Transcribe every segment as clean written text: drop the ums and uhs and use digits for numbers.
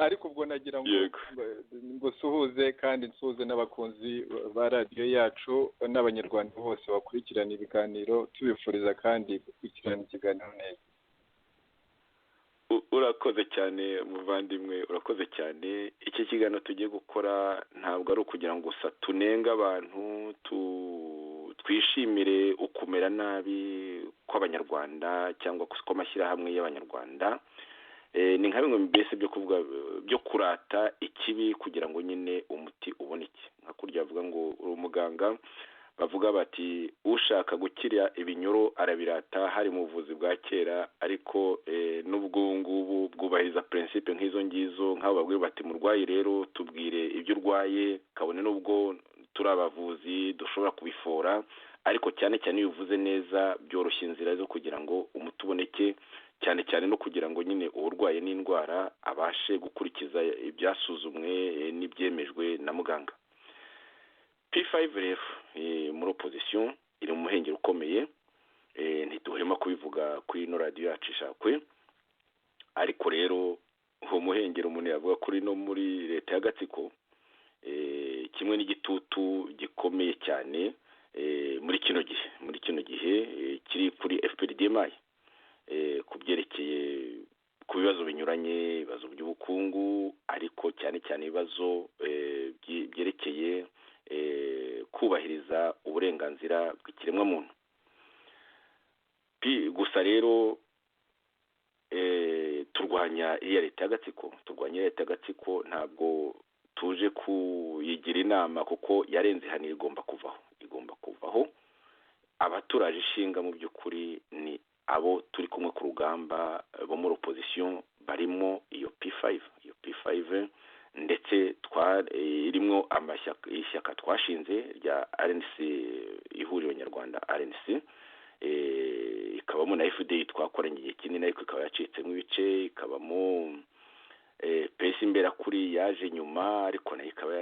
ariko ubwo nagira ngo suhuze kandi nsuhuze n'abakunzi ba radiyo yacu n'abanyarwanda bose bakurikirana ibiganiro tubifuriza kandi gukurikirana ikiganiro neza. Urakoze cyane muvandimwe, urakoze cyane. Iki kiganiro tugiye gukora ntabwo ari ukugira ngo gusa tunenga abantu twishimire ukumera nabi kw'abanyarwanda cyangwa kw'amashyirahamwe y'abanyarwanda. Ni nka bimwe mbese byo kuvuga byo kurata ikibi kugira ngo nyine umuti uboneke. Nka kurya bavuga ngo uri umuganga, bavuga bati ushaka gukira ibinyoro arabirata, hari mu buvuzi bwa kera, ariko n'ubwo ngubu bwubahiriza principe nk'izo ngizo, nk'abo babwiye bati murwayi rero tubwire ibyo urwaye, kabone n'ubwo turi abavuzi dushobora kubifora, ariko cyane cyane iyo uvuze neza byoroshya inzira zo kugira ngo umuti uboneke, cyane cyane no kugira ngo nyine uburwaye n'indwara abashe gukurikiza ibyasuzumwe n'ibyemejwe na muganga. P5 rero muri opposition iri mu muhengeri ukomeye, ntiduhema kubivuga kuri ino radiyo yacu Ishakwe, ariko rero uwo muhengeri umuntu yavuga kuri no muri leta y'agatsiko, kimwe n'igitutu gikomeye cyane muri kino gihe kiri kuri FPRDMI ku byerekeye ku bibazo binyuranye, ibibazo by'ubukungu, ariko cyane cyane ibibazo byerekeye kubahiriza uburenganzira bw'ikiremwamuntu. Gusa rero turwanya iriya leta y'agatsiko, ntabwo tuje kuyigira inama kuko yarenze hano, igomba kuvaho. Abaturaje ishinga mu by'ukuri ni abo turi kumwe ku rugamba bo muri opposition, barimo iyo P5 ndetse irimo ishyaka twashinze rya RNC, ihuriro nyarwanda RNC, ikabamo na FDI twakoranye igihe kinini ariko ikaba yacitsemo ibice, ikabamo PS imbera kuri yaje nyuma ariko nayo ikaba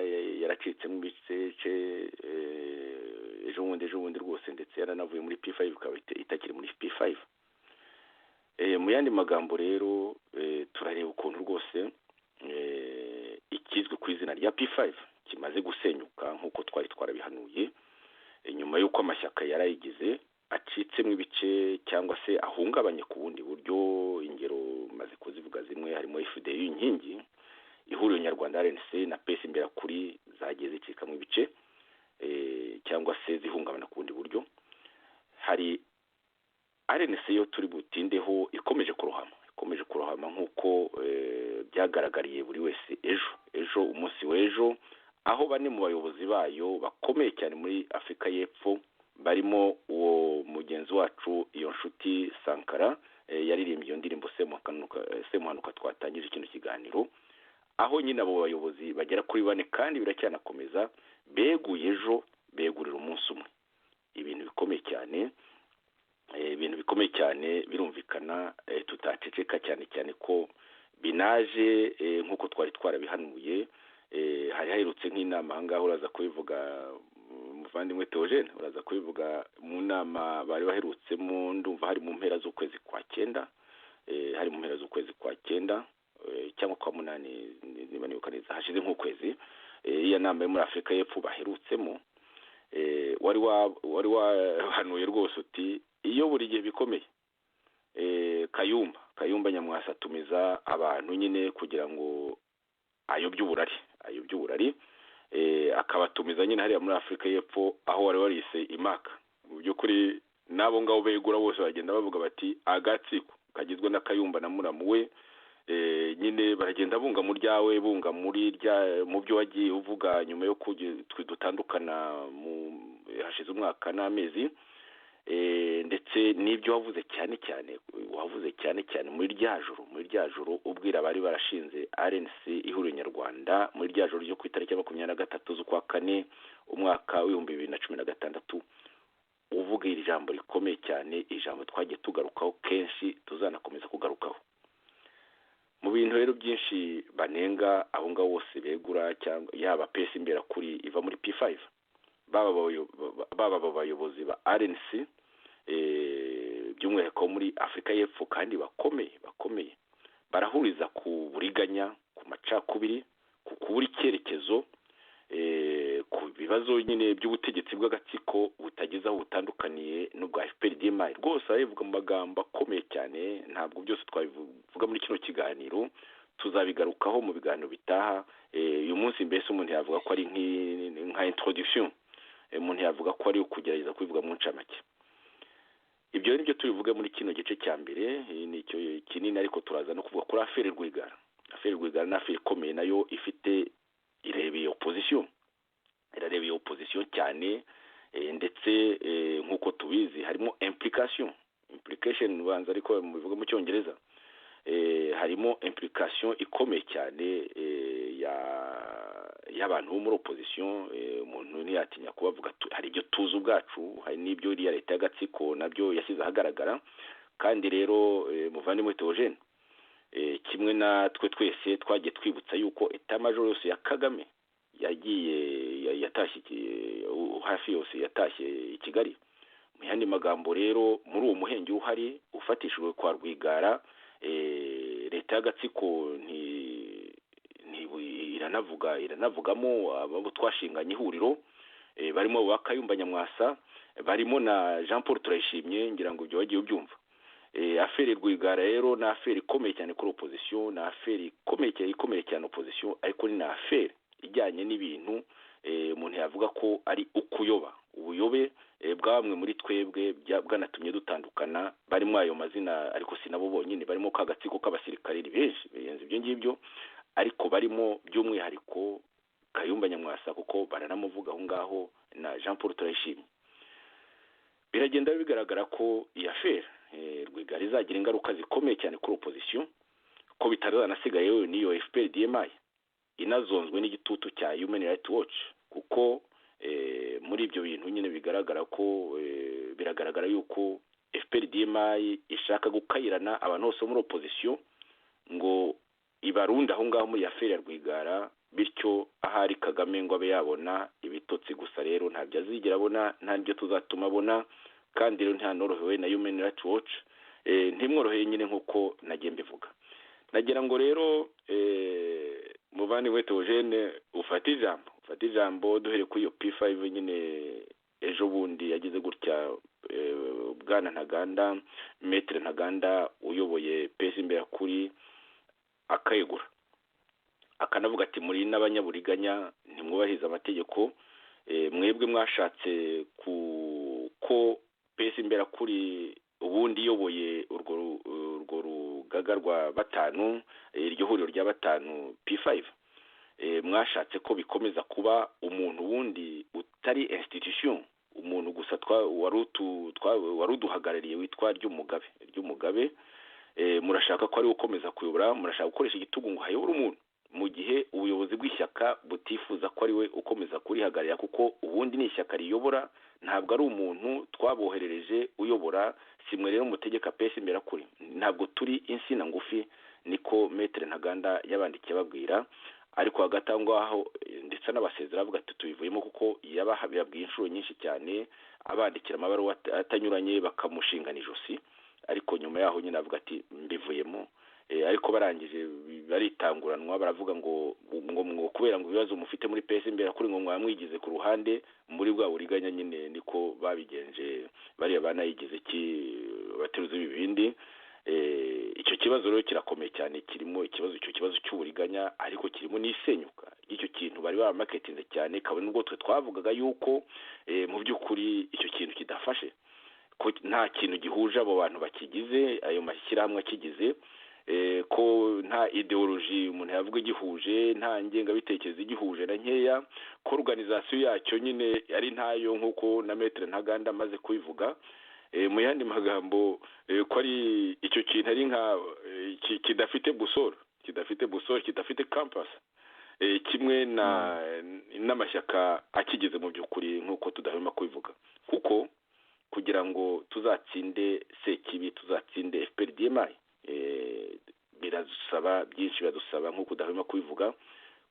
yaracitsemo ibice ejo bundi rwose, ndetse yaranavuye muri P5 ikaba itakiri muri P5. Mu yandi magambo rero turareba ukuntu rwose ikizwe ku izina rya P5 kimaze gusenyuka nk'uko twari twarabihanuye, nyuma y'uko amashyaka yarayigize acitsemo ibice cyangwa se ahungabanye ku bundi buryo. Ingero maze kuzivuga zimwe, harimo FDI inkingi, ihuriro nyarwanda RNC na PS imbera kuri zagiye zicikamo ibice cyangwa se zihungabana ku bundi buryo. Hari RNC yo turi butindeho ikomeje kurohama nk'uko byagaragariye buri wese ejo umunsi w'ejo, aho bane mu bayobozi bayo bakomeye cyane muri Afurika y'Epfo, barimo uwo mugenzi wacu iyo nshuti Sankara yaririmbye iyo ndirimbo Semuhanuka twatangije kino kiganiro, aho nyine abo bayobozi bagera kuri bane kandi biracyanakomeza begurira umunsi umwe. Ibintu bikomeye cyane birumvikana, tutaceceka cyane ko binaje nk'uko twari twarabihanuye. Hari haherutse nk'inama ahangaha, uraza kubivuga muvandimwe Theogene, uraza kubivuga mu nama bari baherutsemo, ndumva hari mu mpera z'ukwezi kwa cyenda, cyangwa kwa munani niba nibuka neza, hashize nk'ukwezi. Iya nama yo muri Afurika y'Epfo baherutsemo, wari wahanuye rwose uti iyo buri gihe bikomeye, Kayumba Nyamwasa atumiza abantu nyine kugira ngo ayobye uburari, akabatumiza nyine hariya muri Afurika y'Epfo, aho wari warise imaka. Mu by'ukuri n'abo ngabo begura bose bagenda bavuga bati agatsiko kagizwe na Kayumba na muramu we, nyine baragenda bunga mu ryawe, bunga muri mu byo wagiye uvuga nyuma yo dutandukana hashize umwaka n'amezi, ndetse n'ibyo wavuze cyane cyane muri rya joro ubwira abari barashinze RNC ihuriro nyarwanda muri rya joro ryo ku itariki ya 23 z'ukwa kane umwaka w'2016, uvuga iri jambo rikomeye cyane, ijambo twagiye tugarukaho kenshi, tuzanakomeza kugarukaho. Mu bintu rero byinshi banenga abo ngabo bose begura, cyangwa yaba PS imbera kuri iva muri P5, baba bayobozi ba RNC by'umwihariko muri Afurika y'Epfo kandi bakomeye barahuriza ku buriganya, ku macakubiri, ku kubura icyerekezo, ku bibazo nyine by'ubutegetsi bw'agatsiko butageze aho butandukaniye n'ubwa FPRDMI. Rwose arabivuga mu magambo akomeye cyane, ntabwo byose twabivuga muri kino kiganiro, tuzabigarukaho mu biganiro bitaha. Uyu munsi mbese umuntu yavuga ko ari nka introduction, umuntu yavuga ko ari ukugerageza kubivuga mu ncamake. Ibyo ni byo tubivuga muri kino gice cya mbere, nicyo kinini, ariko turaza no kuvuga kuri affaire Rwigara. Affaire Rwigara ni affaire ikomeye, nayo ifite irebeye opposition, irarebeye opposition cyane, ndetse nk'uko tubizi harimo implication ubanza ariko bivuga mu cyongereza, harimo implication ikomeye cyane y'abantu bo muri opposition. Umuntu ntiyatinya kubavuga, hari ibyo tuzi ubwacu, hari n'ibyo iriya leta y'agatsiko nabyo yashyize ahagaragara. Kandi rero muvandimwe Theogene, kimwe natwe twese twagiye twibutsa yuko etat major yose ya Kagame yagiye yatashye hafi yose yatashye i Kigali. Mu yandi magambo rero, muri uwo muhenge uhari ufatishijwe kwa Rwigara, leta y'agatsiko iranavugamo abo twashinganye ihuriro, barimo ba Kayumba Nyamwasa, barimo na Jean Paul Turayishimye, ngira ngo ibyo wagiye ubyumva. Affaire Rwigara rero ni affaire ikomeye cyane kuri opposition, ni affaire ikomeye cyane opposition, ariko ni na affaire ijyanye n'ibintu umuntu yavuga ko ari ukuyoba, ubuyobe bwa bamwe muri twebwe bwanatumye dutandukana. Barimo ayo mazina, ariko sinabo bonyine, barimo kagatsiko k'abasirikare benshi birenze ibyo ngibyo, ariko barimo by'umwihariko Kayumba Nyamwasa, kuko baranamuvuga aho ngaho, na Jean Paul Turayishimye. Biragenda bigaragara ko iyi affaire Rwigara izagira ingaruka zikomeye cyane kuri opposition, ko bitaranasigaye yewe n'iyo FPRDMI inazonzwe n'igitutu cya Human Rights Watch, kuko muri ibyo bintu nyine biragaragara yuko FPRDMI ishaka gukayirana abantu bose muri opposition ngo ibarunda aho ngaho muri affaire ya Rwigara, bityo ahari Kagame ngo abe yabona ibitotsi gusa. Rero ntabyo azigera abona, nta n'ibyo tuzatuma abona, kandi rero ntanorohewe na Human Rights Watch, ntimworoheye nyine nk'uko nagiye mbivuga. Nagira ngo rero muvandimwe Theogene ufate ijambo duhere kuri iyo P5 nyine ejo bundi yagize gutya. Bwana Ntaganda, Maître Ntaganda uyoboye pesi imbere kuri akayegura, akanavuga ati muri n'abanyaburiganya, ntimwubahiriza amategeko, mwebwe mwashatse ko pesi imbere kuri ubundi iyoboye urwo rugaga rwa batanu, iryo huriro rya batanu P5, mwashatse ko bikomeza kuba umuntu wundi utari institution, umuntu gusa wari uduhagarariye witwa Ryumugabe. Murashaka ko ari ukomeza kuyobora, murashaka gukoresha igitugu ngo hayobore umuntu, mu gihe ubuyobozi bw'ishyaka butifuza ko ari we ukomeza kurihagararira, kuko ubundi ni ishyaka riyobora, ntabwo ari umuntu twaboherereje uyobora. Simwe rero mutegeka pesi imbere kuri, ntabwo turi insina ngufi, niko Maître Ntaganda yabandikiye babwira. Ariko hagati aho ngaho ndetse n'abasezera avuga ati tubivuyemo, kuko yababwiye inshuro nyinshi cyane, abandikira amabaruwa atanyuranye bakamushingana ijosi, ariko nyuma yaho nyine avuga ati mbivuyemo. Ariko barangije baritanguranwa, baravuga ngo kubera ngo ibibazo mufite muri pesi imbere kuri ngo mwamwigize ku ruhande muri bwa buriganya, nyine niko babigenje bariya banayigize bateruza ibibindi. Icyo kibazo rero kirakomeye cyane, kirimo icyo kibazo cy'uburiganya, ariko kirimo n'isenyuka y'icyo kintu bari bamaketinze cyane, kabone nubwo twe twavugaga yuko mu by'ukuri icyo kintu kidafashe, ko nta kintu gihuje abo bantu bakigize, ayo mashyirahamwe akigize, ko nta ideology umuntu yavuga igihuje, nta ngengabitekerezo igihuje na nkeya, ko organisation yacyo nyine ari ntayo, nk'uko na Maître Ntaganda amaze kubivuga. Mu yandi magambo, ko ari icyo kintu ari nka kidafite busoro, kidafite campus, kimwe n'amashyaka akigize mu by'ukuri, nk'uko tudahwema kubivuga. Kuko kugira ngo tuzatsinde Sekibi, tuzatsinde FPRDMI, biradusaba byinshi, biradusaba nk'uko udahwema kubivuga,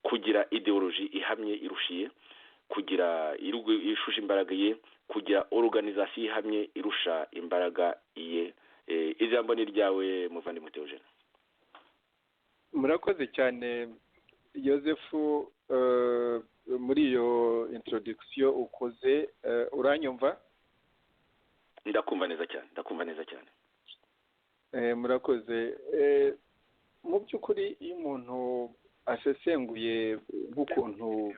kugira ideology ihamye irushiye, kugira ishusha imbaraga ye, kugira organisation ihamye irusha imbaraga iye. Ijambo ni ryawe muvandimwe Theogene. Murakoze cyane Yosefu muri iyo introduction ukoze uranyumva? Ndakumva neza cyane. Murakoze. Mu by'ukuri iyo umuntu asesenguye nk'ukuntu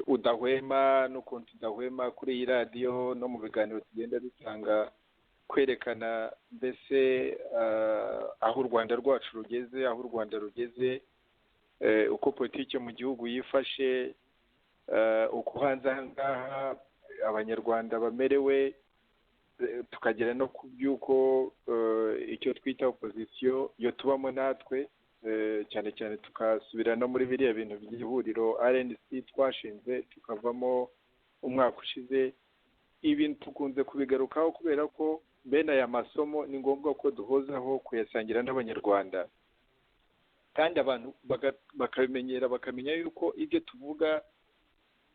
udahwema n'ukuntu udahwema kuri iyi radiyo no mu biganiro tugenda dutanga kwerekana mbese aho u Rwanda rwacu rugeze, aho u Rwanda rugeze, uko politiki mu gihugu yifashe, uko hanze aha ngaha abanyarwanda bamerewe, tukagera no ku by'uko icyo twita opozisiyo yo tubamo natwe, cyane cyane tukasubira no muri biriya bintu by'ihuriro RNC twashinze tukavamo umwaka ushize. Ibintu tukunze kubigarukaho kubera ko bene aya masomo ni ngombwa ko duhozaho kuyasangira n'abanyarwanda, kandi abantu bakabimenyera, bakamenya yuko ibyo tuvuga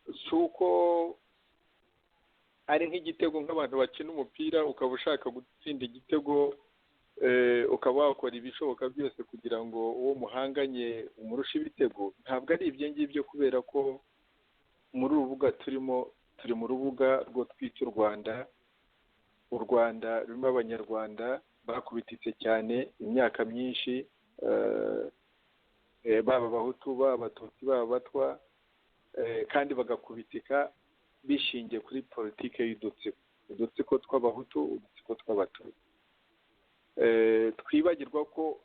si uko ari nk'igitego nk'abantu bakina umupira ukaba ushaka gutsinda igitego ukaba wakora ibishoboka byose kugira ngo uwo muhanganye umurushe ibitego. Ntabwo ari ibyo ngibyo, kubera ko muri urubuga turimo, turi mu rubuga rwo twita u Rwanda rurimo abanyarwanda bakubititse cyane imyaka myinshi, baba abahutu, baba abatutsi, baba abatwa, kandi bagakubitika bishingiye kuri politike y'udutsiko tw'abahutu, udutsiko tw'abatutsi. Twibagirwa ko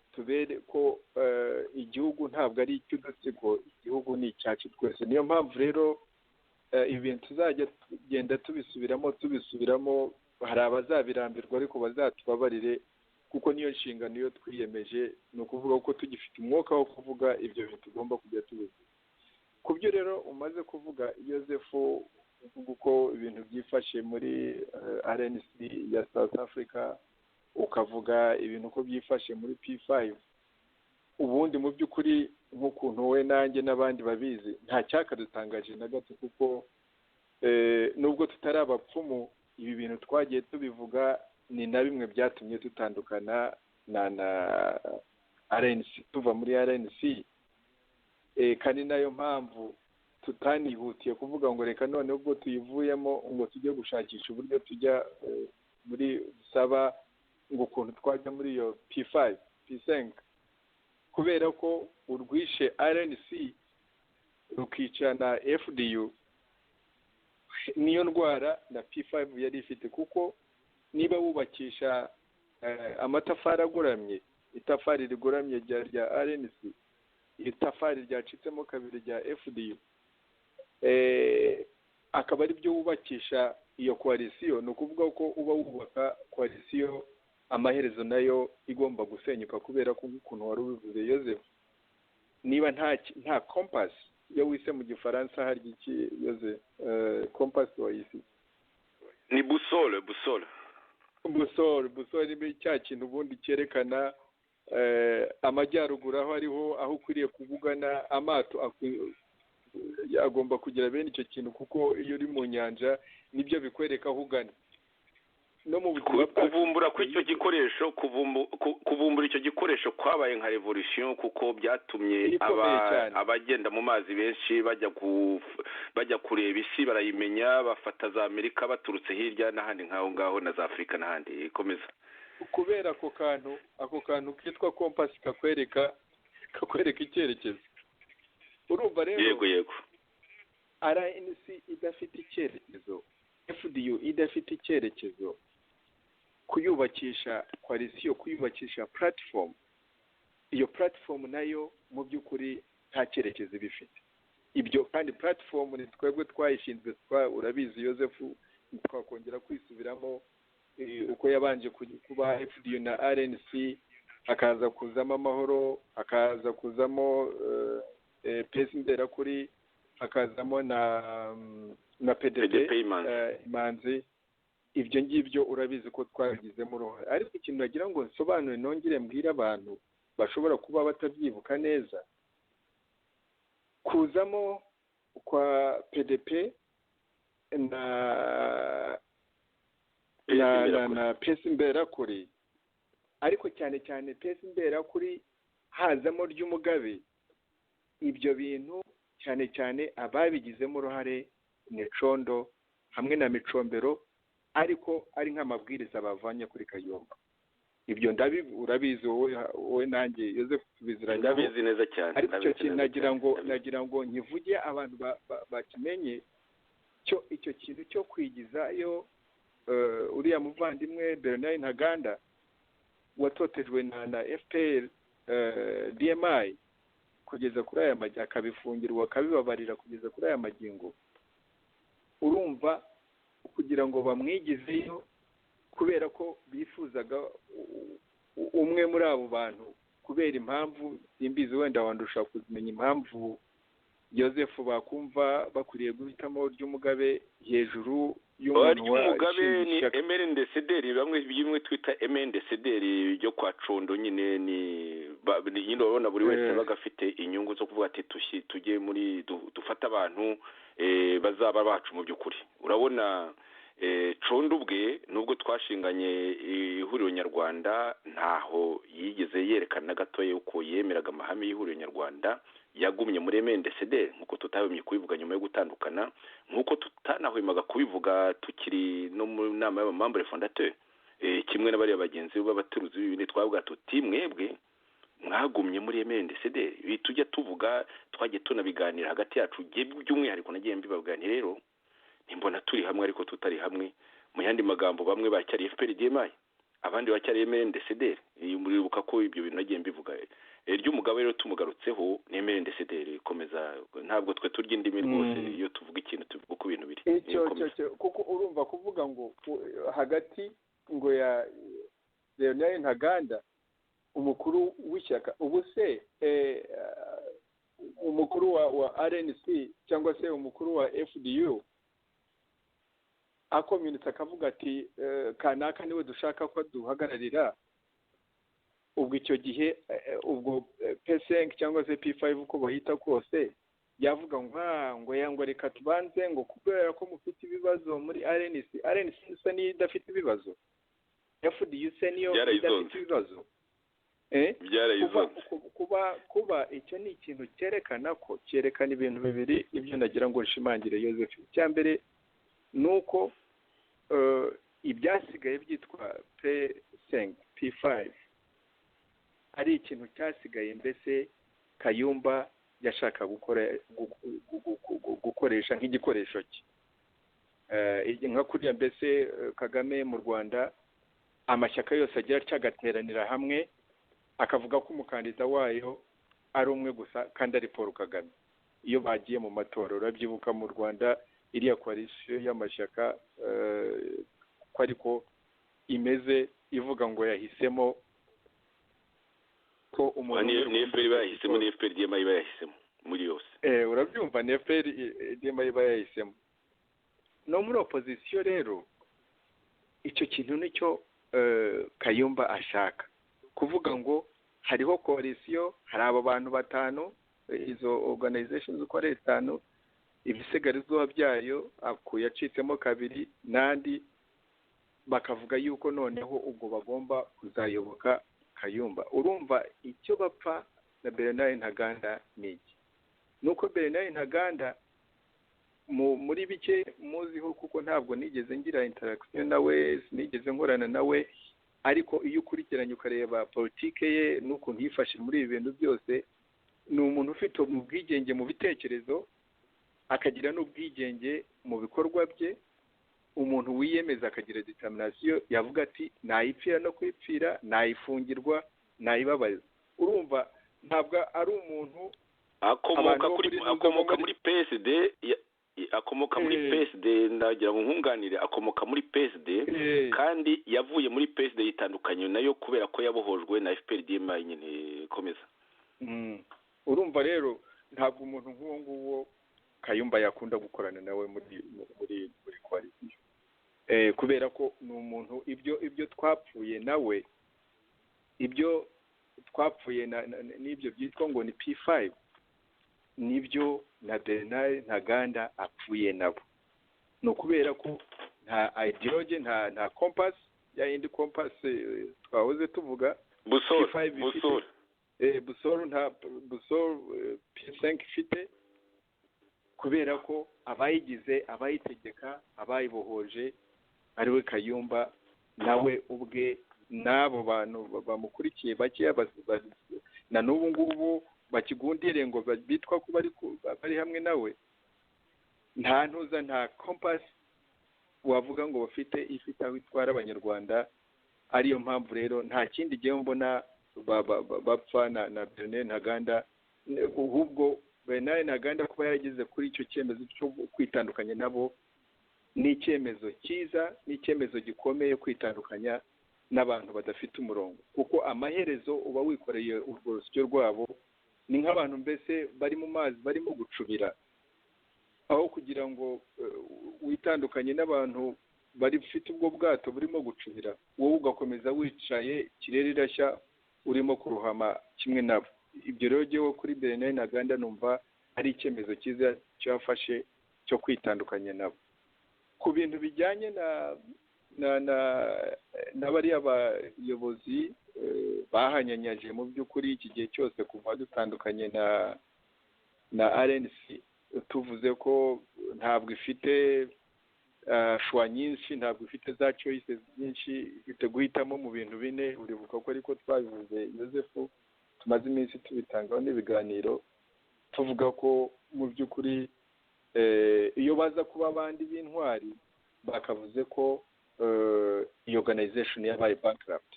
igihugu ntabwo ari icy'udutsiko, igihugu ni icyacu twese. Niyo mpamvu rero ibintu tuzajya tugenda tubisubiramo, hari abazabirambirwa ariko bazatubabarire, kuko niyo nshingano iyo twiyemeje, ni ukuvuga ko tugifite umwuka wo kuvuga ibyo bintu tugomba kujya tubivuga. Ku byo rero umaze kuvuga Yosefu, uvuga uko ibintu byifashe muri RNC ya South Africa, ukavuga ibintu uko byifashe muri P5, ubundi mu by'ukuri nk'ukuntu we nanjye n'abandi babizi, nta cyakadutangaje na gato, kuko nubwo tutari abapfumu, ibi bintu twagiye tubivuga ni na bimwe byatumye dutandukana na RNC, tuva muri RNC, kandi nayo mpamvu tutanihutiye kuvuga ngo reka none ubwo tuyivuyemo ngo tujye gushakisha uburyo tujya muri dusaba ngo ukuntu twajya muri iyo P5 P5, kubera ko urwishe RNC rukica na FDU, niyo ndwara na P5 yari ifite. Kuko niba wubakisha amatafari agoramye, itafari rigoramye rya RNC, itafari ryacitsemo kabiri rya FDU, akaba ari byo wubakisha iyo koalisiyo, ni ukuvuga ko uba wubaka koalisiyo amaherezo nayo igomba gusenyuka, kubera ko nk'ukuntu wari ubivuze Yosefu, niba nta compass, iyo wise mu gifaransa hari iki Yosefu, compass wayise ni boussole ni cya kintu ubundi cyerekana amajyaruguru aho ukwiriye kuvugana. Amato agomba kugira bene icyo kintu, kuko iyo uri mu nyanja nibyo bikwereka aho ugana. No mu buzima kuvumbura kw'icyo gikoresho, kuvumbura icyo gikoresho kwabaye nka revolution, kuko byatumye abagenda mu mazi benshi bajya kureba isi, barayimenya, bafata za Amerika baturutse hirya n'ahandi nk'aho ngaho na za Afurika n'ahandi. Ikomeza. Kubera ako kantu kitwa compass kakwereka icyerekezo. Urumva rero, yego RNC idafite icyerekezo, FDU idafite icyerekezo, kuyubakisha koalisiyo, kuyubakisha platform, iyo platform nayo mu by'ukuri nta cyerekezo bifite. Ibyo kandi platform ni twebwe twayishinzwe, urabizi Yosefu, twakongera kwisubiramo uko yabanje kuba FDU na RNC, hakaza kuzamo amahoro, hakaza kuzamo pesi imberakuri, hakazamo na PDP Imanzi. Ibyo ngibyo urabizi ko twabigizemo uruhare. Ariko ikintu nagira ngo nsobanure, nongere mbwire abantu bashobora kuba batabyibuka neza, kuzamo kwa PDP na pesi imberakuri, ariko cyane cyane pesi imberakuri hazamo ry'Umugabe, ibyo bintu cyane cyane ababigizemo uruhare ni Condo hamwe na Micombero, ariko ari nk'amabwiriza bavanye kuri Kayumba. Ibyo urabizi wowe nanjye Joseph tubiziranye, ndabizi neza cyane, ariko icyo kintu nagira ngo nkivuge abantu bakimenye, cyo icyo kintu cyo kwigizayo uriya muvandimwe Bernard Ntaganda watotejwe na FPR DMI kugeza kuri aya magingo, akabifungirwa akabibabarira kugeza kuri aya magingo. Urumva kugira ngo bamwigizeyo kubera ko bifuzaga umwe muri abo bantu, kubera impamvu simbizi, wenda wandusha kuzimenya impamvu Joseph bakumva bakwiriye guhitamo ry'umugabe hejuru y'umuntu wa ry'umugabe. Ni MNDCDR, bimwe twita MNDCDR ryo kwa Condo nyine, ni urabona buri wese bagafite inyungu zo kuvuga ati tujye muri dufata abantu bazaba bacu mu by'ukuri. Urabona Condo ubwe nubwo twashinganye ihuriro nyarwanda ntaho yigeze yerekana gatoya uko yemeraga amahame y'ihuriro nyarwanda, yagumye muri MNDCDR nkuko tutabimye kubivuga nyuma yo gutandukana, nkuko tutanahwemaga kubivuga tukiri no mu nama y'abamambure fondateur, kimwe n'abari bagenzi b'abaturuzi b'ibindi twavuga tuti mwebwe mwagumye muri MNDCDR. Tujya tuvuga twagiye tunabiganira hagati yacu, by'umwihariko nagiye mbibabwira rero nimbona turi hamwe ariko tutari hamwe. Mu yandi magambo, bamwe bacyari FPR DMI, abandi bacyari MNDCDR. Muribuka ko ibyo bintu nagiye mbivuga. Ry'umugabo rero tumugarutseho ni MNDCDR ikomeza, ntabwo twe turya indimi rwose iyo tuvuga ikintu tuvuga ku bintu biri kuko urumva kuvuga ngo hagati ngo ya Bernard Ntaganda umukuru w'ishyaka, ubu se umukuru wa RNC cyangwa se umukuru wa FDU akominitse akavuga ati kanaka niwe dushaka ko duhagararira, ubwo icyo gihe ubwo P5 cyangwa se P5 uko bahita kose yavuga ngo reka tubanze ngo kubera ko mufite ibibazo muri RNC isa niyo idafite ibibazo, FDU se niyo idafite ibibazo. Kuba icyo ni ikintu cyerekana ibintu bibiri, ibyo nagira ngo nshimangire Joseph. Icya mbere ni uko ibyasigaye byitwa P5 P5 ari ikintu cyasigaye mbese Kayumba yashaka gukoresha nk'igikoresho cye, nka kuriya mbese Kagame mu Rwanda amashyaka yose agira atya agateranira hamwe akavuga ko umukandida wayo ari umwe gusa kandi ari Paul Kagame. Iyo bagiye mu matora, urabyibuka mu Rwanda iriya coalition y'amashyaka ko ariko imeze, ivuga ngo yahisemo ko umuntu ni FPR bahisemo, ni FPR DMI bahisemo muri yose. Urabyumva, ni FPR DMI bahisemo. No muri opposition rero icyo kintu nicyo Kayumba ashaka kuvuga ngo hariho coalition, hari abo bantu batanu, izo organizations uko ari 5, ibisigarizwa byayo yacitsemo kabiri n'andi, bakavuga yuko noneho ubwo bagomba kuzayoboka Kayumba. Urumva icyo bapfa na Bernard Ntaganda ni iki? Nuko Bernard Ntaganda muri bike muziho, kuko ntabwo nigeze ngira interaction nawe, sinigeze nkorana nawe, ariko iyo ukurikiranye ukareba politike ye n'ukuntu yifashe muri ibi bintu byose, ni umuntu ufite ubwigenge mu bitekerezo, akagira n'ubwigenge mu bikorwa bye, umuntu wiyemeza, akagira determination, yavuga ati nayipfira no kwipfira, nayifungirwa, nayibabaza. Urumva ntabwo ari umuntu akomoka muri PSD, akomoka muri PSD, ndagira ngo nkunganire, akomoka muri PSD kandi yavuye muri PSD yitandukanye nayo kubera ko yabohojwe na FPR DMI nyine. Komeza. Urumva rero ntabwo umuntu nk'uwo nguwo Kayumba yakunda gukorana nawe muri coalition, kubera ko ni umuntu ibyo twapfuye nawe, ibyo twapfuye n'ibyo byitwa ngo ni P5 nibyo na Bernard Ntaganda apfuye nabo. Ni ukubera ko nta ideology, nta compass, ya indi compass twahoze tuvuga busol busoro nta busoro P5 ifite kubera ko abayigize abayitegeka abayibohoje ariwe Kayumba nawe ubwe n'abo bantu bamukurikiye bakeya na n'ubu ngubu bakigundire ngo bitwa ko bari hamwe nawe nta ntuza nta compass wavuga ngo ifite aho itwara abanyarwanda. Ariyo mpamvu rero nta kindi gihe mbona bapfa na Bernard Ntaganda, ahubwo Bernard Ntaganda kuba yarageze kuri icyo cyemezo cyo kwitandukanya nabo ni icyemezo cyiza, ni icyemezo gikomeye kwitandukanya n'abantu badafite umurongo, kuko amaherezo uba wikoreye urwo rusyo rwabo. Ni nk'abantu mbese bari mu mazi barimo gucubira, aho kugira ngo witandukanye n'abantu bafite ubwo bwato burimo gucubira, wowe ugakomeza wicaye ikirere irashya urimo kuruhama kimwe nabo. Ibyo rero jyewe kuri Bernard Ntaganda numva ari icyemezo cyiza cyafashe cyo kwitandukanya nabo. Ku bintu bijyanye na bariya bayobozi bahanyanyaje mu by'ukuri iki gihe cyose kuva dutandukanye na RNC, tuvuze ko ntabwo ifite shwa nyinshi, ntabwo ifite za choices nyinshi, ifite guhitamo mu bintu bine. Uribuka ko ariko twabivuze Joseph, tumaze iminsi tubitangaho n'ibiganiro tuvuga ko mu by'ukuri iyo baza kuba abandi b'intwari bakavuze ko iyi organization yabaye bankrupt,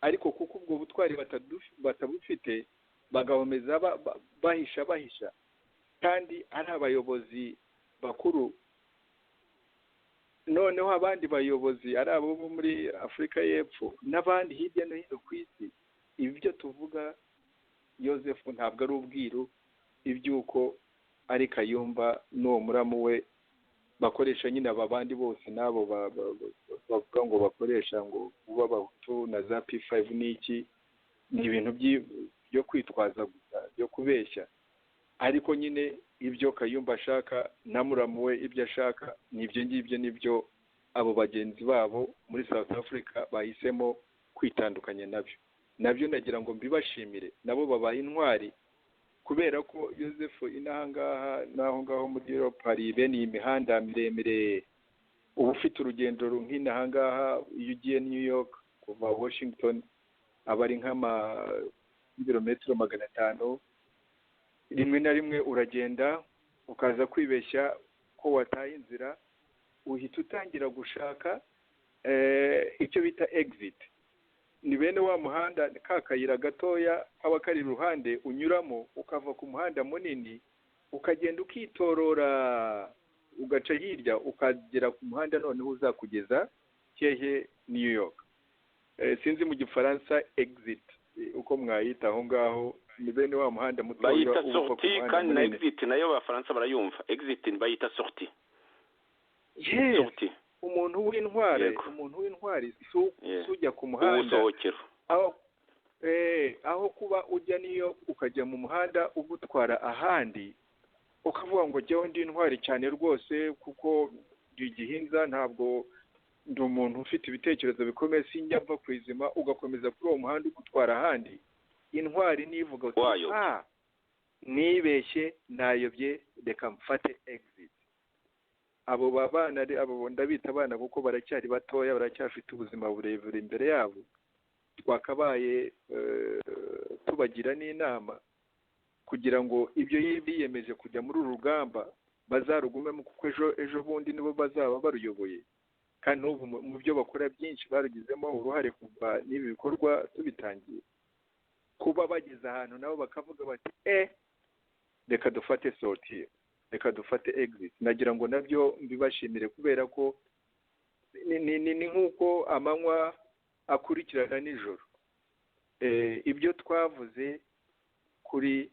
ariko kuko ubwo butwari batabufite bagahomeza bahisha kandi ari abayobozi bakuru. Noneho abandi bayobozi ari abo muri Afurika y'Epfo n'abandi hirya no hino ku isi, ibyo tuvuga Joseph ntabwo ari ubwiru, iby'uko ari Kayumba n'uwo muramu we bakoresha nyine aba bandi bose n'abo bavuga ngo bakoresha ngo uba Abahutu na za P5 n'iki, ni ibintu byo kwitwaza gusa, byo kubeshya. Ariko nyine ibyo Kayumba ashaka na muramu we ibyo ashaka n'ibyo ngibyo, nibyo abo bagenzi babo muri South Africa bahisemo kwitandukanya nabyo nagira ngo mbibashimire, nabo babaye intwari, kubera ko Joseph inahangaha naho ngaho muri Europe hari bene iyi mihanda miremire. Uba ufite urugendo nk'inahangaha iyo ugiye New York kuva Washington aba ari kilometero 500, rimwe na rimwe uragenda ukaza kwibeshya ko wataye inzira, uhita utangira gushaka icyo bita exit. Ni bene wa muhanda ka kayira gatoya kaba kari iruhande unyuramo ukava ku muhanda munini ukagenda ukitorora ugaca hirya ukagera ku muhanda noneho uzakugeza hehe New York. Sinzi mu Gifaransa exit uko mwayita aho ngaho, ni bene wa muhanda muto bayita sortie, kandi na exit nayo abafaransa barayumva. Exit bayita sortie. Yes. Sortie. Umuntu w'intwari sujya ku muhanda aho kuba ujya niyo ukajya mu muhanda ugutwara ahandi ukavuga ngo jyewe ndi intwari cyane rwose kuko ndi igihinza, ntabwo ndi umuntu ufite ibitekerezo bikomeye, sinjya mva ku izima, ugakomeza kuri uwo muhanda ugutwara ahandi. Intwari nivuga uti nibeshye nayobye reka mfate exit. Abo babana abo ndabita abana kuko baracyari batoya, baracyafite ubuzima burebure imbere yabo. Twakabaye tubagira n'inama kugira ngo ibyo biyemeje kujya muri uru rugamba bazarugumemo, kuko ejo bundi nibo bazaba baruyoboye, kandi n'ubu mu byo bakora byinshi barugizemo uruhare kuva n'ibi bikorwa tubitangiye. Kuba bageze ahantu nabo bakavuga bati reka dufate sortie, reka dufate exit, nagira ngo nabyo mbibashimire, kubera ko ni nk'uko amanywa akurikirana nijoro. Ibyo twavuze kuri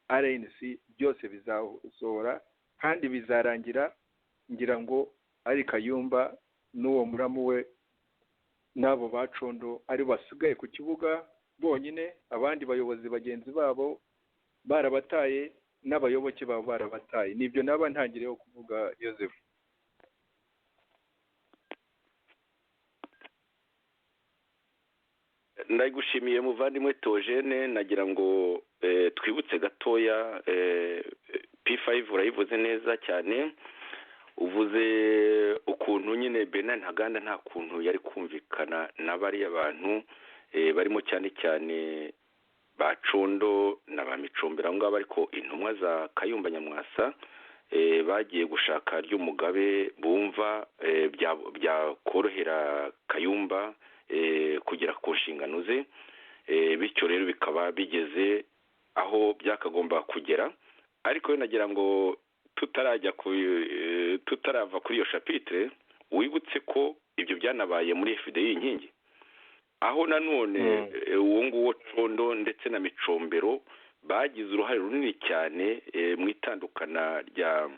RNC byose bizasohora kandi bizarangira, ngira ngo ari Kayumba n'uwo muramu we n'abo bacondo ari basigaye ku kibuga bonyine, abandi bayobozi bagenzi babo barabataye n'abayoboke babo barabataye. Nibyo naba ntangireho kuvuga Joseph. ndagushimiye muvandimwe Theogene, nagira ngo twibutse gatoya P5 urayivuze neza cyane, uvuze ukuntu nyine Bernard Ntaganda nta kuntu yari kumvikana n'abariya bantu barimo cyane cyane ba Condo na ba Micombero aho ngabo, ariko intumwa za Kayumba Nyamwasa bagiye gushaka ry'umugabe bumva byakorohera Kayumba kugera ku nshingano ze, bityo rero bikaba bigeze aho byakagomba kugera. Ariko nagira ngo tutarava kuri iyo chapitre, wibutse ko ibyo byanabaye muri FDI inkingi, aho nanone uwo nguwo Condo ndetse na Micombero bagize uruhare runini cyane mu itandukana ryo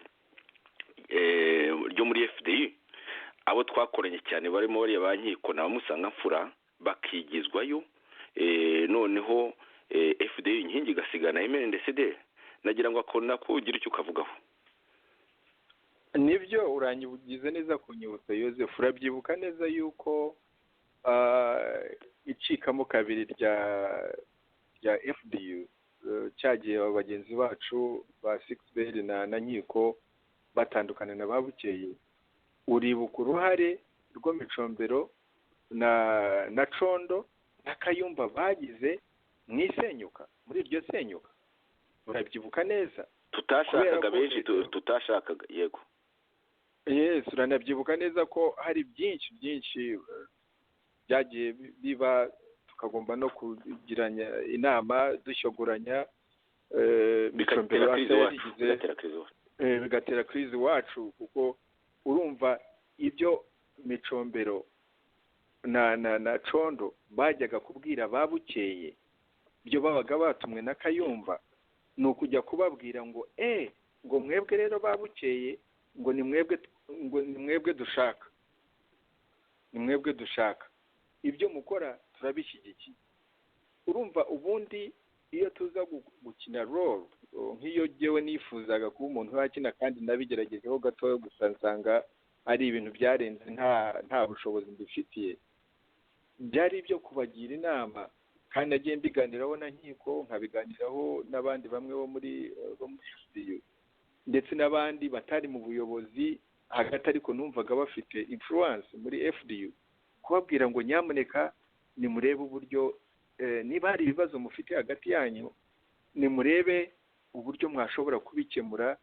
muri FDI. Abo twakoranye cyane barimo bariya ba Nkiko na Musangamfura bakigizwayo, noneho FDI inkingi igasigana MNDCD. Nagira ngo akona kugira icyo ukavugaho. Nibyo urangize neza kunyibutsa Joseph, urabyibuka neza yuko icikamo kabiri rya FDU cyagiye abagenzi bacu ba Sixbert na Nkiko batandukana na Babukeye. Uribuka uruhare rwo Micombero na Condo na Kayumba bagize mu isenyuka, muri iryo senyuka urabyibuka neza. Tutashakaga benshi, tutashakaga. Yego, yes, uranabyibuka neza ko hari byinshi byagiye biba, tukagomba no kugiranya inama dushyogoranya, bigatera krizi wacu, kuko urumva ibyo Micombero na Condo bajyaga kubwira Babukeye, byo babaga batumwe na Kayumba, ni ukujya kubabwira ngo ngo mwebwe rero Babukeye, ngo ni mwebwe dushaka ibyo mukora turabishyigikiye. Urumva ubundi iyo tuza gukina role nk'iyo jyewe nifuzaga kuba umuntu wakina, kandi nabigeragejeho gatoya, gusa nsanga ari ibintu byarenze, nta bushobozi mbifitiye, byari ibyo kubagira inama, kandi nagiye mbiganiraho na Nkiko, nkabiganiraho n'abandi bamwe bo muri FDU ndetse n'abandi batari mu buyobozi hagati, ariko numvaga bafite influence muri FDU, kubabwira ngo nyamuneka nimurebe uburyo niba hari ibibazo mufite hagati yanyu, nimurebe uburyo mwashobora kubikemura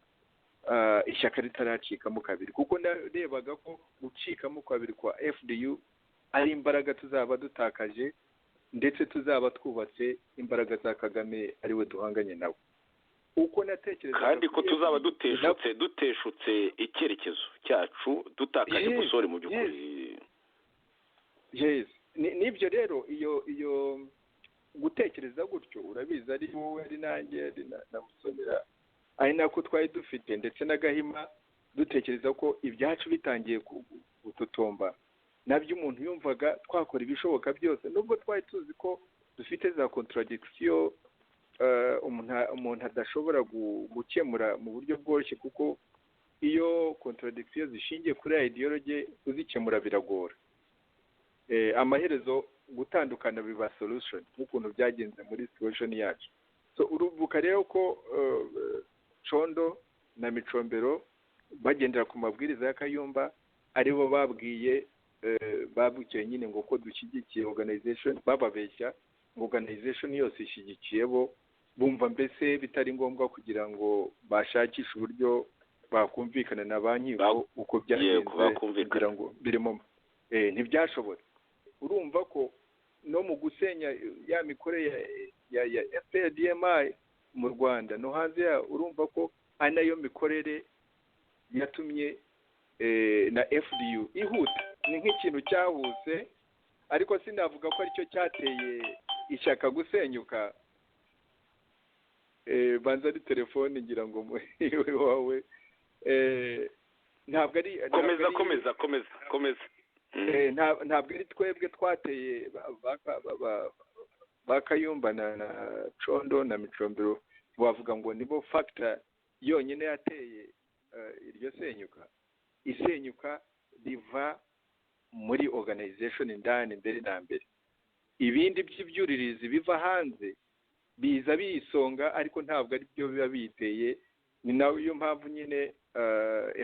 ishyaka ritaracikamo kabiri, kuko narebaga ko gucikamo kabiri kwa FDU ari imbaraga tuzaba dutakaje, ndetse tuzaba twubatse imbaraga za Kagame ariwe duhanganye nawe. Uko natekereza kandi ko tuzaba duteshutse icyerekezo cyacu, dutakaje gusore mu by'ukuri. Yes, nibyo rero iyo gutekereza gutyo, urabizi ari wowe ari nanjye na Musonera, ari nako twari dufite, ndetse na Gahima, dutekereza ko ibyacu bitangiye gutotomba, nabyo umuntu yumvaga twakora ibishoboka byose, nubwo twari tuzi ko dufite za contradiction umuntu adashobora gukemura mu buryo bworoshye, kuko iyo contradiction zishingiye kuri ideology kuzikemura biragora. Amaherezo gutandukana biba solution, nk'ukuntu byagenze muri situation yacu. So uruvuka rero ko Condo na Micombero bagendera ku mabwiriza ya Kayumba, aribo babwiye Babukeye nyine ngo ko dushyigikiye organization, bababeshya ngo organization yose ishyigikiye bo, bumva mbese bitari ngombwa kugira ngo bashakishe uburyo bakumvikana na ba Nkiko uko byagenze, kugira ngo birimo ntibyashobora. Urumva ko no mu gusenya ya mikore ya FPR-DMI mu Rwanda no hanze ya, urumva ko ari nayo mikorere yatumye na FDU ihuta. Ni nk'ikintu cyahuse, ariko sinavuga ko aricyo cyateye ishyaka gusenyuka. Banza ari telefone ngira ngo muhiwe wawe. Ntabwo ari komeza. Ntabwo ari twebwe twateye ba Kayumba na Condo na Micombero, wavuga ngo nibo factor yonyine yateye iryo senyuka. Isenyuka riva muri organization indani mbere na mbere. ibindi by'ibyuririzi biva hanze biza biyisonga ariko ntabwo ari byo biba biteye. Ni nayo mpamvu nyine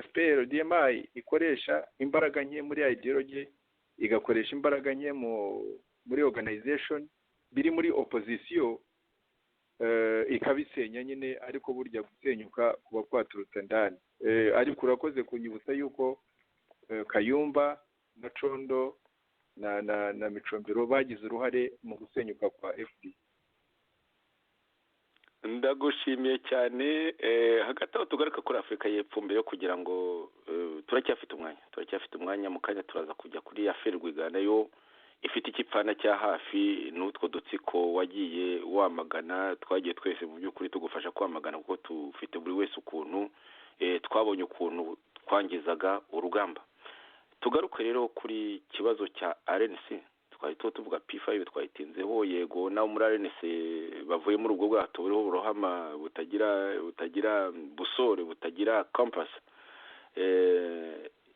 FPR DMI ikoresha imbaraga nke muri ideology, igakoresha imbaraga nke muri organization biri muri opposition, ikabisenya nyine, ariko burya gusenyuka kuba kwaturutse ndani. Ariko urakoze kunyibutsa yuko Kayumba na Condo na Micombero bagize uruhare mu gusenyuka kwa FD. Ndagushimiye cyane. Hagati aho tugaruka kuri Afurika y'Epfo mbere yo kugira ngo turacyafite umwanya mu kanya turaza kujya kuri Afurika Rwigana yo ifite ikipfana cya hafi n'utwo dutsiko wagiye wamagana. Twagiye twese mu by'ukuri tugufasha kwamagana kuko tufite buri wese ukuntu twabonye ukuntu twangizaga urugamba. Tugaruke rero kuri kibazo cya RNC. Twari tuvuga P5 twayitinzeho, yego naho muri RNC bavuye muri ubwo bwato buriho uburohama butagira busore, butagira compass.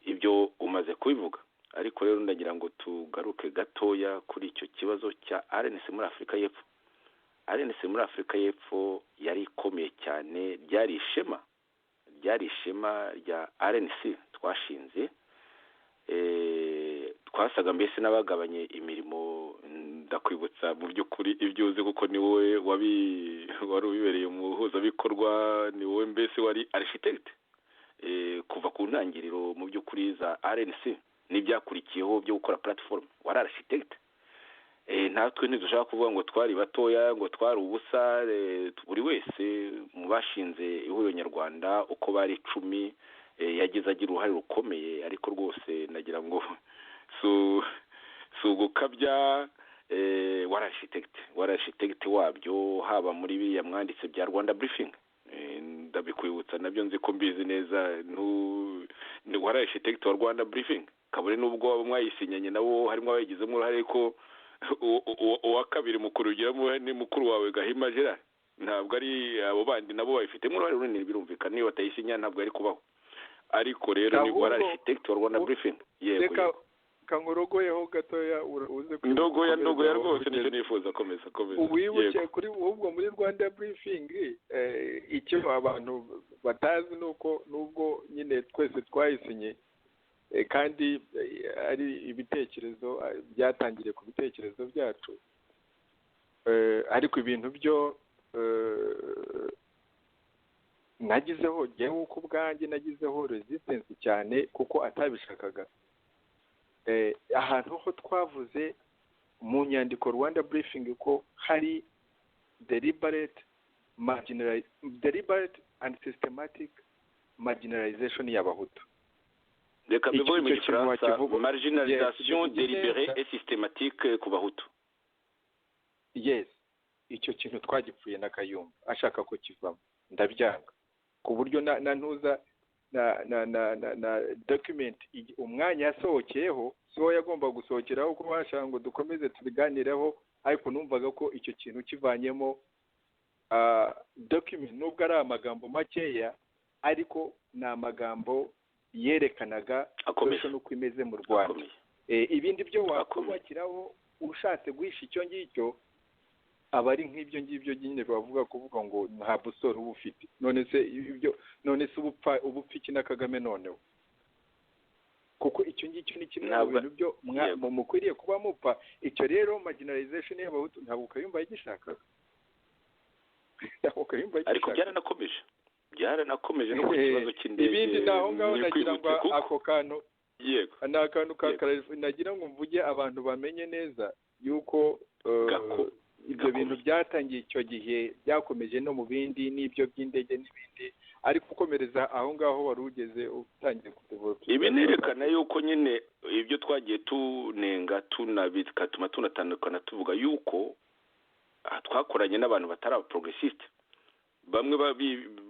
Ibyo umaze kubivuga, ariko rero ndagira ngo tugaruke gatoya kuri icyo kibazo cya RNC muri Afurika y'Epfo. RNC muri Afurika y'Epfo yari ikomeye cyane, ryari ishema rya RNC twashinze. Twasaga mbese n'abagabanye imirimo. Ndakwibutsa mu by'ukuri ibyo uzi kuko ni wowe wari ubibereye umuhuzabikorwa, ni wowe mbese wari architect kuva ku ntangiriro mu by'ukuri za RNC n'ibyakurikiyeho byo gukora platform. Wari architect. Natwe ntidushaka kuvuga ngo twari batoya, ngo twari ubusa. Buri wese mu bashinze ihuriro nyarwanda uko bari 10 yagize agira uruhare rukomeye, ariko rwose nagira ngo sugukabya. Wari architect wabyo, haba muri biriya mwanditse bya Rwanda Briefing. Ndabikwibutsa nabyo nzi ko mbizi neza. Wari architect wa Rwanda Briefing, kabone n'ubwo mwayisinyanye nabo harimo abagizemo uruhare, ariko uwa kabiri mukuru ugiramo ni mukuru wawe Gahima Gerard. Ntabwo ari abo bandi nabo babifitemo uruhare runini, birumvikana. Niyo batayisinya ntabwo ari kubaho. Ariko rero ni wari architect wa Rwanda Briefing. Yego kangurogoyeho gatoya uze ndogoya rwose nicyo nifuza. Komeza. Uwibuke kuri ubwo muri Rwanda Briefing, icyo abantu batazi nuko nubwo nyine twese twayisinye, kandi ari ibitekerezo byatangiriye ku bitekerezo byacu, ariko ibintu byo nagizeho jyewe uko ubwanjye nagizeho resistance cyane kuko atabishakaga. Ahantu ho twavuze mu nyandiko Rwanda Briefing ko hari deliberate and systematic marginalization y'Abahutu. Reka bivuye mu Gifaransa, marginalisation délibérée et systématique ku Bahutu. Yes, icyo kintu twagipfuye na Kayumba ashaka ko kivamo, ndabyanga ku buryo na ntuza na document umwanya yasohokeyeho so yagomba gusohokeraho ko bashaka ngo dukomeze tubiganireho, ariko numvaga ko icyo kintu kivanyemo document nubwo ari amagambo makeya, ariko ni amagambo yerekanaga akomesha nuko imeze mu Rwanda. Ibindi byo wakubakiraho ushatse guhisha icyo ngicyo aba ari nk'ibyo ngibyo nyine bavuga kuvuga ngo nta busore uba ufite. None se ubupfa iki na Kagame noneho? Kuko icyo ngicyo ni kimwe mu bintu byo mukwiriye kuba mupfa. Icyo rero marginalization y'Abahutu ntabwo Kayumba yagishakaga. Ariko byaranakomeje no ku kibazo cy'indege. Ibindi naho ngaho nagira ngo ako kantu, yego, ni akantu nagira ngo mvuge abantu bamenye neza yuko ibyo bintu byatangiye icyo gihe byakomeje no mu bindi n'ibyo by'indege n'ibindi, ariko ukomereza aho ngaho wari ugeze utangiye kudevelopa. Ibi nerekana yuko nyine ibyo twagiye tunenga tunabikatuma tunatandukana tuvuga yuko twakoranye n'abantu batari abaprogressiste, bamwe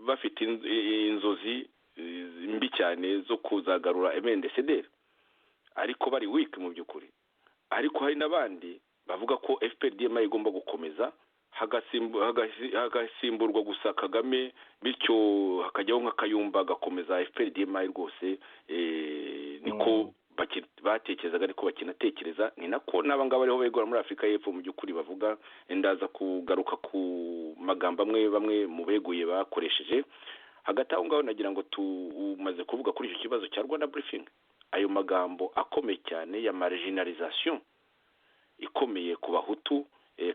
bafite inzozi mbi cyane zo kuzagarura MNDCD, ariko bari weak mu by'ukuri. Ariko hari n'abandi bavuga ko FPRDM igomba gukomeza hagasimburwa gusa Kagame, bityo hakajyaho nka Kayumba agakomeza FPRDM rwose. Niko batekerezaga ariko bakinatekereza, ni nako n'abangaba ariho begora muri Afurika y'Epfo mu by'ukuri bavuga. Ndaza kugaruka ku magambo bamwe mu beguye bakoresheje. Hagati aho ngaho nagira ngo tumaze kuvuga kuri icyo kibazo cya Rwanda Briefing, ayo magambo akomeye cyane ya marginalisation ikomeye ku bahutu,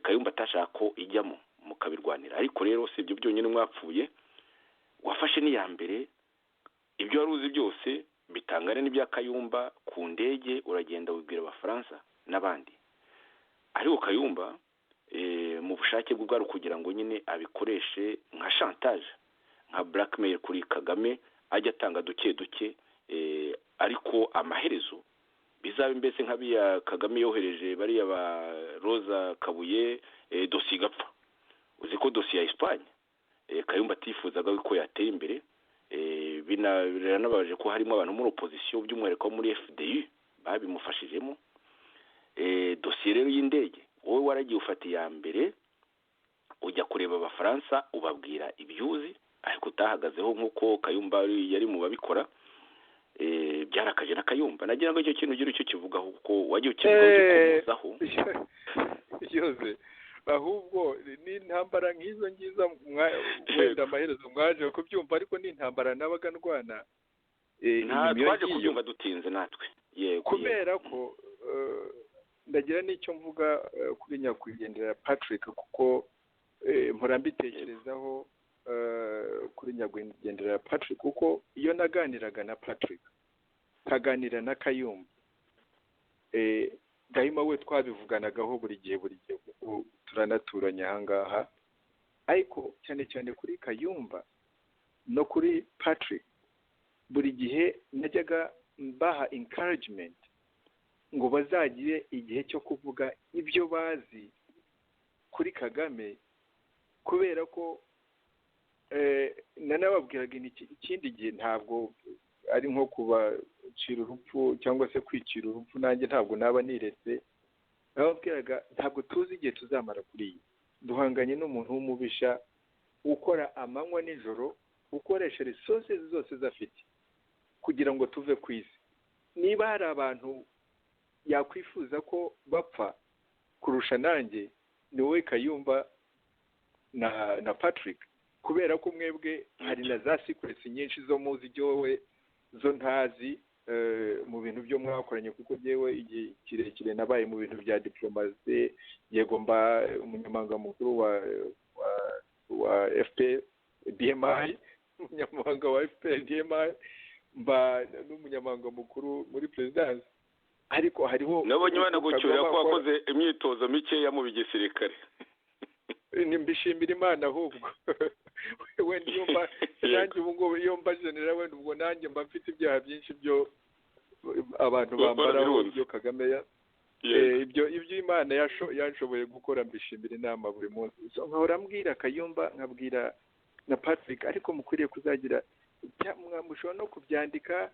Kayumba atashaka ko ijyamo mukabirwanira. Ariko rero si ibyo byonyine mwapfuye, wafashe n'iya mbere, ibyo wari uzi byose bitangana n'ibya Kayumba ku ndege, uragenda wibwira Abafaransa n'abandi. Ariko Kayumba mu bushake bwe bwari kugira ngo nyine abikoreshe nka chantage, nka blackmail kuri Kagame, ajya atanga duke duke, ariko amaherezo bizabe mbese nk'abiya Kagame yohereje bariya ba Rosa Kabuye, dossier gapfa. Uzi ko dossier ya Espagne Kayumba atifuzaga ko yatera imbere, biranabaje ko harimo abantu muri opposition by'umwihariko muri FDU babimufashijemo. Dossier rero y'indege, wowe waragiye ufata iya mbere, ujya kureba Abafaransa ubabwira ibyuzi, ariko utahagazeho nk'uko Kayumba yari mu babikora. Byarakaje na Kayumba. Nagira ngo icyo kintu ugira icyo kivugaho, kuko wagiye ukikomozaho yose. Ahubwo ni intambara nk'izo ngizo wenda amaherezo mwaje kubyumva, ariko ni intambara nabaga ndwana. Twaje kubyumva dutinze natwe. Yego. Kubera ko ndagira n'icyo mvuga kuri nyakwigendera Patrick, kuko mpora mbitekerezaho kuri nyakwigendera Patrick, kuko iyo naganiraga na Patrick nkaganira na Kayumba, Gahima we twabivuganagaho buri gihe kuko turanaturanye ahangaha. Ariko cyane cyane kuri Kayumba no kuri Patrick, buri gihe najyaga baha encouragement ngo bazagire igihe cyo kuvuga ibyo bazi kuri Kagame, kubera ko nanababwiraga ikindi gihe ntabwo ari nko kubacira urupfu cyangwa se kwicira urupfu, nanjye ntabwo naba niretse. Nababwiraga ntabwo tuzi igihe tuzamara kuri iyi, duhanganye n'umuntu w'umubisha ukora amanywa nijoro, ukoresha resources zose zafite kugira ngo tuve ku isi. Niba hari abantu yakwifuza ko bapfa kurusha nanjye, ni wowe Kayumba na Patrick, kubera ko mwebwe hari na za secrets nyinshi zo muzi wowe zo ntazi mu bintu byo mwakoranye, kuko jewe igihe kirekire nabaye mu bintu bya diplomasi. Yego mba umunyamabanga mukuru wa FPR DMI, umunyamabanga wa FPR DMI, mba n'umunyamabanga mukuru muri presidence. Ariko hariho nabonye banagucyura ko wakoze imyitozo mikeya mu bigisirikare. Nimbishimira Imana ahubwo wenda yumva nanjye ubu ngubu iyo mba general, wenda ubwo nanjye mba mfite ibyaha byinshi byo abantu bambaraho ibyo Kagame ibyo Imana yanshoboye gukora, mbishimira inama buri munsi. Nkahora mbwira Kayumba, nkabwira na Patrick, ariko mukwiriye kuzagira mushobora no kubyandika,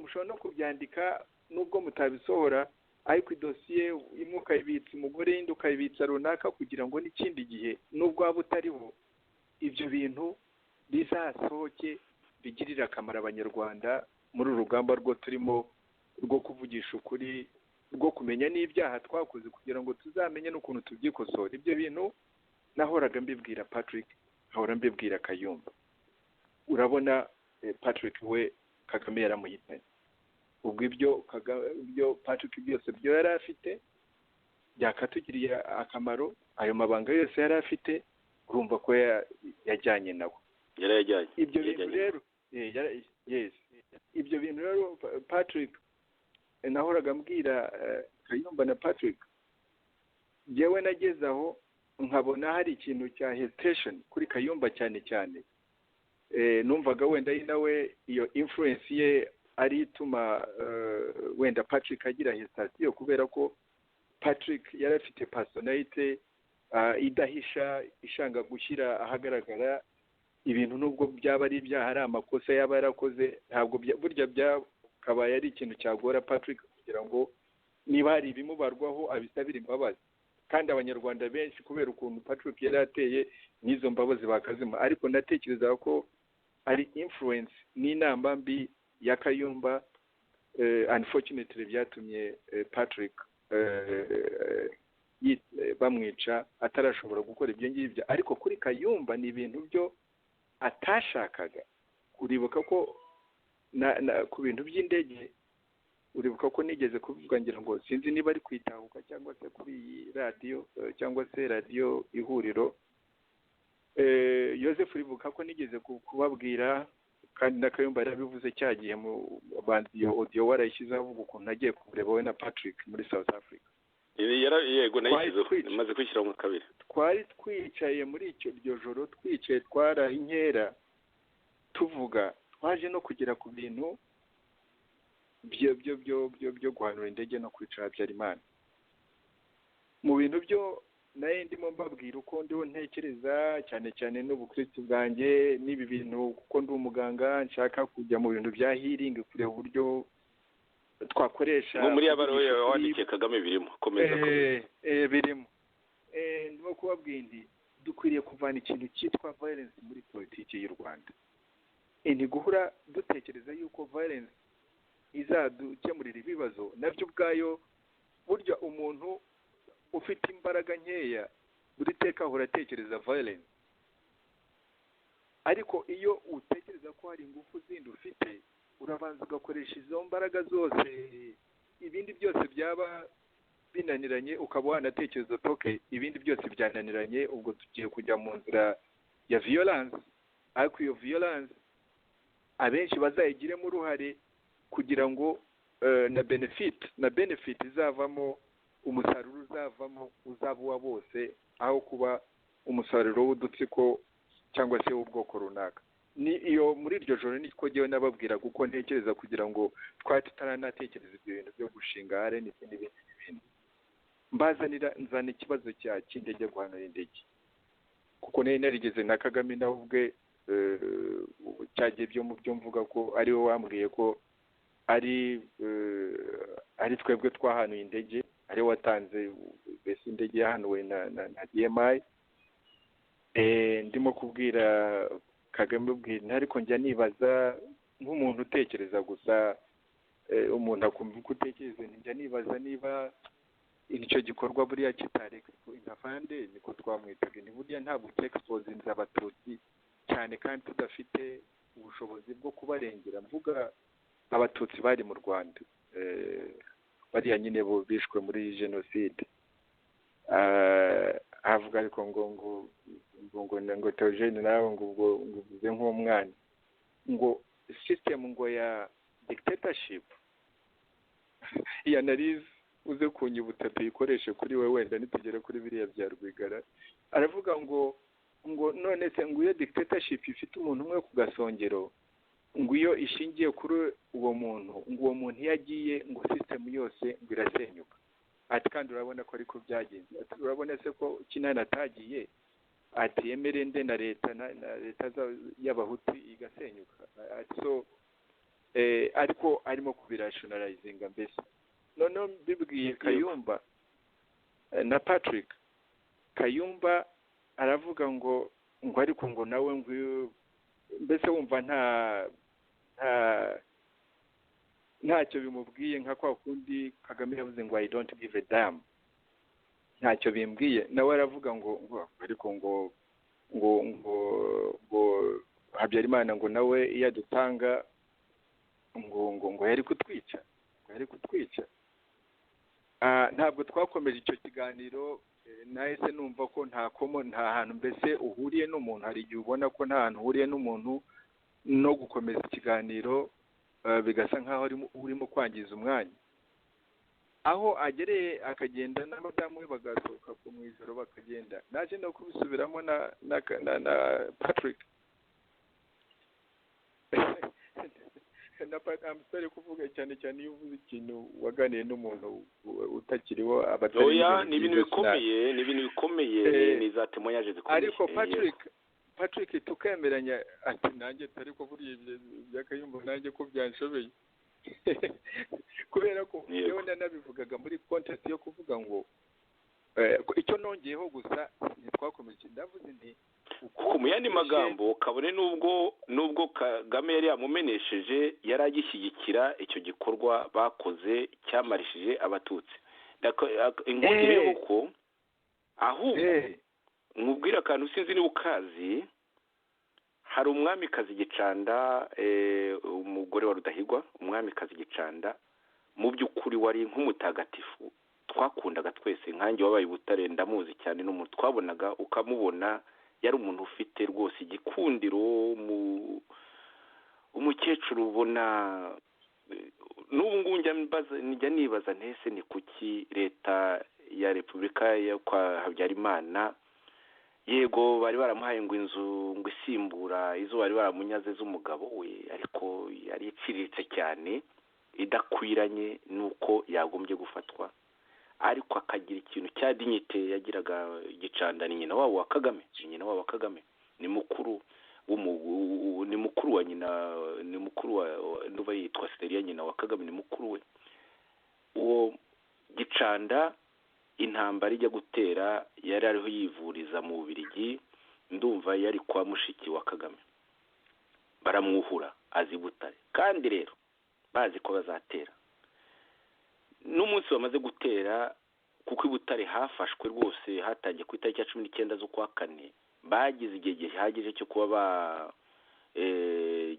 mushobora no kubyandika nubwo mutabisohora, ariko idosiye imwe ukayibitsa umugore, yindi ukayibitsa runaka, kugira ngo n'ikindi gihe nubwo waba utariho, ibyo bintu bizasohoke bigirira akamaro Abanyarwanda muri uru rugamba rwo turimo rwo kuvugisha ukuri, rwo kumenya n'ibyaha twakoze, kugira ngo tuzamenye n'ukuntu tubyikosora. Ibyo bintu nahoraga mbibwira Patrick, nkahora mbibwira Kayumba. Urabona Patrick we Kagame yaramuhitanye. Ubwo ibyo Patrick byose byo yari afite byakatugiriye akamaro, ayo mabanga yose yari afite, urumva ko yajyanye nawe. Yarajyanye. Ibyo bintu rero ibyo bintu rero Patrick nahoraga mbwira Kayumba na Patrick, jewe nageze aho nkabona hari ikintu cya hesitation kuri Kayumba cyane cyane. Numvaga wenda nawe iyo influence ye ari ituma wenda Patrick agira hesitation, kubera ko Patrick yari afite personality idahisha, ishanga gushyira ahagaragara ibintu nubwo byaba ari ibyaha, ari amakosa yaba yarakoze. Ntabwo burya byakabaye ari ikintu cyagora Patrick kugira ngo niba hari ibimubarwaho abisabire imbabazi, kandi Abanyarwanda benshi kubera ukuntu Patrick yari ateye n'izo mbabazi bakazima. Ariko natekereza ko ari influence n'inamba mbi ya Kayumba unfortunately byatumye Patrick bamwica atarashobora gukora ibyo ngibyo, ariko kuri Kayumba ni ibintu byo atashakaga. Uribuka ko ku bintu by'indege, uribuka ko nigeze kuvuga ngira ngo sinzi niba ari kwitahuka cyangwa se kuri iyi radiyo cyangwa se radiyo ihuriro, Joseph uribuka ko nigeze kubabwira kandi na Kayumba yarabivuze cyagiye mu bandi iyo audio warayishyizeho avuga ukuntu agiye kureba we na Patrick muri South Africa. Yego nayishyizeho maze kwishyira mu kabiri. Twari twicaye muri iryo joro, twicaye twaraha inkera tuvuga, twaje no kugera ku bintu byo guhanura indege no kwica Habyarimana. Mu bintu byo naye ndimo mbabwira uko ndiho ntekereza cyane cyane n'ubukristo bwanjye n'ibi bintu, kuko ndi umuganga nshaka kujya mu bintu bya healing, kureba uburyo twakoresha muri abaroye wandikiye Kagame birimo komeza birimo ndimo kubabwira ndi dukwiriye kuvana ikintu cyitwa violence muri politiki y'u Rwanda. Guhura dutekereza yuko violence izadukemurira ibibazo, nabyo ubwayo burya umuntu ufite imbaraga nkeya buri teka ahora atekereza violence, ariko iyo utekereza ko hari ingufu zindi ufite urabanza ugakoresha izo mbaraga zose, ibindi byose byaba binaniranye ukaba wanatekereza toke ibindi byose byananiranye, ubwo tugiye kujya mu nzira ya violence. Ariko iyo violence abenshi bazayigiremo uruhare kugira ngo na benefit izavamo, umusaruro uzavamo uzaba uwa bose, aho kuba umusaruro w'udutsiko cyangwa se w'ubwoko runaka. Ni iyo muri iryo joro niko jyewe nababwira kuko ntekereza kugira ngo twari tutaranatekereza ibyo bintu byo gushinga RNC n'ibindi nzana ikibazo cy'indege, guhanura indege, kuko nari narigeze na Kagame nawe ubwe cyagiye byo mu byo mvuga ko ari we wambwiye ko ari twebwe twahanuye indege, ari watanze mbese indege yahanuwe na DMI. Ndimo kubwira Kagame ubwira, ariko njya nibaza nk'umuntu utekereza gusa, umuntu akumva uko utekereza, njya nibaza niba icyo gikorwa buriya kitari intafande niko twamwitaga, ni burya ntabwo cyexposinze abatutsi cyane kandi tudafite ubushobozi bwo kubarengera. Mvuga abatutsi bari mu Rwanda, bariya nyine bo bishwe muri jenoside. Avuga ariko ngo Theogene nawe ngo uvuze nk'umwana, ngo system ngo ya dictatorship iyi analyse uze kunyibutsa tuyikoreshe kuri we wenda nitugera kuri biriya bya Rwigara. Aravuga ngo none se ngo iyo dictatorship ifite umuntu umwe ku gasongero, ngo iyo ishingiye kuri uwo muntu, ngo uwo muntu iyo agiye ngo system yose ngo irasenyuka. Ati kandi urabona ko ariko byagenze. Ati urabona se ko Kinani atagiye, ati emerende na leta y'abahutu igasenyuka. So ariko arimo kubirationalizinga mbese. Noneho bibwiye Kayumba na Patrick, Kayumba aravuga ngo ariko ngo nawe ngo mbese wumva ntacyo bimubwiye, nka kwa kundi Kagame yavuze ngo I don't give a damn, ntacyo bimbwiye. Nawe aravuga ngo ariko ngo Habyarimana ngo nawe iyo adutanga ngo yari kutwica, ntabwo twakomeje icyo kiganiro. Nahise numva ko nta hantu mbese uhuriye n'umuntu, hari igihe ubona ko nta hantu uhuriye n'umuntu no gukomeza ikiganiro bigasa nk'aho urimo kwangiza umwanya. Aho agereye akagenda n'abadamu we bagasohoka mu ijoro bakagenda, naje no kubisubiramo na Patrick amusore kuvuga cyane iyo uvuze ikintu waganiye n'umuntu utakiriho abatari. Ni ibintu bikomeye ni za témoignage zikomeye. Ariko Patrick tukemeranya ati nanjye ariko buriya bya Kayumba nanjye ko byanshobeye kubera ko yewe nanabivugaga muri context yo kuvuga ngo icyo nongeyeho gusa ntitwakomeje. Ndavuze nti ku mu yandi magambo kabone nubwo Kagame yari yamumenesheje yari agishyigikira icyo gikorwa bakoze cyamarishije abatutsi. Inkundire yuko ahubwo nkubwira akantu sinzi niba ukazi, hari umwamikazi Gicanda, umugore wa Rudahigwa, umwamikazi Gicanda mu by'ukuri wari nk'umutagatifu twakundaga twese, nkanjye wabaye Butare ndamuzi cyane, n'umuntu twabonaga ukamubona yari umuntu ufite rwose igikundiro, umukecuru ubona. N'ubu ngubu njya nibaza ntese ni kuki leta ya Repubulika yo kwa Habyarimana, yego bari baramuhaye ngo inzu ngo isimbura izo bari baramunyaze z'umugabo we, ariko yari iciriritse cyane idakwiranye nuko yagombye gufatwa, ariko akagira ikintu cya dignité yagiraga. Gicanda ni nyina wabo wa Kagame, ni mukuru wa nyina, ni mukuru wa nduba yitwa Steria, nyina wa Kagame ni mukuru we. Uwo Gicanda intambara ijya gutera yari ariho yivuriza mu Bubiligi, ndumva yari kwa mushiki wa Kagame, baramwuhura azi Butare, kandi rero bazi ko bazatera. N'umunsi bamaze gutera, kuko i Butare hafashwe rwose hatangiye ku itariki ya 19 z'ukwa kane, bagize igihe gihagije cyo kuba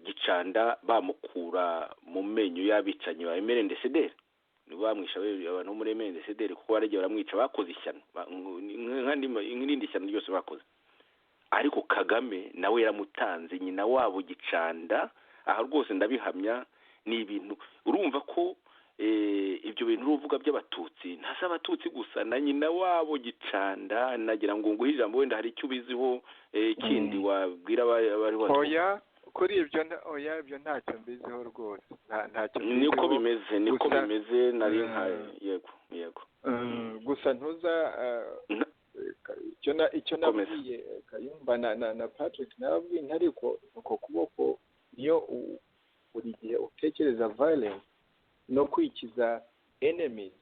Gicanda bamukura mu menyo y'abicanyi ba MRND-CDR. Nibo bamwisha abantu bo muri MRND-CDR, kuko baragiye baramwica, bakoze ishyano nk'irindi shyano ryose bakoze. Ariko Kagame nawe yaramutanze, nyina wabo Gicanda, aha rwose ndabihamya. Ni ibintu urumva ko ibyo bintu uruvuga by'abatutsi ntasa abatutsi gusa, na nyina wabo Gicanda. Nagira ngo nguhe ijambo, wenda hari icyo ubiziho kindi wabwira abari bato. Oya, kuri ibyo ibyo ntacyo mbiziho rwose, ntacyo mbiziho. Niko bimeze nari nka yego. Gusa ntuza icyo nabwiye Kayumba na Patrick, nababwiye ntariko uko kuboko iyo buri gihe utekereza violence no kwikiza enemies,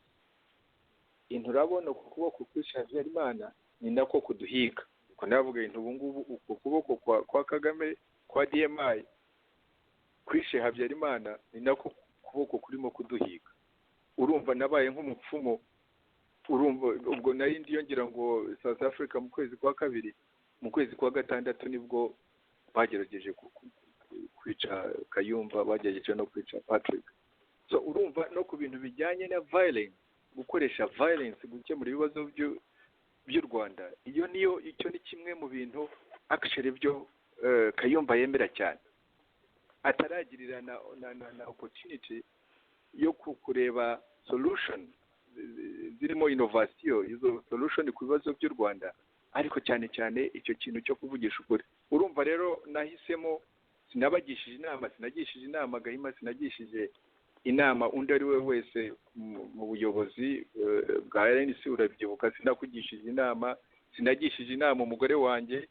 urabona uku kuboko kwishe Habyarimana ni nako kuduhiga. Uko navuga ubu ngubu uku kuboko kwa Kagame, kwa DMI kwishe Habyarimana ni nako kuboko kurimo kuduhiga. Urumva nabaye nk'umupfumu, urumva ubwo nari ndiyongera ngo South Africa mu kwezi kwa kabiri, mu kwezi kwa gatandatu nibwo bagerageje kwica Kayumba, bagerageje no kwica Patrick. So urumva no ku bintu bijyanye na violence, gukoresha violence gukemura ibibazo by'u Rwanda, icyo ni kimwe mu bintu actually byo Kayumba yemera cyane, ataragirira na opportunity yo kureba solution zirimo innovation, izo solution ku bibazo by'u Rwanda, ariko cyane cyane icyo kintu cyo kuvugisha ukuri. Urumva rero nahisemo, sinagishije inama Gahima, sinagishije inama undi ari we wese mu buyobozi bwa RNC, urabyibuka, sinakugishije inama, sinagishije inama umugore wanjye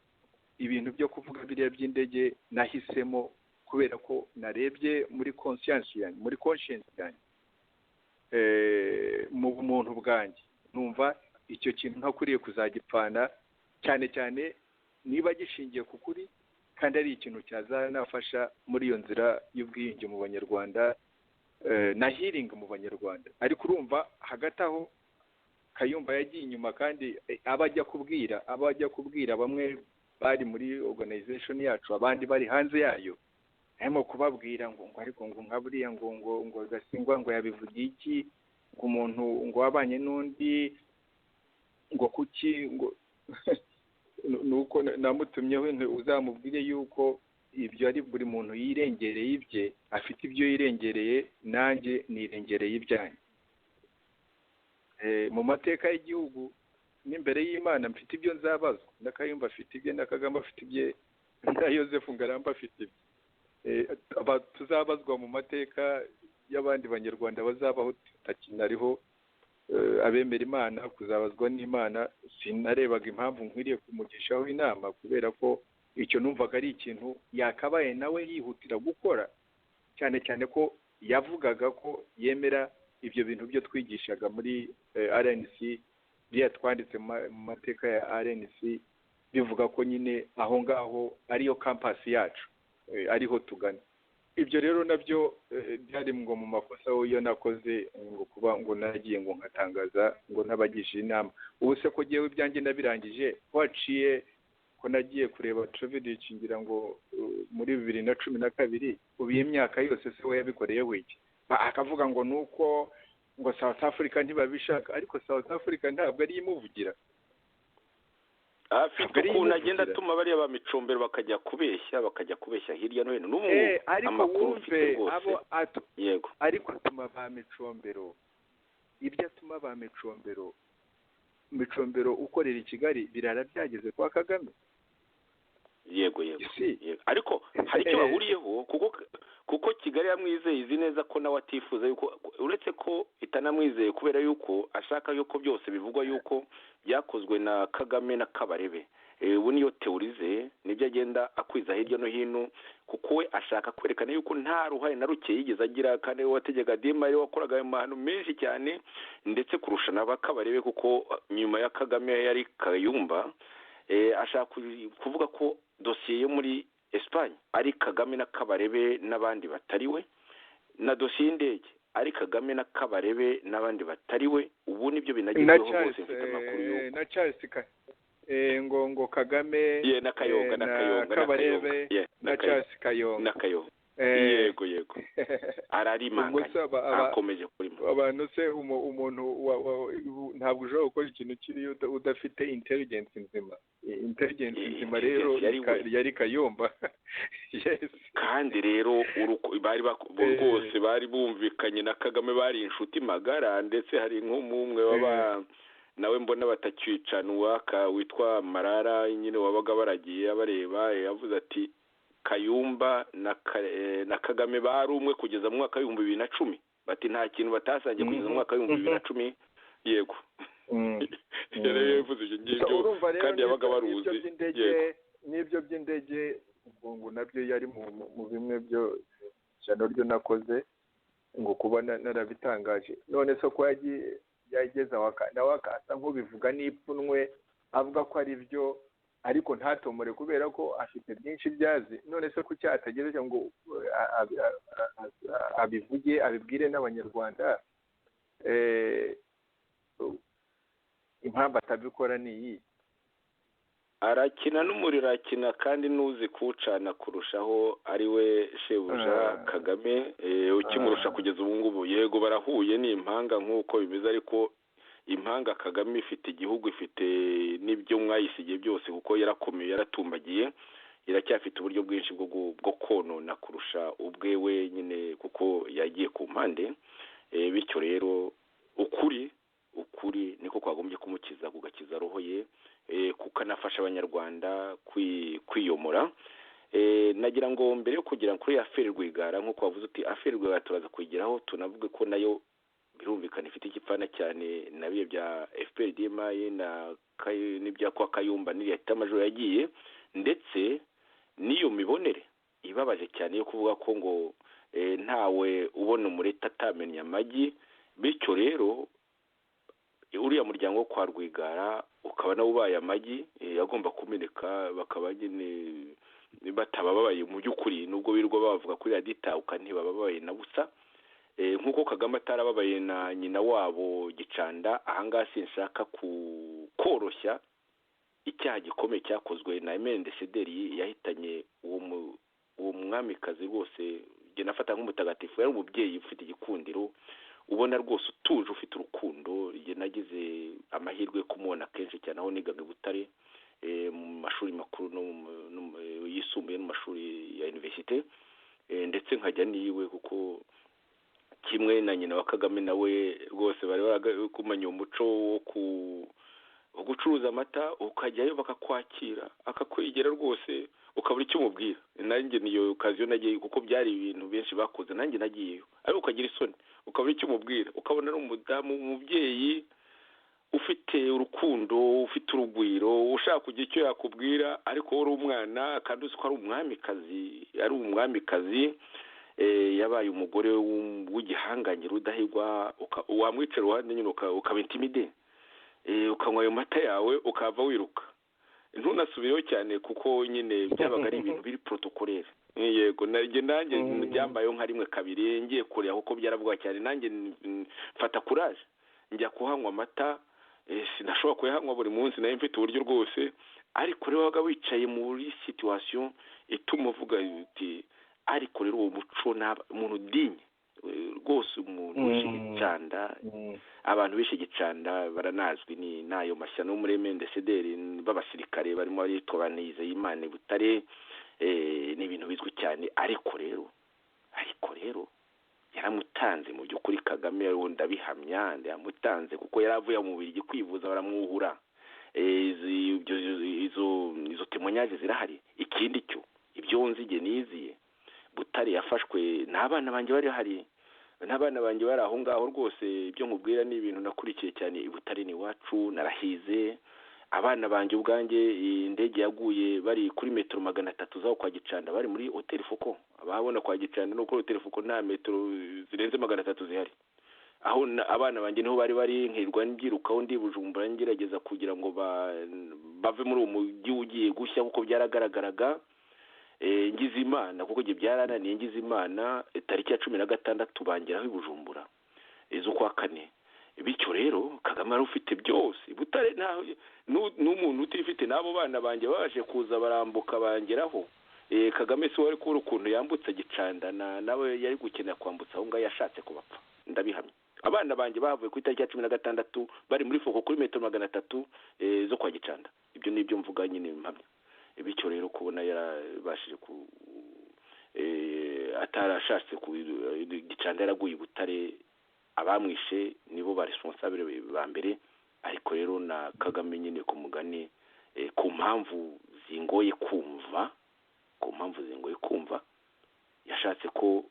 ibintu byo kuvuga biriya by'indege. Nahisemo kubera ko narebye muri conscience yanjye, mu bumuntu bwanjye, numva icyo kintu ntakwiriye kuzagipfana, cyane cyane niba gishingiye ku kuri kandi ari ikintu cyazanafasha muri iyo nzira y'ubwiyunge mu Banyarwanda na healing mu Banyarwanda. Ariko urumva hagati aho Kayumba yagiye inyuma, kandi abajya kubwira bamwe bari muri organization yacu, abandi bari hanze yayo, arimo kubabwira ngo ariko ngo nka buriya ngo Gasingwa ngo yabivugiye iki, ngo umuntu ngo wabanye n'undi ngo kuki, ngo nuko namutumyeho uzamubwire yuko ibyo ari buri muntu yirengereye ibye, afite ibyo yirengereye, nanjye nirengereye ibyanjye. Mu mateka y'igihugu n'imbere y'Imana mfite ibyo nzabazwa, na Kayumba afite ibye, na Kagame afite ibye, na Yozefu Ngarambe afite ibye. Tuzabazwa mu mateka y'abandi Banyarwanda bazabaho tutakinariho, abemera Imana kuzabazwa n'Imana. Sinarebaga impamvu nkwiriye kumugishaho inama, kubera ko icyo numvaga ari ikintu yakabaye nawe yihutira gukora, cyane cyane ko yavugaga ko yemera ibyo bintu byo twigishaga muri RNC, bya twanditse mu mateka ya RNC, bivuga ko nyine aho ngaho ariyo campus yacu, ariho tugana. Ibyo rero nabyo byari ngo mu makosa yo nakoze ngo kuba ngo nagiye ngo nkatangaza ngo ntabagishije inama. Ubu se ko ngewe ibyanjye nabirangije waciye ko nagiye kureba Trevedic ngira ngo muri 2012 ubu iyi myaka yose se we yabikoreye wiki akavuga ngo nuko ngo South Africa ntibabishaka, ariko South Africa ntabwo ari imuvugira. afite ukuntu agenda atuma bariya ba micombero bakajya kubeshya hirya no hino n'ubu amakuru ufite rwose yego, ariko atuma ba micombero ibyo atuma ba micombero ukorera i Kigali birara byageze kwa Kagame. Yego ariko hari icyo bahuriyeho kuko Kigali yamwizeye izi neza ko nawe atifuza yuko uretse ko itanamwizeye kubera yuko ashaka yuko byose bivugwa yuko byakozwe na Kagame na Kabarebe. Ubu niyo teorize nibyo agenda akwiza hirya no hino kuko we ashaka kwerekana yuko nta ruhare na ruke yigeze agira, kandi wategeka Dima yo wakoraga amahano menshi cyane ndetse kurusha na Kabarebe kuko nyuma ya Kagame yari Kayumba. Ashaka kuvuga ko dosiye yo muri Espagne ari Kagame na Kabarebe n'abandi batariwe, na dosiye y'indege ari Kagame na Kabarebe n'abandi batariwe. Ubu nibyo binagezweho bose mfite amakuru y'uko na Charles ngo Kagame na Kayonga na Kabarebe na Charles Kayonga yego ararimanganya akomeje kurimo abantu se umuntu ntabwo ushobora gukora ikintu kiri udafite intelligence nzima rero yari Kayumba. kandi rero bari rwose bari bumvikanye na Kagame, bari inshuti magara, ndetse hari nk'umwe waba nawe mbona batacyicana uwaka witwa Marara nyine wabaga baragiye abareba, yavuze ati Kayumba na Kagame bari umwe kugeza mu mwaka wa 2010, bati nta kintu batasangiye kugeza mu mwaka wa 2010. Yego rero yavuze ibyo kandi yabaga baruzi n'ibyo by'indege ngo nabyo yari mu bimwe byo cyane ryo nakoze ngo kuba narabitangaje. None so ko yageza nawe akasa nk'ubivuga n'ipfunwe avuga ko ari byo, ariko ntatomore kubera ko afite byinshi byazi. None se ku cyatagejeje ngo abivuge abibwire n'abanyarwanda, impamvu atabikora ni iyi. Arakina n'umuriro, arakina kandi nuzi kuwucana kurushaho ari we shebuja Kagame, ukimurusha kugeza ubu ngubu. Yego barahuye ni impanga nk'uko bimeze, ariko impanga Kagame ifite igihugu, ifite n'ibyo mwayisigiye byose kuko yarakomeye yaratumbagiye, iracyafite uburyo bwinshi bwo konona kurusha ubwewe nyine kuko yagiye ku mpande. Bityo rero ukuri niko kwagombye kumukiza, kugakiza roho ye, kukanafasha abanyarwanda kwiyomora. Nagira ngo mbere yo kugira kuri aferi Rwigara nk'uko wavuze uti aferi Rwigara turaza kuyigeraho, tunavuge ko nayo birumvikana ifite igipfana cyane na biye bya FPRDMA n'ibya kwa Kayumba n'iriya tamajoro yagiye, ndetse n'iyo mibonere ibabaje cyane yo kuvuga ko ngo ntawe ubona umureta atamenya amagi. Bityo rero uriya muryango wo kwa Rwigara ukaba nawe ubaye amagi agomba kumeneka, bakaba nyine batababaye mu by'ukuri, nubwo birirwa bavuga kuri raditauka ntibababaye na busa. Nk'uko Kagame atarababaye na nyina wabo Gicanda, ahangaha sinshaka koroshya icyaha gikomeye cyakozwe na Mendesederi yahitanye uwo mwamikazi rwose. Njye nafata nk'umutagatifu, yari umubyeyi ufite igikundiro, ubona rwose utuje ufite urukundo. Njye nagize amahirwe yo kumubona kenshi cyane aho nigaga i Butare mu mashuri makuru no yisumbuye no mu mashuri ya universite, ndetse nkajya niwe kuko kimwe na nyina wa Kagame nawe rwose bari barakumanya umuco wo gucuruza amata, ukajyayo bakakwakira akakwegera rwose ukabura icyo umubwira. Nanjye niyo okaziyo nagiye kuko byari ibintu benshi bakoze, nanjye nagiyeyo, ariko ukagira isoni ukabura icyo umubwira, ukabona ari umudamu umubyeyi ufite urukundo, ufite urugwiro, ushaka kugira icyo yakubwira, ariko uri umwana kandi uzi ko ari umwamikazi. Yabaye umugore w'igihangange rudahigwa, wamwicara uruhande nyine ukaba intimide, ukanywa ayo mata yawe ukava wiruka, ntunasubireho cyane kuko nyine byabaga ari ibintu biri protocolere. yego nanjye byambayeho nka rimwe kabiri ngiye kureba kuko byaravuga cyane nanjye mfata kuraje njya kuhanywa amata sinashobora kuyahanywa buri munsi nayo mfite uburyo rwose ariko rero wabaga wicaye muri situation ituma uvuga uti ariko rero uwo muco umuntu udinye rwose umuntu wishe gicanda abantu bishe gicanda baranazwi ni nayo mashyano muri MNDCDR b'abasirikare barimo aritwa banize Imana Butare ni ibintu bizwi cyane ariko rero yaramutanze mu by'ukuri Kagame ndabihamya yamutanze kuko yaravuye mu Bubiligi kwivuza baramwuhura izo temonyaje zirahari ikindi cyo ibyo nzige niziye Butare yafashwe n'abana banjye bari hari n'abana banjye bari aho ngaho rwose ibyo nkubwira ni ibintu nakurikiye cyane i Butare ni wacu narahize abana banjye ubwanjye indege yaguye bari kuri metero 300 zaho kwa Gicanda bari muri Hotel Foko ababona kwa Gicanda no kuri Hotel Foko nta metero zirenze 300 zihari aho abana banjye niho bari nkirwa mbyirukaho ndi Bujumbura ngerageza kugira ngo bave muri uwo mujyi ugiye gushya kuko byaragaragaraga ngize Imana kuko giye byarananiye ngize Imana tariki ya 16 bangeraho i Bujumbura z'ukwa kane bityo rero Kagame ari ufite byose Butare n'umuntu utifite n'abo bana banjye baje kuza barambuka bangeraho Kagame si wari kubura ukuntu yambutse Gicanda nawe yari gukenera kwambutsa aho ngaho yashatse kubapfa ndabihamya abana banjye bavuye ku itariki ya 16 bari muri Foko kuri metero 300 zo kwa Gicanda ibyo nibyo mvuga nyine mpamya bityo rero kubona yarabashije atarashatse ku Gicanda yaraguye Butare abamwishe nibo ba responsable ba mbere ariko rero na Kagame nyine ku mugani ku mpamvu zingoye kumva yashatse ko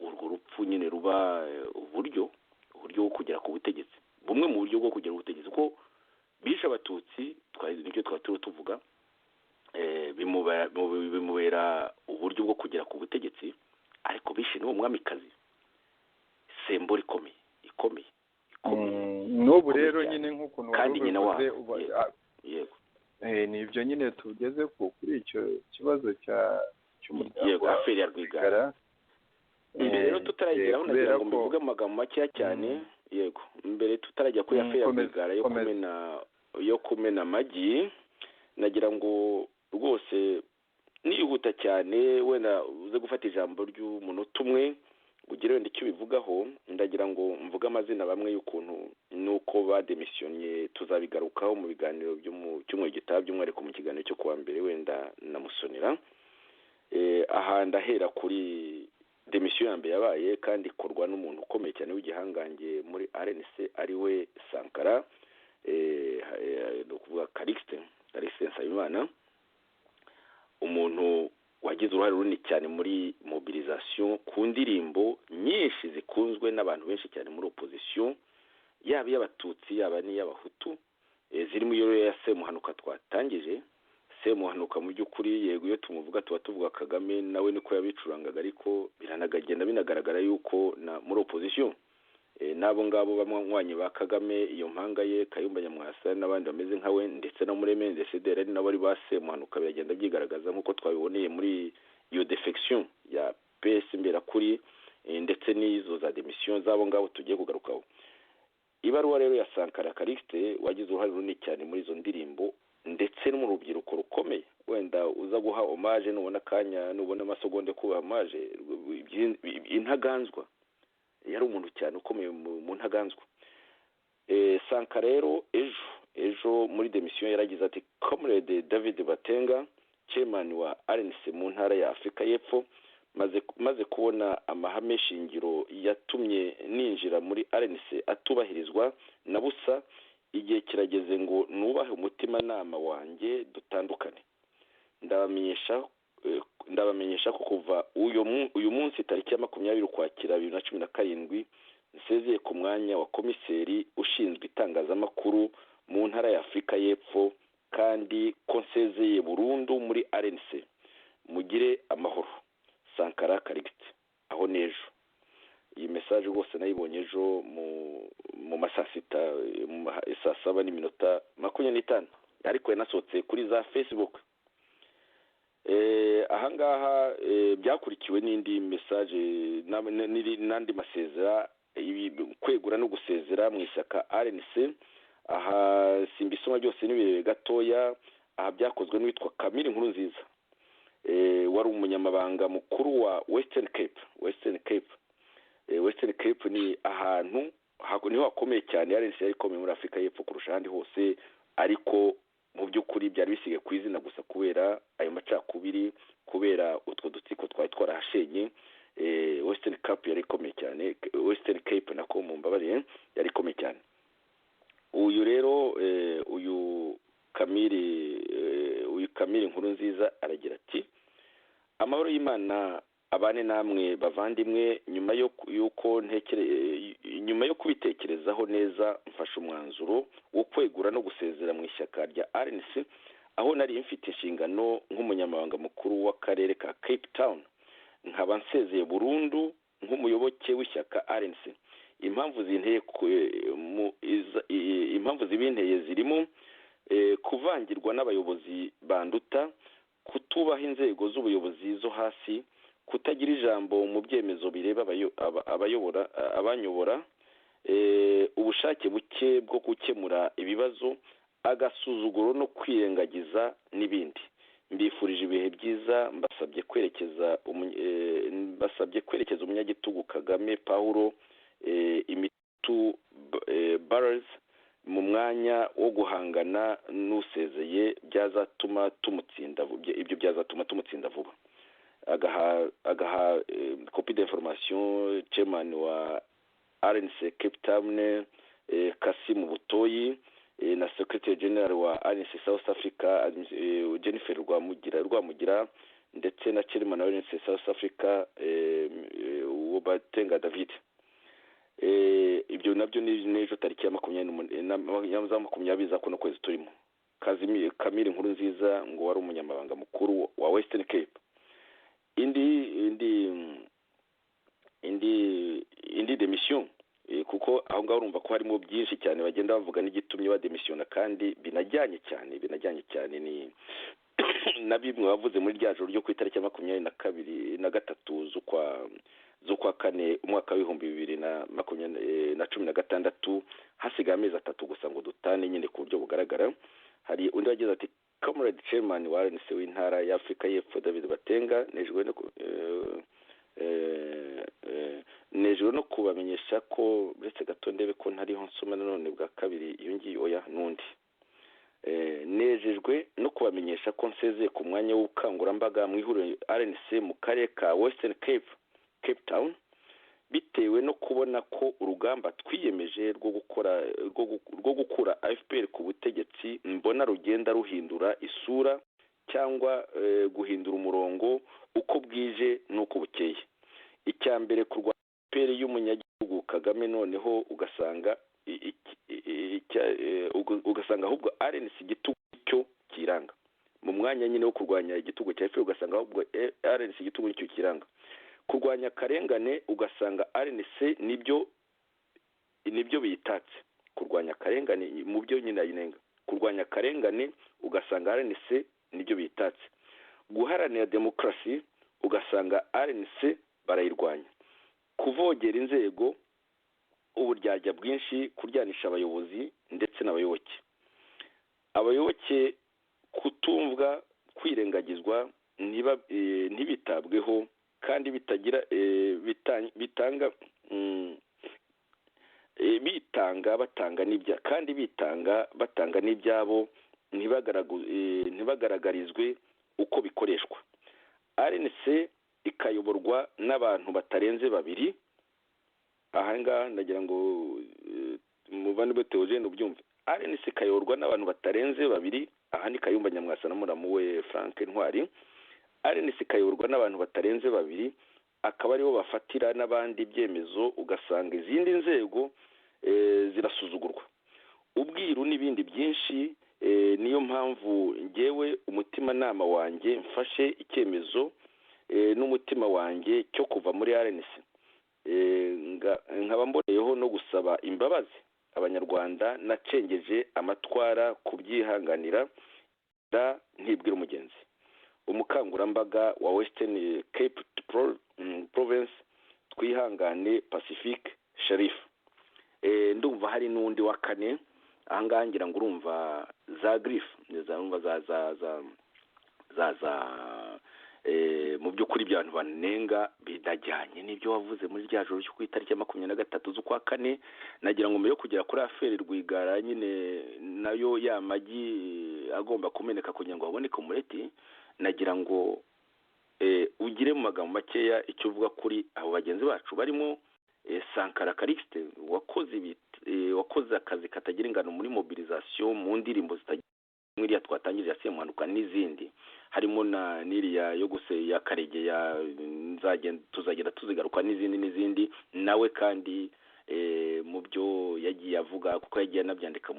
urwo rupfu nyine ruba uburyo bwo kugera ku butegetsi bumwe mu buryo bwo kugera ku butegetsi ko bishe abatutsi nicyo twaturiwe tuvuga bimubera uburyo bwo kugera ku butegetsi ariko bishe n'uwo mwamikazi sembori ikomeye n'ubu rero nyine nk'ukuntu kandi nyina wawe yego ni ibyo nyine tugeze kuri icyo kibazo cy'umuryango yego aferi ya Rwigara mbere rero tutarageraho nagira ngo mbivuge amagambo makeya cyane yego mbere tutarajya kuri aferi ya Rwigara yo kumena amagi nagira ngo rwose nihuta cyane wenda uze gufata ijambo ry'umunota umwe ugire wenda icyo bivugaho ndagira ngo mvuge amazina bamwe y'ukuntu nuko bademisiyonye tuzabigarukaho mu biganiro by'umwe gitaha by'umwihariko mu kiganiro cyo kuwa mbere wenda namusonera aha ndahera kuri demisiyo ya mbere yabaye kandi ikorwa n'umuntu ukomeye cyane w'igihangange muri RNC ariwe Sankara no kuvuga Calixte Nsabimana umuntu wagize uruhare runini cyane muri mobilisation ku ndirimbo nyinshi zikunzwe n'abantu benshi cyane muri opposition yaba iy'abatutsi yaba n'iy'abahutu zirimo iyo ya Semuhanuka twatangije Semuhanuka mu by'ukuri yego iyo tumuvuga tuba tuvuga Kagame nawe niko yabicurangaga ariko biranagenda binagaragara yuko muri opposition nabo ngabo bamwanyi ba Kagame iyo mpanga ye Kayumba Nyamwasa n'abandi bameze nkawe ndetse no muri MNDCDR ari nabo ari basemuhanuka biragenda byigaragaza nkuko twabiboneye muri iyo defection ya PS mbera kuri ndetse n'izo za demission zabo ngabo tugiye kugarukaho ibaruwa rero ya Sankara Calixte wagize uruhare runini cyane muri izo ndirimbo ndetse no mu rubyiruko rukomeye wenda uza guha hommage nubona kanya nubona amasegonde kuba hommage intaganzwa yari umuntu cyane ukomeye mu ntaganzwa Sankara rero ejo muri demission yaragize ati Comrade David Batenga chairman wa RNC mu ntara ya Afurika y'Epfo maze kubona amahame shingiro yatumye ninjira muri RNC atubahirizwa na busa igihe kirageze ngo nubahe umutima nama wanjye dutandukane ndabamenyesha ko kuva uyu munsi tariki ya 20 Ukwakira 2017 nsezeye ku mwanya wa komiseri ushinzwe itangazamakuru mu ntara ya Afurika y'Epfo kandi ko nsezeye burundu muri RNC mugire amahoro Sankara Calixte aho nejo iyi message rwose nayibonye ejo mu masasita saa 7:25 ariko yanasohotse kuri za Facebook ahangaha byakurikiwe n'indi message n'andi masezera kwegura no gusezera mu ishyaka RNC. aha simbisoma byose n'ibirebe gatoya. aha byakozwe n'uwitwa Camille Nkurunziza wari umunyamabanga mukuru wa Western Cape ni ahantu niho hakomeye cyane. RNC yari ikomeye muri Afurika y'Epfo kurusha ahandi hose, ariko mu by'ukuri byari bisigaye ku izina gusa kubera ayo macakubiri, kubera utwo dutsiko twari twarahashenye. Western Cape yari ikomeye cyane, Western Cape nako mu mbabare yari ikomeye cyane. Uyu rero uyu Camille Nkurunziza aragira ati amahoro y'Imana abane namwe bavandimwe, nyuma yo kubitekerezaho neza mfashe umwanzuro wo kwegura no gusezera mu ishyaka rya RNC, aho nari mfite inshingano nk'umunyamabanga mukuru w'akarere ka Cape Town, nkaba nsezeye burundu nk'umuyoboke w'ishyaka RNC. impamvu zibinteye zirimo kuvangirwa n'abayobozi banduta, kutubaha inzego z'ubuyobozi zo hasi, kutagira ijambo mu byemezo bireba abanyobora, ubushake buke bwo gukemura ibibazo, agasuzuguro no kwirengagiza n'ibindi. Mbifurije ibihe byiza, mbasabye kwerekeza umunyagitugu Kagame Paulo imitu barrels mu mwanya wo guhangana n'usezeye, byazatuma tumutsinda vuba. agaha copie d'information chairman wa RNC Cape Town Kasimu Butoyi na secretary general wa RNC South Africa Jennifer Rwamugira ndetse na chairman wa RNC South Africa Ubatenga David. Ibyo nabyo n'ejo tariki ya 20 za kuno kwezi turimo. Camille Nkurunziza ngo wari umunyamabanga mukuru wa Western Cape. indi demission, kuko aho ngaho urumva ko harimo byinshi cyane bagenda bavuga n'igitumye ba demission, kandi binajyanye cyane ni na bimwe bavuze muri rya joro ryo ku itariki ya 23 z'ukwa kane umwaka wa 2016, hasigaye amezi 3 gusa ngo dutane nyine ku buryo bugaragara. Hari undi wagize ati Comrade Chairman wa RNC w'intara ya Afurika y'Epfo David Batenga, nejwe no kubamenyesha ko uretse gato ndebe ko ntariho nsoma none bwa kabiri iyo ngiye oya nundi. Nejejwe no kubamenyesha ko nsezeye ku mwanya w'ubukangurambaga mu ihuriro RNC mu karere ka Western Cape Town, bitewe no kubona ko urugamba twiyemeje rwo gukura AFPR ku butegetsi mbona rugenda ruhindura isura cyangwa guhindura umurongo uko bwije nuko bukeye. Icyambere kurwa AFPR y'umunyagitugu Kagame, noneho ugasanga ahubwo RNC igitugu cyo kiranga mu mwanya nyine wo kurwanya igitugu cya AFPR, ugasanga ahubwo RNC igitugu cyo kiranga. Kurwanya karengane ugasanga RNC nibyo biyitatse. Kurwanya karengane mu byo nyine ayinenga, kurwanya karengane ugasanga RNC nibyo biyitatse. Guharanira demokrasi ugasanga RNC barayirwanya. Kuvogera inzego, uburyarya bwinshi, kuryanisha abayobozi ndetse n'abayoboke, kutumvwa, kwirengagizwa, ntibitabweho, kandi bitanga batanga n'ibyabo, ntibagaragarizwe uko bikoreshwa. RNC ikayoborwa n'abantu batarenze babiri. Ahanga ndagira ngo muvandimwe Theogene ubyumve. RNC ikayoborwa n'abantu batarenze babiri, aha ni Kayumba Nyamwasa na muramu we Frank Ntwari. RNC ikayoborwa n'abantu batarenze babiri, akaba aribo bafatira n'abandi ibyemezo, ugasanga izindi nzego zirasuzugurwa, ubwiru n'ibindi byinshi. Niyo mpamvu ngewe umutimanama wanjye mfashe icyemezo n'umutima wanjye cyo kuva muri RNC. Nkaba mboneyeho no gusaba imbabazi abanyarwanda nacengeje amatwara kubyihanganira ntibwira umugenzi. umukangurambaga wa Western Cape Province Twihangane Pacifique Sharif. Ndumva hari n'undi wa kane ahangaha ngira ngo urumva za Griff urumva za mu by'ukuri by'abantu banenga bidajyanye n'ibyo wavuze muri rya joro cyo ku itariki ya 23 z'ukwa kane. Nagira ngo mbere yo kugera kuri aferi Rwigara nyine nayo ya magi agomba kumeneka kugira ngo haboneke umureti, nagira ngo ugire mu magambo makeya icyo uvuga kuri abo bagenzi bacu barimo Sankara Calixte wakoze akazi katagira ingano muri mobilisation mu ndirimbo zitagira mwiriya twatangije ya Semuhanuka n'izindi, harimo na niriya yo guse ya Karege ya tuzagenda tuzigaruka n'izindi nawe kandi mu byo yagiye avuga kuko yagiye anabyandika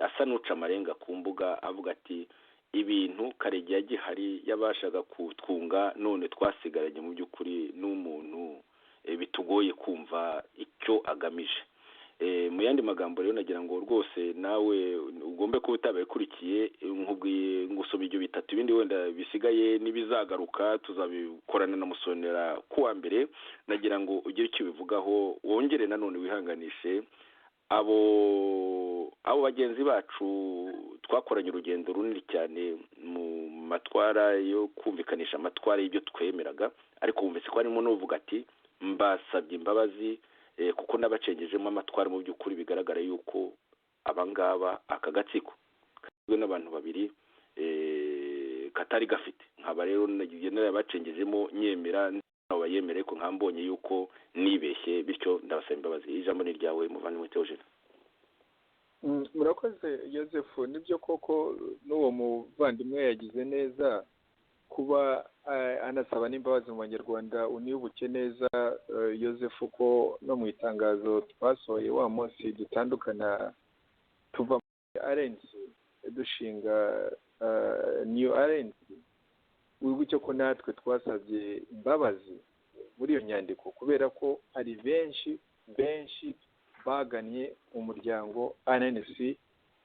asa n'uca amarenga ku mbuga avuga ati ibintu Karege yagihari yabashaga kutwunga none twasigaranye mu by'ukuri n'umuntu bitugoye kumva icyo agamije. Mu yandi magambo rero nagira ngo rwose nawe ugombe kuba utabikurikiye nkubwiye ngusoma ibyo bitatu, ibindi wenda bisigaye n'ibizagaruka tuzabikorana na Musonera kuwa mbere. Nagira ngo ugire icyo bivugaho wongere nanone wihanganishe abo bagenzi bacu twakoranye urugendo runini cyane mu matwara yo kumvikanisha amatwara y'ibyo twemeraga, ariko wumvise ko harimo n'uvuga ati mbasabye imbabazi kuko nabacengejemo amatwara mu by'ukuri bigaragara yuko abangaba aka gatsiko kagizwe n'abantu babiri katari gafite nkaba rero narabacengejemo nyemera bayemere ariko nkambonye yuko nibeshye, bityo ndabasaba imbabazi. Ijambo ni ryawe muvandimwe Theogene. Murakoze Joseph, nibyo koko n'uwo muvandimwe yagize neza kuba anasaba n'imbabazi mu Banyarwanda. Unibuke neza Joseph ko no mu itangazo twasohoye wa munsi dutandukana tuva muri RNC dushinga New RNC, wibuke ko natwe twasabye imbabazi muri iyo nyandiko kubera ko hari benshi baganye umuryango RNC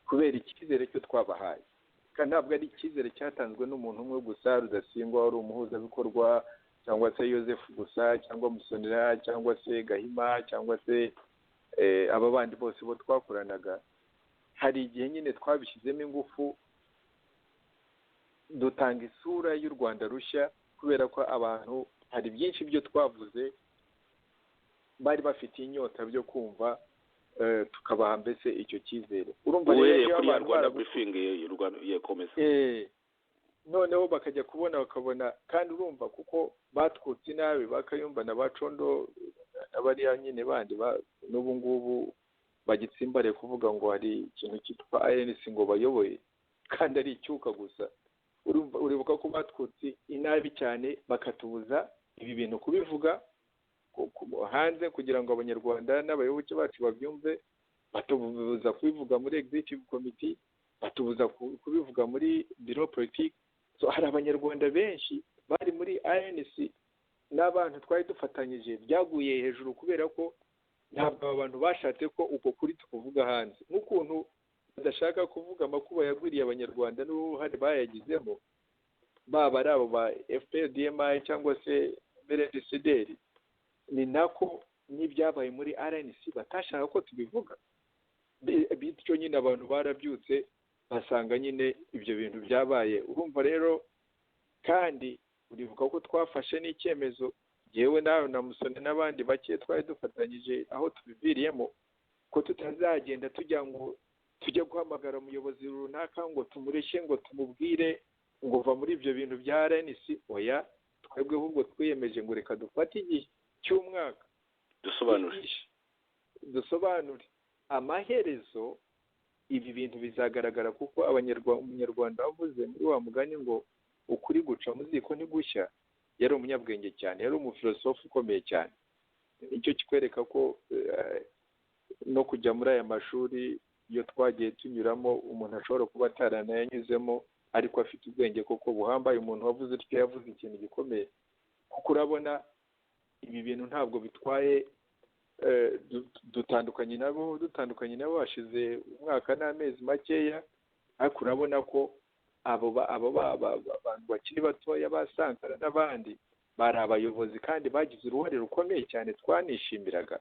kubera icyizere cyo twabahaye, kandi ntabwo ari icyizere cyatanzwe n'umuntu umwe gusa Rudasingwa wari umuhuzabikorwa, cyangwa se Joseph gusa, cyangwa Musonera, cyangwa se Gahima, cyangwa se aba bandi bose bo twakoranaga. Hari igihe nyine twabishyizemo ingufu dutanga isura y'u Rwanda rushya kubera ko abantu hari byinshi byo twavuze bari bafitiye inyota byo kumva, tukabaha mbese icyo cyizere. Urumva rero kuri Rwanda briefing y'u Rwanda yekomeza noneho bakajya bakabona kandi urumva kuko batwutse nabi bakayumva na bacondo abariya nyine bandi n'ubu ngubu bagitsimbare kuvuga ngo hari ikintu cyitwa ANC ngo bayoboye kandi ari icyuka gusa. Uribuka ko batwutse inabi cyane bakatubuza ibi bintu kubivuga hanze kugira ngo Abanyarwanda n'abayoboke bacu babyumve, batubuza kubivuga muri executive committee, batubuza kubivuga muri bureau politique. So hari Abanyarwanda benshi bari muri ANC n'abantu twari dufatanyije byaguye hejuru kubera ko ntabwo abantu bashatse ko uko kuri tukuvuga hanze, nk'ukuntu badashaka kuvuga amakuba yagwiriye Abanyarwanda n'uruhare bayagizemo, baba ari abo ba FPR-DMI cyangwa se MRND-CDR, ni nako n'ibyabaye muri RNC batashaka ko tubivuga. Bityo nyine abantu barabyutse basanga nyine ibyo bintu byabaye. Urumva rero kandi uribuka ko twafashe n'icyemezo yewe nawe na Musone n'abandi bake twari dufatanyije aho tubiviriyemo ko tutazagenda tujya guhamagara umuyobozi runaka ngo tumureshye ngo tumubwire ngo va muri ibyo bintu bya RNC. Oya, twebwe ahubwo twiyemeje ngo reka dufate igihe cy'umwaka dusobanure amaherezo ibi bintu bizagaragara, kuko umunyarwanda wavuze muri wa mugani ngo ukuri guca mu ziko ntigushya. Yari umunyabwenge cyane, yari umufilosofu ukomeye cyane. Icyo kikwereka ko no kujya muri aya mashuri iyo twagiye tunyuramo umuntu ashobora kuba ataranayanyuzemo ariko afite ubwenge koko buhambaye. Umuntu wavuze icyo yavuze ikintu gikomeye, kuko urabona ibi bintu ntabwo bitwaye dutandukanye nabo hashize umwaka n'amezi makeya, ariko urabona ko abantu bakiri batoya ba Sankara n'abandi bari abayobozi kandi bagize uruhare rukomeye cyane twanishimiraga.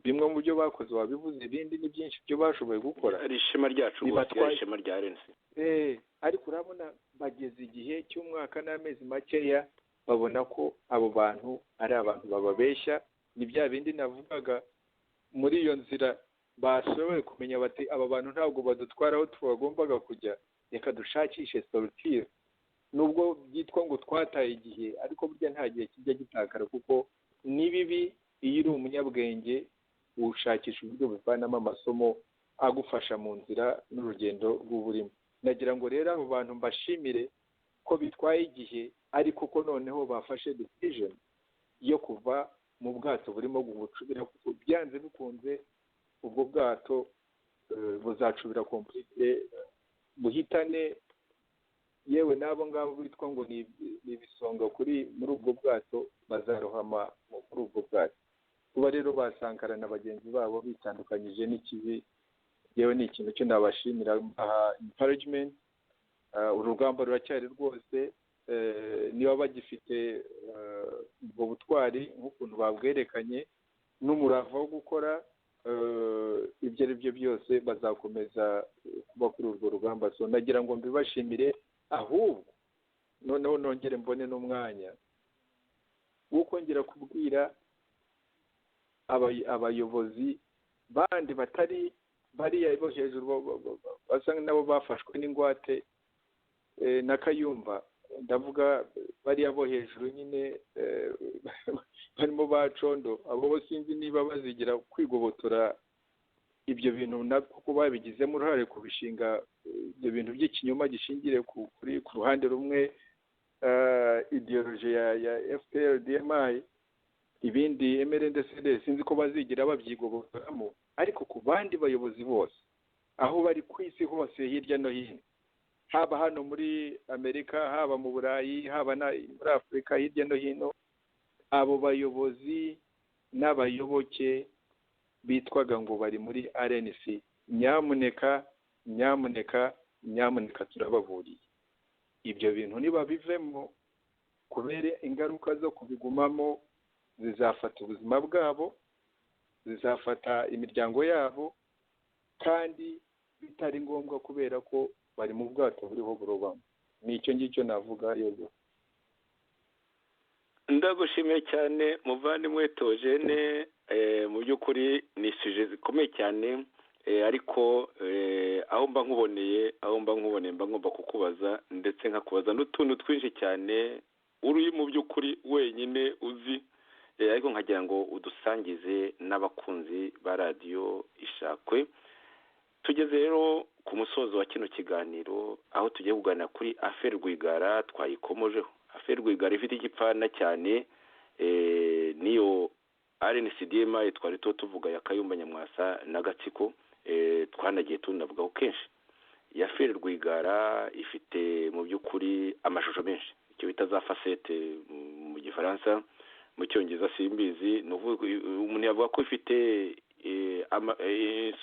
Bimwe mu byo bakoze wabivuze, ibindi ni byinshi byo bashoboye gukora. ari ishema ryacu rwose, ari ishema rya RNC. Ariko urabona bageze igihe cy'umwaka n'amezi makeya babona ko abo bantu ari abantu bababeshya. Ni bya bindi navugaga, muri iyo nzira bashoboye kumenya bati aba bantu ntabwo badutwara aho twagombaga kujya, reka dushakishe solution. Nubwo byitwa ngo twataye igihe, ariko burya nta gihe kijya gitakara, kuko ni bibi iyo uri umunyabwenge ushakisha uburyo bivanamo amasomo agufasha mu nzira n'urugendo rw'uburimo. Nagira ngo rero abo bantu mbashimire ko bitwaye igihe, ariko ko noneho bafashe decision yo kuva mu bwato burimo gucubira, kuko byanze bikunze ubwo bwato buzacubira complete, buhitane yewe n'abo ngabo bitwa ngo ni ibisonga muri ubwo bwato bazarohama muri ubwo bwato. Kuba rero basankara na bagenzi babo bitandukanyije n'ikibi, yewe ni ikintu cyo nabashimira. Encouragement, urugamba ruracyari rwose, niba bagifite ubwo butwari nk'ukuntu babwerekanye n'umurava wo gukora, ibyo ari byo byose bazakomeza kuba kuri urwo rugamba. So nagira ngo mbibashimire, ahubwo noneho nongere mbone n'umwanya wo kongera kubwira abayobozi bandi batari bariya bo hejuru, basa nabo bafashwe n'ingwate na Kayumba. Ndavuga bariya bo hejuru nyine, barimo ba Condo, abo bo sinzi niba bazigira kwigobotora ibyo bintu kuko babigizemo uruhare kubishinga ibyo bintu by'ikinyoma gishingire ku ruhande rumwe, ideology ya FPR DMI, ibindi MRND sinzi ko bazigira babyigobotoramo. Ariko ku bandi bayobozi bose aho bari ku isi hose hirya no hino, haba hano muri Amerika, haba mu Burayi, haba muri Afurika, hirya no hino, abo bayobozi n'abayoboke bitwaga ngo bari muri RNC, nyamuneka turababuriye, ibyo bintu niba bivemo, kubera ingaruka zo kubigumamo zizafata ubuzima bwabo, zizafata imiryango yabo, kandi bitari ngombwa kubera ko bari mu bwato buriho burobamo. Ni icyo ngicyo navuga. Yego, ndagushimiye cyane muvandimwe Theogene. Mu by'ukuri ni suje zikomeye cyane, ariko aho mba nkuboneye mba ngomba kukubaza, ndetse nkakubaza n'utuntu twinshi cyane uri mu by'ukuri wenyine uzi, ariko nkagira ngo udusangize n'abakunzi ba radiyo Ishakwe. Tugeze rero ku musozo wa kino kiganiro, aho tugiye kuganira kuri Affaire Rwigara. Twayikomojeho Affaire Rwigara ifite igipfana cyane, niyo RNCDMA twari tuvuga ya Kayumba Nyamwasa n'agatsiko, twanagiye tunavugaho kenshi. Ya Affaire Rwigara ifite mu by'ukuri amashusho menshi, icyo bita za facette mu gifaransa, mu cyongereza simbizi. Umuntu yavuga ko ifite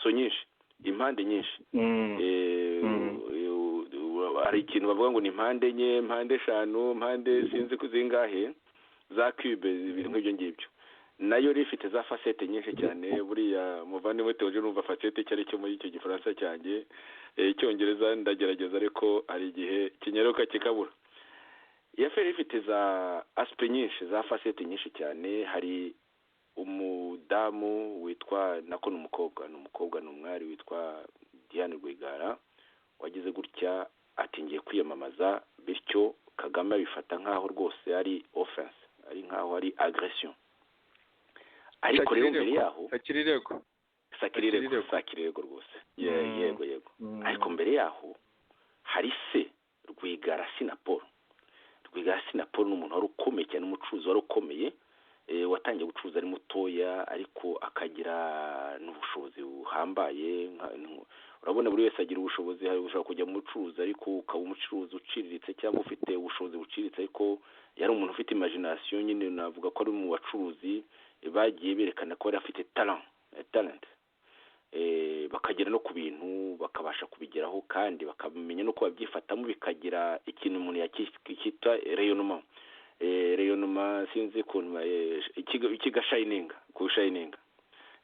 so nyinshi, impande nyinshi. Hari ikintu bavuga ngo ni impande enye, impande eshanu, impande sinzi ko zingahe za cube, ibintu nk'ibyo ngibyo. Nayo rifite za facette nyinshi cyane. Buriya muvandimwe Theogene numva facette cyari cyo muri icyo gifaransa cyanjye, icyongereza ndagerageza ariko hari igihe kinyaruka kikabura. Iya Affaire ifite za aspect nyinshi, za facette nyinshi cyane. Hari umudamu witwa nako n'umukobwa n'umwari witwa Diane Rwigara, wagize gutya ati ngiye kwiyamamaza, bityo Kagame abifata nk'aho rwose ari offense, ari nk'aho ari agression. Ariko rero mbere yaho sakirirego rwose, yego. Ariko mbere yaho hari se Rwigara Sinapolo. Rwigara Sinapolo ni umuntu wari ukomeye cyane, umucuruzi wari ukomeye, watangiye gucuruza ari mutoya ariko akagira n'ubushobozi buhambaye. Urabona buri wese agira ubushobozi, hari ushobora kujya mu bucuruzi ariko ukaba umucuruzi uciriritse cyangwa ufite ubushobozi buciriritse, ariko yari umuntu ufite imagination. Nyine navuga ko ari mu bacuruzi bagiye berekana ko yari afite talent. bakagera no ku bintu bakabasha kubigeraho kandi bakamenya no kuba byifatamo bikagira ikintu umuntu yakita rayonoma sinzi ukuntu ikigashayininga kushayininga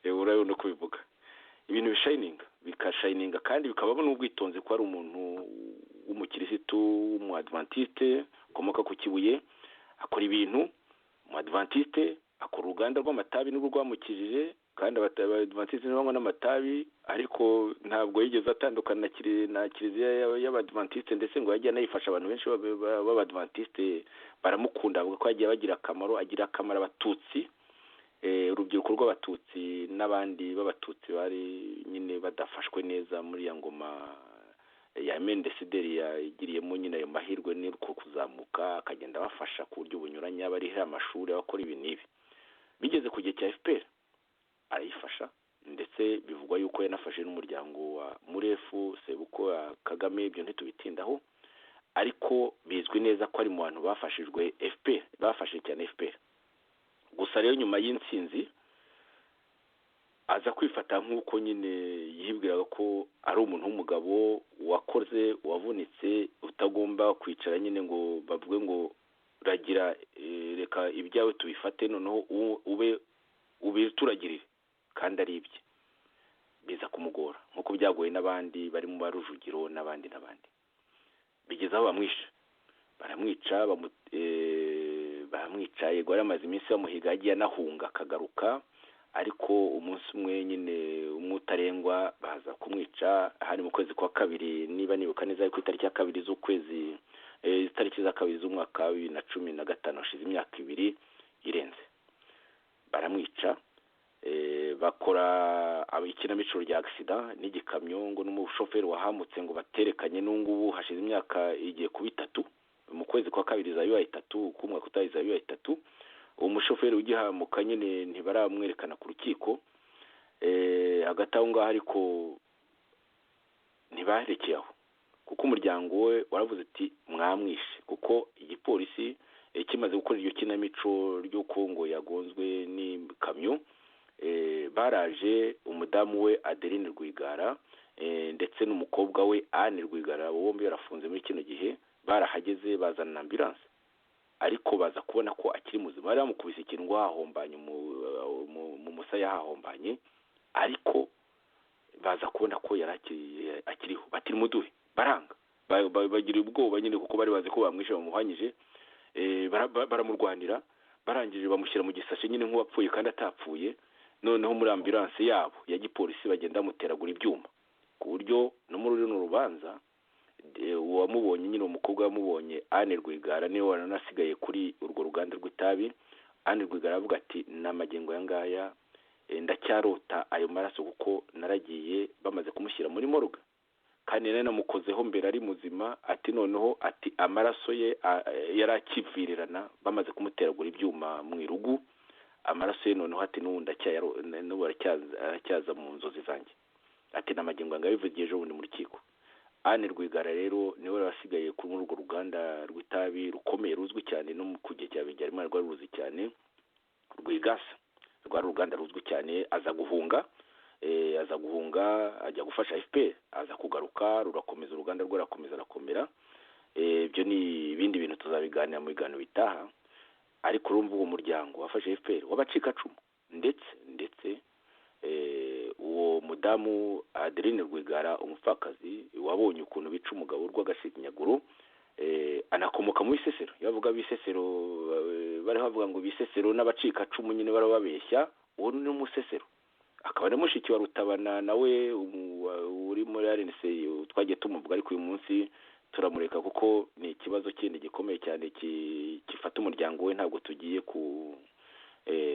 urabona no kubivuga ibintu bishayininga bikashayininga kandi bikabamo n'ubwitonzi ko ari umuntu w'umukirisitu w'umuadventiste ukomoka ku Kibuye akora ibintu umuadventiste akora uruganda rw'amatabi n'urwo rwamukijije kandi abadventiste ntibanywa n'amatabi ariko ntabwo yigeze atandukana na kiliziya y'abadventiste ndetse ngo yagiye anayifasha abantu benshi b'abadventiste baramukunda bavuga ko yagiye agira akamaro abatutsi urubyiruko rw'abatutsi n'abandi b'abatutsi bari nyine badafashwe neza muri ya ngoma ya Mendesideri yagiriyemo nyine ayo mahirwe n'uko kuzamuka akagenda abafasha ku buryo bunyuranye abariho amashuri abakora ibi n'ibi bigeze ku gihe cya FPR arayifasha ndetse bivugwa yuko yanafashe n'umuryango wa Murefu Sebuko Kagame ibyo ntitubitindaho ariko bizwi neza ko ari mu bantu bafashijwe FPR bafashe cyane FPR gusa rero nyuma y'intsinzi aza kwifata nk'uko nyine yibwiraga ko ari umuntu w'umugabo wakoze wavunitse utagomba kwicara nyine ngo bavuge ngo ragira reka ibyawe tubifate noneho ube turagirire kandi ari ibye biza kumugora nk'uko byagoye n'abandi bari mu barujugiro n'abandi bigeze aho baramwica yego yaramaze iminsi bamuhiga yagiye anahunga akagaruka ariko umunsi umwe nyine umutarengwa baza kumwica hari mu kwezi kwa kabiri niba nibuka neza ku itariki ya kabiri z'ukwezi itariki za kabiri z'umwaka wa 2015 hashize imyaka 2 irenze baramwica bakora ikinamico rya accident n'igikamyo ngo n'umushoferi wahamutse ngo baterekanye n'ungubu hashize imyaka igiye ku 3 mu kwezi kwa kabiri za 3 kumwa kutayiza 3 uwo mushoferi ugihamuka nyine ntibaramwerekana ku rukiko hagati aho ngaho ariko ntibaherekeye aho kuko umuryango we waravuze ati mwamwishe kuko igipolisi kimaze gukora iryo kinamico ry'uko ngo yagonzwe n'ikamyo baraje umudamu we Adeline Rwigara ndetse n'umukobwa we Anne Rwigara bombi barafunze muri kino gihe barahageze bazana ambulance ariko baza kubona ko akiri muzima bari bamukubise ikintu ngo hahombanye mu musaya hahombanye ariko baza kubona ko akiriho batiri muduhe baranga bagira ubwoba nyine kuko bari bazi ko bamwishe bamuhanyije baramurwanira barangije bamushyira mu gisashe nyine nk'uwapfuye kandi atapfuye noneho muri ambulance yabo ya gipolisi bagenda bamuteragura ibyuma ku buryo no muri runo rubanza uwamubonye nyine umukobwa wamubonye Anne Rwigara niwe wanasigaye kuri urwo ruganda rw'itabi Anne Rwigara avuga ati n'amagengo yangaya ndacyarota ayo maraso kuko naragiye bamaze kumushyira muri morgue kandi nene namukozeho mbere ari muzima ati noneho ati amaraso ye yarakivirirana bamaze kumuteragura ibyuma mu irugu amaraso ye noneho ati n'ubu aracyaza mu nzozi zanjye ati n'amagengo yangaya bivugiye ejo bundi mu rukiko Anne Rwigara rero niwe wasigaye kuri urwo ruganda rw'itabi rukomeye ruzwi cyane no mu kugihe cya Bigirimana rwari ruzi cyane Rwigasa rwari uruganda ruzwi cyane aza guhunga ajya gufasha FPR aza kugaruka rurakomeza uruganda rwe arakomera ibyo ni ibindi bintu tuzabiganira mu biganiro bitaha ariko urumva uwo muryango wafashe FPR w'abacikacumu ndetse uwo mudamu Adeline Rwigara umupfakazi wabonye ukuntu bica umugabo rw'agashinyaguro anakomoka mu Bisesero yavuga Bisesero bari bavuga ngo Bisesero n'abacikacumu nyine barababeshya uwo ni umusesero akaba ari mushiki wa Rutabana nawe uri muri RNC twagiye tumuvuga ariko uyu munsi turamureka kuko ni ikibazo kindi gikomeye cyane gifata umuryango we ntabwo tugiye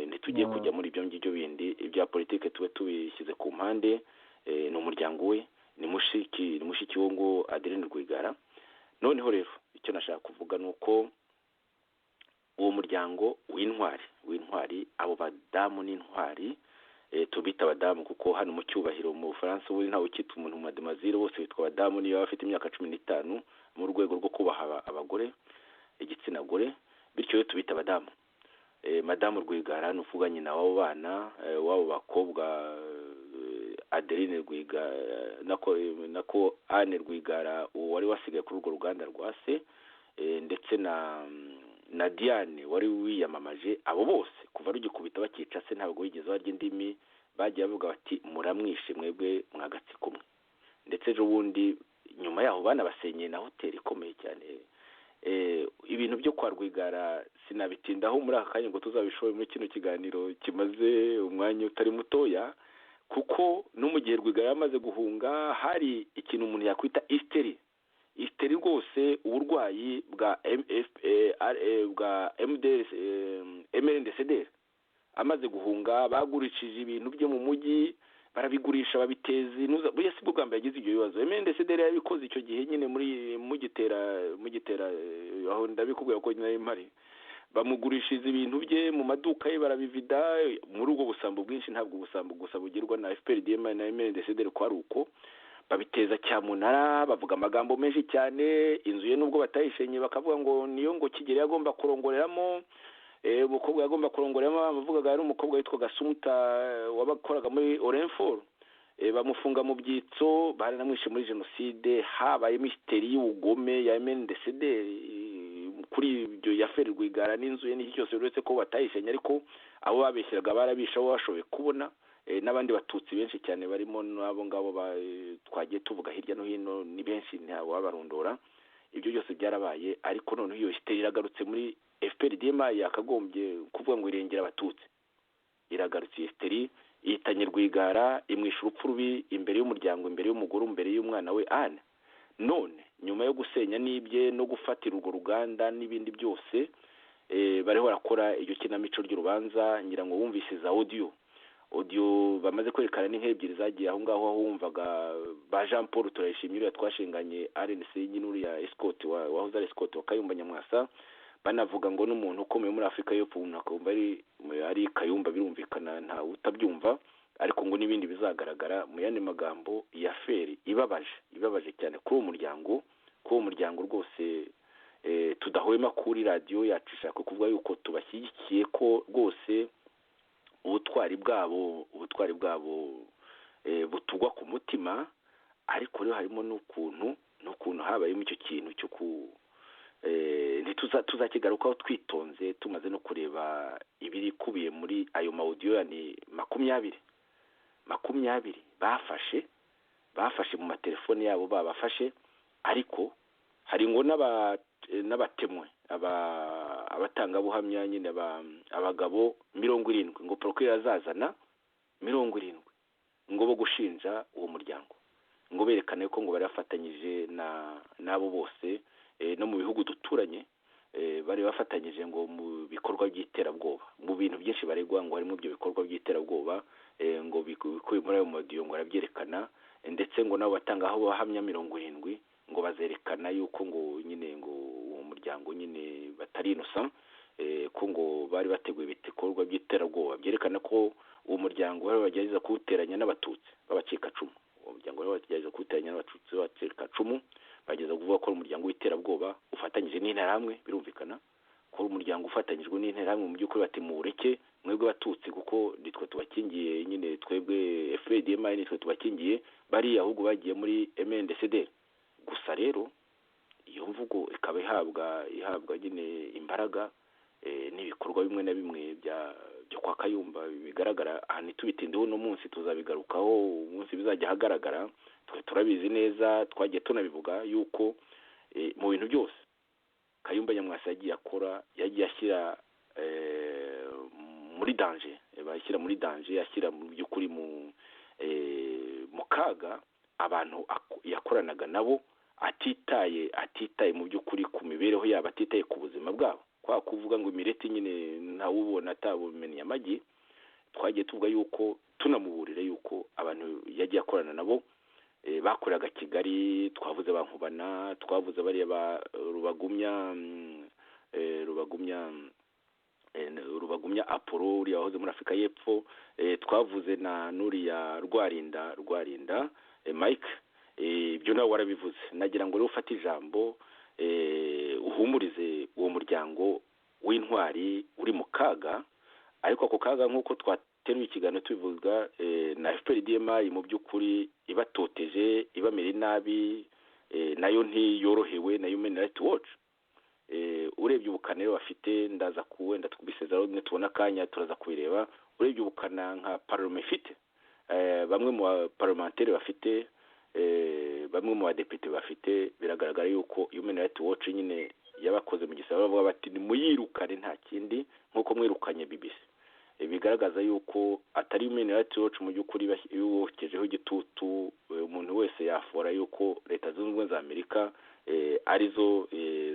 ntitugiye kujya muri ibyo ngibyo bindi ibya politike tube tubishyize ku mpande ni umuryango we ni mushiki wo ngo Adeline Rwigara noneho rero icyo nashaka kuvuga ni uko uwo muryango w'intwari abo badamu n'intwari tubita abadamu kuko hano mu cyubahiro mu Bufaransa ubu ntawe ukita umuntu mu mademazire bose bitwa abadamu niyo bafite imyaka 15 mu rwego rwo kubaha abagore igitsina gore bityo tubita abadamu Madamu Rwigara n'uvuga nyina w'abo bana w'abo bakobwa Adeline Rwigara nako Anne Rwigara wari wasigaye kuri urwo ruganda rwa se, ndetse na Diane wari wiyamamaje. Abo bose kuva rugikubita bakica se ntabwo wigeze barya indimi, bagiye bavuga bati muramwishe mwebwe mwagatsiko mwe. Ndetse ejo bundi nyuma yaho banabasenyeye na hoteli ikomeye cyane. Ibintu byo kwa Rwigara sinabitindaho muri aka kanya ngo tuzabishoboye muri kino kiganiro kimaze umwanya utari mutoya, kuko no mu gihe Rwigara yamaze guhunga hari ikintu umuntu yakwita hysteri rwose, uburwayi bwa MRNDCDR. Amaze guhunga bagurishije ibintu byo mu mujyi, barabigurisha babiteza inuza. Buriya si bwo bwa mbere yagize ibyo bibazo. MRNDCDR yabikoze icyo gihe nyine muri mugitera aho ndabikubwira ko nyine impari, bamugurishije ibintu bye mu maduka ye barabivida. Muri ubwo busambo bwinshi, ntabwo ubusambo gusa bugirwa na FPRDM na MRNDCDR ko ari uko, babiteza cyamunara, bavuga amagambo menshi cyane. Inzu ye nubwo batayishenye bakavuga ngo niyo ngo Kigeli yagomba kurongoreramo, umukobwa yagomba kurongoreramo. Bavugaga ari umukobwa witwa Gasumuta wabakoraga muri Orenfort, bamufunga mu byitso, baranamwishe muri jenoside. Habaye mysteri y'ubugome ya MRNDCDR kuri ibyo yaferi Rwigara n'inzu ye n'iki cyose, uretse ko batayishenye, ariko abo babeshyiraga barabisha, abo bashoboye kubona. N'abandi batutsi benshi cyane barimo n'abo ngabo twagiye tuvuga hirya no hino, ni benshi ntawe wabarondora. Ibyo byose byarabaye, ariko noneho iyo hysteri iragarutse muri FPRDM. Yakagombye kuvuga ngo irengera abatutsi, iragarutse hysteri, ihitanye Rwigara, imwisha urupfu rubi imbere y'umuryango, imbere y'umugore, imbere y'umwana we Anne. None nyuma yo gusenya n'ibye no gufatira urwo ruganda n'ibindi byose, bariho barakora iryo kinamico ry'urubanza. Ngira ngo wumvise za audio bamaze kwerekana n'inkebyiri zagiye aho ngaho, aho wumvaga ba Jean Paul Turayishimira twashinganye RNC nyine uriya escort wahoze ari escort wa Kayumba Nyamwasa, banavuga ngo n'umuntu ukomeye muri Afurika y'Epfo nakumva ari Kayumba, birumvikana nta utabyumva, ariko ngo n'ibindi bizagaragara. Mu yandi magambo, ya feri ibabaje cyane kuri uwo muryango rwose. Tudahwema kuri radio yacu ishaka kuvuga yuko tubashyigikiye, ko rwose ubutwari bwabo butugwa ku mutima. Ariko rero harimo n'ukuntu habayemo icyo kintu cyo tuzakigarukaho twitonze, tumaze no kureba ibiri kubiye muri ayo maudio yani 20 bafashe mu matelefone yabo babafashe. Ariko hari ngo n'abatemwe abatangabuhamya nyine abagabo 70 ngo procureur azazana 70 ngo bo gushinja uwo muryango, ngo berekane ko ngo bari bafatanyije n'abo bose no mu bihugu duturanye, bari bafatanyije ngo mu bikorwa by'iterabwoba. Mu bintu byinshi baregwa ngo harimo ibyo bikorwa by'iterabwoba, ngo bikuye muri ayo madiyo ngo arabyerekana. Ndetse ngo nabo batangaho bahamya 70 ngo bazerekana yuko ngo nyine ngo uwo muryango nyine batari innocent, ko ngo bari bateguye ibikorwa by'iterabwoba byerekana ko uwo muryango bari bagerageza kuwuteranya n'abatutsi babacika cumu. Uwo muryango bari bagerageza kuwuteranya n'abatutsi babacika cumu, bageza kuvuga ko umuryango w'iterabwoba ufatanyije n'interahamwe. Birumvikana ko umuryango ufatanyijwe n'interahamwe mu by'ukuri bati mureke mwebwe batutsi, kuko nitwe tubakingiye nyine, twebwe FPRDM nitwe tubakingiye, bari ahubwo bagiye muri MRNDCDR. Gusa rero iyo mvugo ikaba ihabwa nyine imbaraga n'ibikorwa bimwe na bimwe byo kwa Kayumba bigaragara. Ahantu tubitindeho no munsi tuzabigarukaho umunsi bizajya hagaragara. Turabizi neza, twagiye tunabivuga yuko mu bintu byose Kayumba Nyamwasa yagiye akora, yagiye ashyira muri danger, ashyira mu by'ukuri mu kaga abantu yakoranaga nabo, atitaye mu by'ukuri ku mibereho yabo, atitaye ku buzima bwabo. Kwa kuvuga ngo imireti nyine ntawubona atabumenya amagi, twagiye tuvuga yuko tunamuburira yuko abantu yagiye akorana nabo bakoraga Kigali. Twavuze bankubana, twavuze bariya ba Rubagumya Apollo uri yahoze muri Afurika y'Epfo. Twavuze na nuriya Rwarinda Mike. Ibyo nawe warabivuze. Nagira ngo rero ufate ijambo uhumurize uwo muryango w'intwari uri mu kaga, ariko ako kaga nk'uko twateruye ikiganiro tubivuga na FPRDMI mu by'ukuri ibatoteje ibamera nabi nayo ntiyorohewe na Human Rights Watch. Urebye ubukana rero bafite ndaza kuwenda twubisezeraho tubona akanya turaza kubireba. Urebye ubukana nka parlement ifite bamwe mu parlementaire bafite bamwe mu badepite bafite biragaragara yuko Human Rights Watch nyine yabakoze mu gisaba bavuga bati muyirukane nta kindi nk'uko mwirukanye BBC. Bigaragaza yuko atari Human Rights Watch mu by'ukuri yokejeho igitutu umuntu wese yafora yuko leta zunze ubumwe za Amerika arizo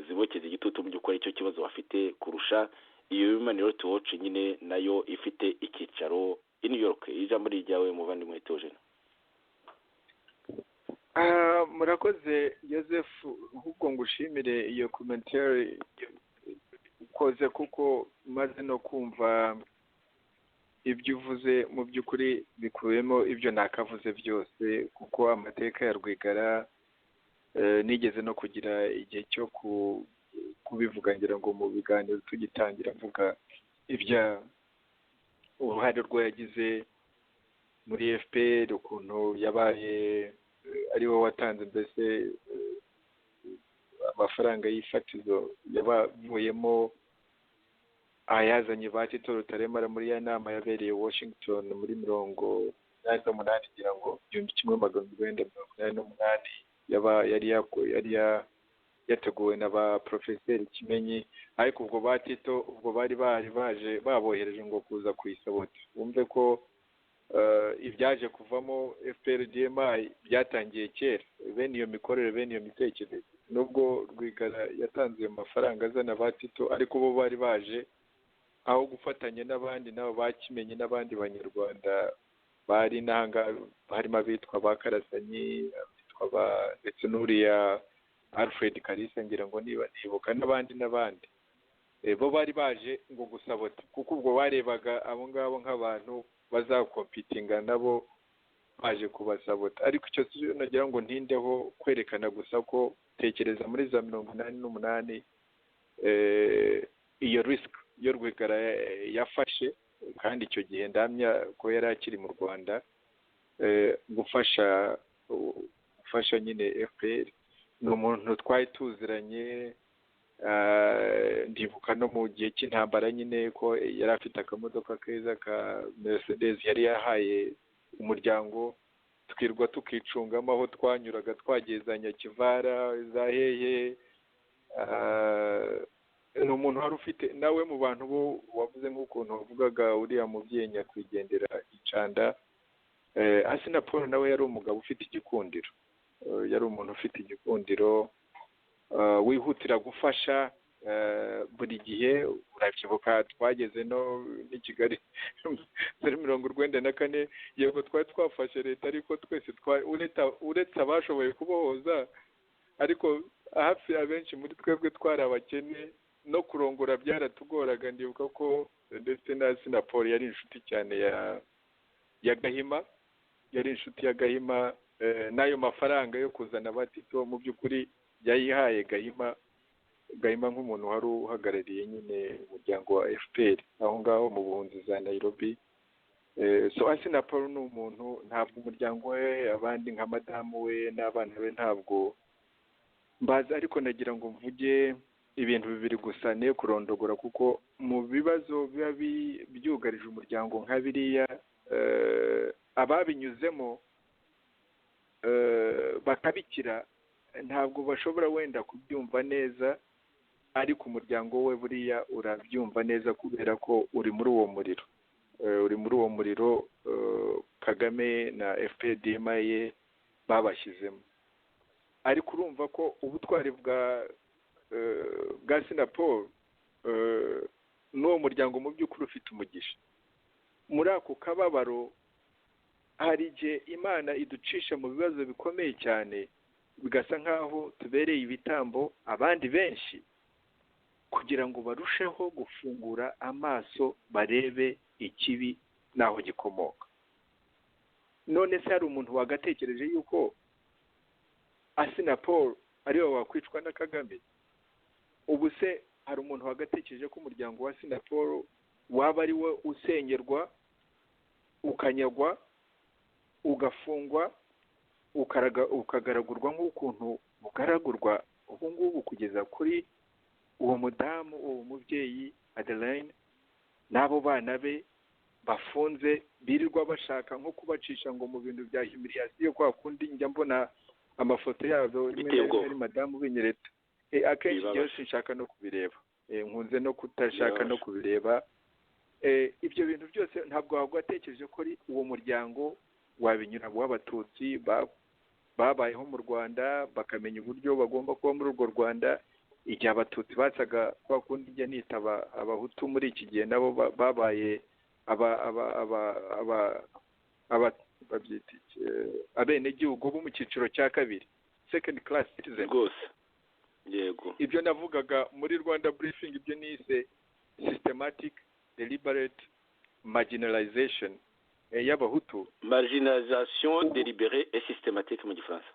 zibokeze igitutu mu by'ukuri icyo kibazo bafite kurusha iyo Human Rights Watch nyine nayo ifite icyicaro i New York. Ijambo ryawe muvandimwe Theogene. Murakoze Joseph, ahubwo ngushimire iyo commentary ukoze kuko maze no kumva ibyo uvuze mu by'ukuri bikubiyemo ibyo nakavuze byose, kuko amateka ya Rwigara nigeze no kugira igihe cyo kubivuga ngira ngo mu biganiro tugitangira mvuga ibya uruhare rwo yagize muri FPR, ukuntu yabaye ari we watanze mbese amafaranga y'ifatizo yabavuyemo ayazanye ba Tito Rutaremara muri ya nama yabereye Washington muri 1988 ngira ngo 1988 yari yateguwe na ba Professeur Kimenyi, ariko ubwo ba Tito ubwo bari baje babohereje ngo kuza kuyisabota. Wumve ko ibyaje kuvamo FPRDMI byatangiye kera, bene iyo mikorere bene iyo mitekerereze. Nubwo Rwigara yatanze ayo mafaranga azana ba Tito, ariko bo bari baje aho gufatanya n'abandi nabo bakimenye n'abandi banyarwanda bari nanga harimo abitwa ba Karasanyi, abitwa ndetse n'uriya Alfred Kalisa ngira ngo niba nibuka n'abandi bo bari baje ngo gusabota, kuko ubwo barebaga abo ngabo nk'abantu bazakompitinga nabo baje kubasabota. Ariko icyo nagira ngo ntindeho kwerekana gusa ko tekereza muri za 1988 iyo risk yo Rwigara yafashe, kandi icyo gihe ndamya ko yari akiri mu Rwanda, gufasha nyine FPR. Ni umuntu twari tuziranye, ndibuka no mu gihe cy'intambara nyine ko yari afite akamodoka keza ka Mercedes yari yahaye umuryango, twirwa tukicungamo aho twanyuraga twagezanya Kivara za hehe. Ni umuntu wari ufite nawe mu bantu bo wavuze nk'ukuntu wavugaga uriya mubyeyi nyakwigendera Icanda. Asina Paul nawe yari umugabo ufite igikundiro, yari umuntu ufite igikundiro wihutira gufasha buri gihe. Urabyibuka twageze no ni Kigali muri 1994, yego twari twafashe leta, ariko twese uretse abashoboye kubohoza, ariko hafi abenshi muri twebwe twari abakene, no kurongora byaratugoraga. Ndibuka ko ndetse na Asina Paul yari inshuti cyane ya Gahima, yari inshuti ya Gahima. N'ayo mafaranga yo kuzana Batito mu by'ukuri yayihaye Gahima nk'umuntu wari uhagarariye nyine umuryango wa FPR aho ngaho mu buhunzi za Nairobi. So Asina Paul ni umuntu, ntabwo umuryango we abandi nka madamu we n'abana be ntabwo mbazi, ariko nagira ngo mvuge ibintu bibiri gusa ne kurondogora, kuko mu bibazo biba byugarije umuryango nka biriya ababinyuzemo bakabikira ntabwo bashobora wenda kubyumva neza, ariko umuryango we buriya urabyumva neza kubera ko uri muri uwo muriro Kagame na FPRDMI babashyizemo. Ariko urumva ko ubutwari bwa Asina Paul n'uwo muryango mu by'ukuri ufite umugisha. Muri ako kababaro hari igihe Imana iducisha mu bibazo bikomeye cyane, bigasa nk'aho tubereye ibitambo abandi benshi, kugira ngo barusheho gufungura amaso barebe ikibi n'aho gikomoka. None se hari umuntu wagatekereje yuko Asina Paul ariwe wakwicwa na Kagame? Ubu se hari umuntu wagatekereje ko umuryango wa Asina Paul waba ari we usengerwa, ukanyagwa, ugafungwa, ukagaragurwa nk'ukuntu ugaragurwa ubu ngubu kugeza kuri uwo mudamu, uwo mubyeyi Adeline n'abo bana be bafunze, birirwa bashaka nko kubacisha ngo mu bintu bya humiliation, kwa kundi njya mbona amafoto yabo rimwe ari madamu binyereta. Akenshi igihe sinshaka no kubireba, nkunze no kutashaka no kubireba. Ibyo bintu byose ntabwo wagwatekereje ko ari uwo muryango wabinyura w'abatutsi babayeho mu Rwanda, bakamenya uburyo bagomba kuba muri urwo Rwanda. Igihe abatutsi basaga kwa kundi njya nita abahutu muri iki gihe nabo babaye abenegihugu bo mu cyiciro cya kabiri, second class citizen. Yego. Ibyo navugaga muri Rwanda briefing, ibyo nise systematic deliberate marginalization y'abahutu. Marginalisation délibérée et systématique mu gifaransa.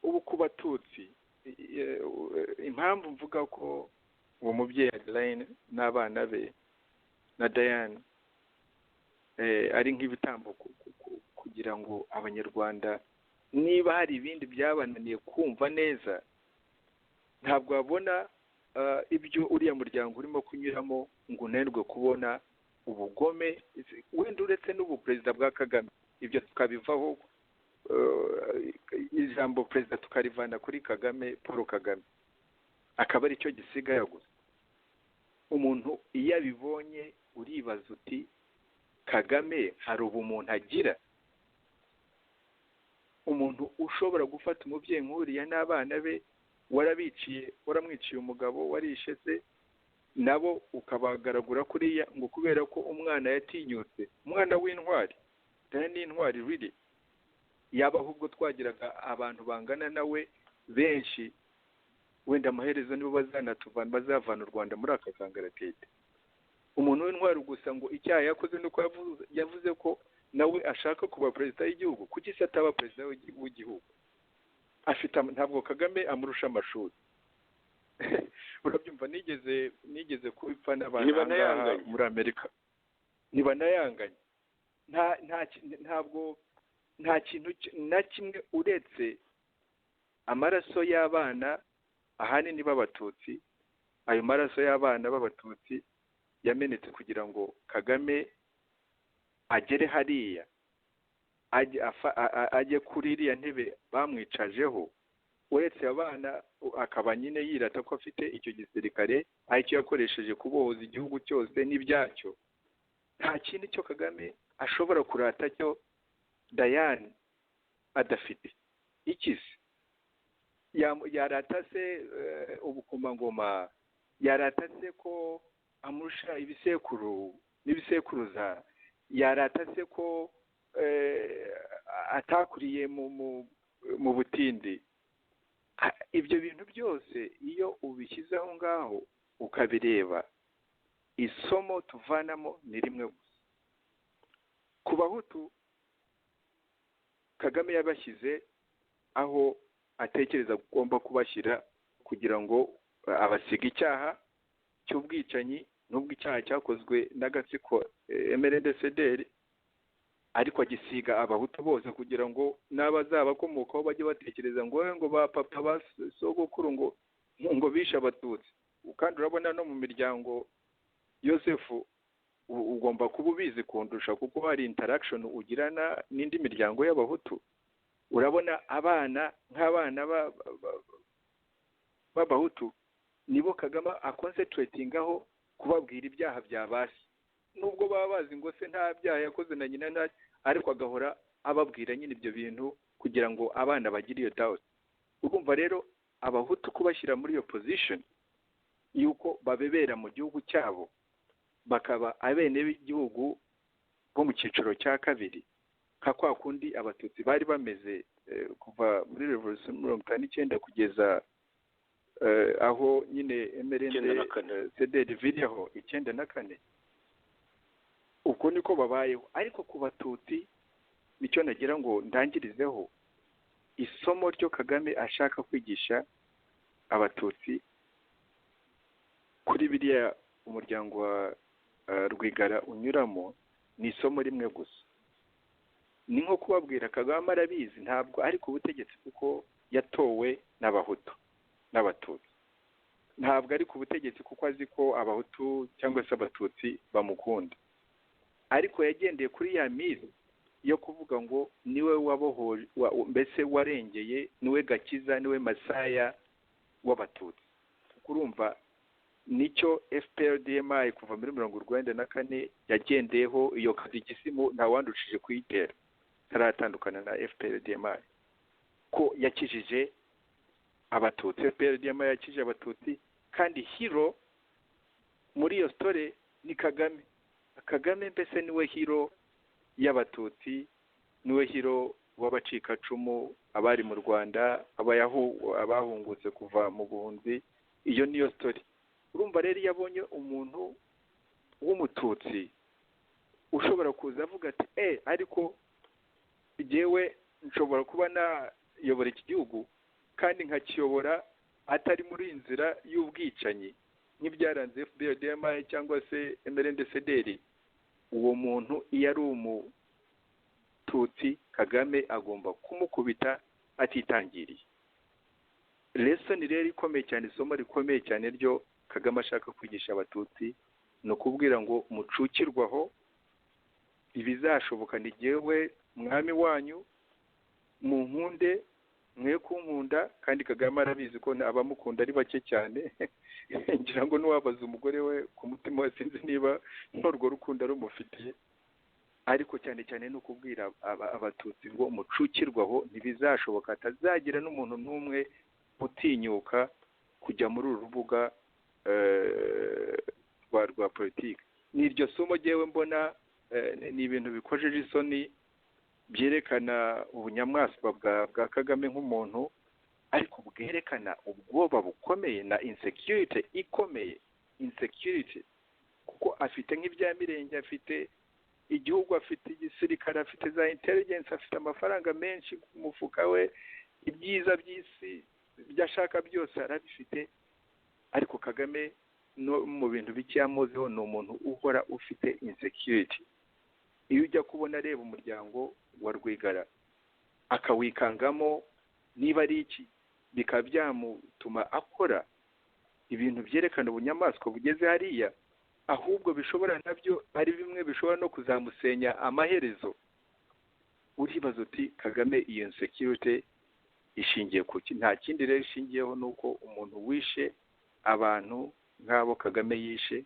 Ubu ku batutsi, impamvu mvuga ko uwo mubyeyi Adeline n'abana be na Diane ari nk'ibitambo kugira ngo abanyarwanda, niba hari ibindi byabananiye kumva neza, ntabwo babona ibyo uriya muryango urimo kunyuramo ngo unanirwe kubona ubugome, wenda uretse n'ubu perezida bwa Kagame. Ibyo tukabivaho, ijambo perezida tukarivana kuri Kagame, Paul Kagame, akaba ari cyo gisigaye gusa. Umuntu iyo abibonye uribaza uti Kagame hari ubumuntu agira? Umuntu ushobora gufata umubyeyi nk'uriya n'abana be, waramwiciye umugabo, warishe se, nabo ukabagaragura kuriya ngo kubera ko umwana yatinyutse, umwana w'intwari, dore n'intwari really, yaba ahubwo twagiraga abantu bangana nawe benshi, wenda amaherezo nibo bazavana u Rwanda muri aka kangaratete. Umuntu w'intwari gusa ngo icyaha yakoze nuko yavuze ko nawe ashaka kuba perezida w'igihugu. Kuki se ataba perezida w'igihugu? Ntabwo Kagame amurusha amashuri. Urabyumva, nigeze kubipfa n'abantu muri Amerika, ntibanayanganye. Nta kintu na kimwe uretse amaraso y'abana ahanini b'abatutsi. Ayo maraso y'abana b'abatutsi yamenetse kugira ngo Kagame agere hariya, ajye kuri iriya ntebe bamwicajeho. Uretse abana, akaba nyine yirata ko afite icyo gisirikare aricyo yakoresheje kubohoza igihugu cyose n'ibyacyo. Nta kindi cyo Kagame ashobora kurata cyo Diane adafite. Ikisi yarata se ubukomangoma, yarata se ko amurusha ibisekuru n'ibisekuruza, yarata se ko atakuriye mu butindi. Ibyo bintu byose iyo ubishyize aho ngaho ukabireba, isomo tuvanamo ni rimwe gusa. Ku bahutu, Kagame yabashyize aho atekereza ugomba kubashyira kugira ngo abasiga icyaha cy'ubwicanyi, n'ubwo icyaha cyakozwe n'agatsiko MRND-CDR, ariko agisiga abahutu bose kugira ngo n'abazabakomokaho bajye batekereza ngo ba papa ba sogokuru ngo bishe abatutsi. Kandi urabona no mu miryango, Yosefu ugomba kuba ubizi kundusha kuko hari interaction ugirana n'indi miryango y'abahutu. Urabona nk'abana b'abahutu nibo Kagame akonsentratingaho kubabwira ibyaha bya basi, nubwo baba bazi ngo se nta byaha yakoze na nyina, ariko agahora ababwira nyine ibyo bintu kugira ngo abana bagire iyo doubt. Urumva rero abahutu kubashyira muri iyo position yuko babebera mu gihugu cyabo, bakaba abene b'igihugu bo mu cyiciro cya kabiri, nka kwa kundi abatutsi bari bameze kuva muri revolution 1959 kugeza aho nyine MRND-CDR viriho 1994. Uko niko babayeho. Ariko ku batutsi nicyo nagira ngo ndangirizeho, isomo ryo Kagame ashaka kwigisha abatutsi kuri biriya umuryango wa Rwigara unyuramo ni isomo rimwe gusa. Ni nko kubabwira Kagame arabizi ntabwo ari ku butegetsi kuko yatowe n'abahutu n'abatutsi, ntabwo ari ku butegetsi kuko azi ko abahutu cyangwa se abatutsi bamukunda, ariko yagendeye kuri ya mizi yo kuvuga ngo niwe wabohoje mbese warengeye, niwe gakiza, niwe masaya w'abatutsi. Kurumva nicyo FPR-DMI kuva muri 1994 yagendeyeho. Iyo kadigisimu nta wandushije kuyitera taratandukana na FPR-DMI ko yakijije abatutsi. FPR-DMI yakijije abatutsi, kandi hero muri iyo story ni Kagame. Kagame mbese niwe hero y'abatutsi, niwe hero w'abacikacumu, abari mu Rwanda, abahungutse kuva mu buhunzi. Iyo niyo story. Urumva rero yabonye umuntu w'umututsi ushobora kuza avuga ati ariko jewe nshobora kuba nayobora iki gihugu kandi nkakiyobora atari muri inzira y'ubwicanyi nk'ibyaranze FPR-DMI cyangwa se MRND-CDR. Uwo muntu iyo ari umututsi, Kagame agomba kumukubita atitangiriye. Lesson rero ikomeye cyane, isomo rikomeye cyane ryo Kagame ashaka kwigisha abatutsi ni ukubwira ngo mucukirwaho, ibizashoboka ni jyewe mwami wanyu, mu nkunde mwe kunkunda. Kandi Kagame arabizi ko abamukunda ari bake cyane. Ngira ngo n'uwabaza umugore we ku mutima we sinzi niba n'urwo rukundo rumufitiye, ariko cyane cyane ni ukubwira abatutsi ngo mucukirwaho, ntibizashoboka atazagira n'umuntu n'umwe utinyuka kujya muri uru rubuga rwa politiki. Ni iryo somo jyewe mbona ni ibintu bikojeje isoni, byerekana ubunyamwaswa bwa Kagame nk'umuntu, ariko bwerekana ubwoba bukomeye na insecurity ikomeye. Insecurity kuko afite nk'ibya Mirenge, afite igihugu, afite igisirikare, afite za intelligence, afite amafaranga menshi ku mufuka we, ibyiza by'isi byashaka byose arabifite. Ariko Kagame no mu bintu bike yamuziho ni umuntu uhora ufite insecurity. Iyo ujya kubona reba umuryango wa Rwigara akawikangamo, niba ari iki bikaba byamutuma akora ibintu byerekana ubunyamaswa bugeze hariya, ahubwo bishobora nabyo ari bimwe bishobora no kuzamusenya amaherezo. Uribaza uti Kagame iyo insecurity ishingiye ku ki? Nta kindi rero ishingiyeho, nuko umuntu wishe abantu nk'abo Kagame yishe,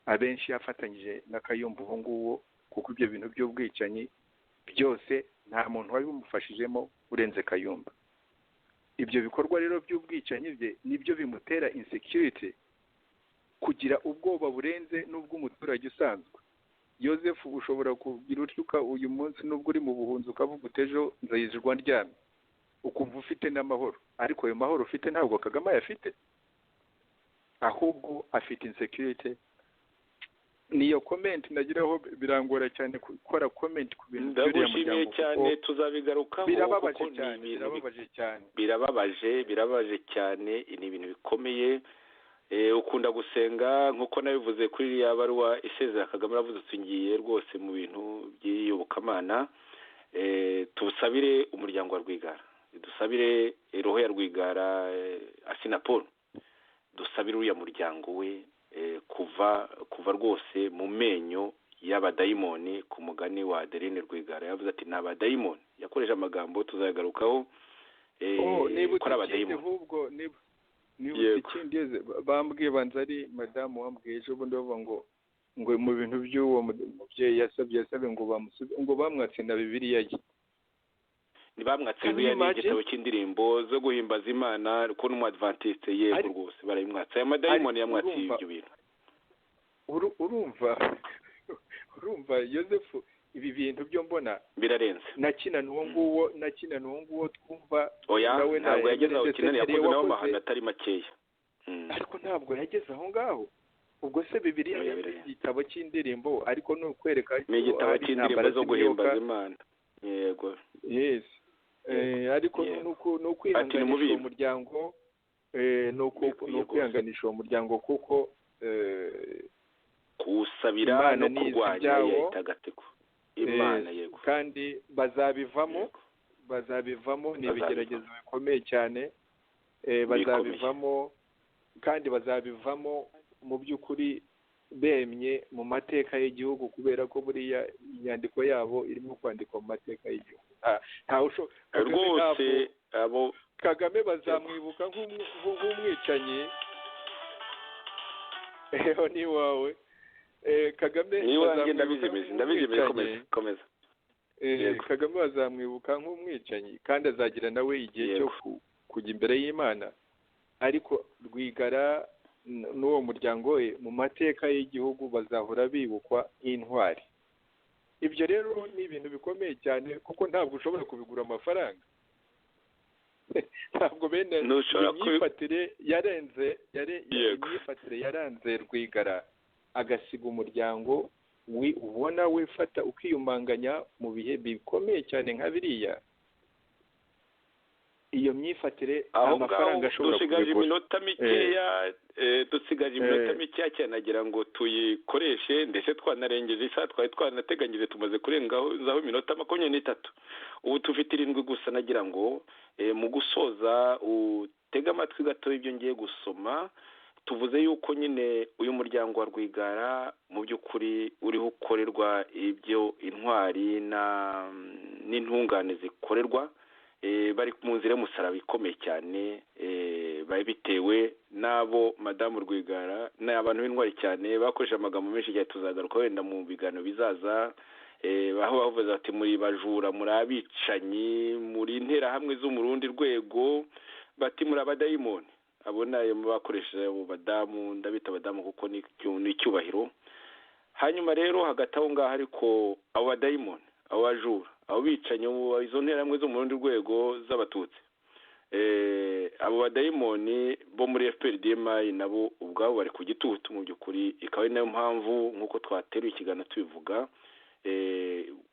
abenshi yafatanyije na Kayumba ubu nguwo, kuko ibyo bintu by'ubwicanyi byose nta muntu wari bumufashijemo urenze Kayumba. Ibyo bikorwa rero by'ubwicanyi bye nibyo bimutera insecurity, kugira ubwoba burenze n'ubw'umuturage usanzwe. Joseph ushobora kugira utyuka uyu munsi nubwo uri mu buhunzi ukavuga utejo nzayizirwa ndyamye, ukumva ufite n'amahoro, ariko ayo mahoro ufite ntabwo Kagame ayafite, ahubwo afite insecurity. Niyo comment nagiraho, birangora cyane gukora comment ku bintu by'uriya muryango cyane, tuzabigarukaho. Birababaje cyane, ni ibintu bikomeye. Ukunda gusenga nk'uko nabivuze kuri iriya baruwa isezera Kagame aravuze ati ngiye rwose mu bintu by'iyobokamana. Tubusabire umuryango wa Rwigara, dusabire roho ya Rwigara, Asinapol, dusabire uriya muryango we kuva rwose mu menyo y'abadayimoni, ku mugani wa Adeline Rwigara yavuze ati ni abadayimoni. Yakoresha amagambo tuzagarukaho ko ari abadayimoni. Niba ikindi bambwiye banza ari madamu wambwiye ejo bundi bavuga ngo mu bintu by'uwo mubyeyi yasabye ngo bamwatse na Bibiliya ye. Ntibamwatse Bibiliya, ni igitabo cy'indirimbo zo guhimbaza Imana, ko n'umu Adventiste yego rwose barayimwatse. Aya madayimoni yamwatse ibyo bintu. Urumva Joseph, ibi bintu byo mbona birarenze. nakina n'uwo nguwo twumva. Ntabwo yageze aho kinani, yakoze nawe amahano atari makeya, ariko ntabwo yageze aho ngaho. Ubwo se Bibiliya ni igitabo cy'indirimbo, ariko ni ukwereka ni igitabo cy'indirimbo zo guhimbaza Imana. Yego, yes. Ariko ni ukwihanganisha umuryango, ni ukwihanganisha uwo muryango, kuko kusabira no kurwanya yahitagatsiko imana yego kandi bazabivamo ni ibigeragezo bikomeye cyane bazabivamo kandi bazabivamo mu by'ukuri bemye mu mateka y'igihugu kubera ko buriya inyandiko yabo irimo kwandikwa mu mateka y'igihugu rwose abo Kagame bazamwibuka nk'umwicanyi ni wawe Kagame komeza Kagame bazamwibuka nk'umwicanyi kandi azagira nawe igihe cyo kujya imbere y'Imana ariko Rwigara n'uwo muryango we mu mateka y'igihugu bazahora bibukwa nk'intwari. Ibyo rero ni ibintu bikomeye cyane kuko ntabwo ushobora kubigura amafaranga. Ntabwo bene imyifatire yaranze Rwigara agasiga umuryango ubona wifata ukiyumanganya mu bihe bikomeye cyane nka biriya. Iyo myifatire amafaranga ashobora dusigaje iminota mikeya cyane nagira ngo tuyikoreshe ndetse twanarengeje isaha twari twanateganyije tumaze kurengaho iminota 23 ubu tufite 7 gusa nagira ngo mu gusoza utega amatwi gato ibyo ngiye gusoma tuvuze yuko nyine uyu muryango wa Rwigara mu by'ukuri uriho ukorerwa ibyo intwari n'intungane zikorerwa bari mu nzira y'umusaraba ikomeye cyane bitewe n'abo madamu Rwigara n'abantu b'intwari cyane bakoresha amagambo menshi cyane tuzagaruka wenda mu biganiro bizaza aho bavuze bati muri bajura muri abicanyi muri interahamwe zo mu rundi rwego bati muri abadayimoni abo nayo bakoresheje abo badamu ndabita abadamu kuko ni icyubahiro hanyuma rero hagati aho ngaho ariko abo badayimoni abo bajura abo bicanyi izo nterahamwe zo mu rundi rwego z'abatutsi abo badayimoni bo muri FPRDMI nabo ubwabo bari ku gitutu mu by'ukuri ikaba ari nayo mpamvu nk'uko twateruye ikiganiro tubivuga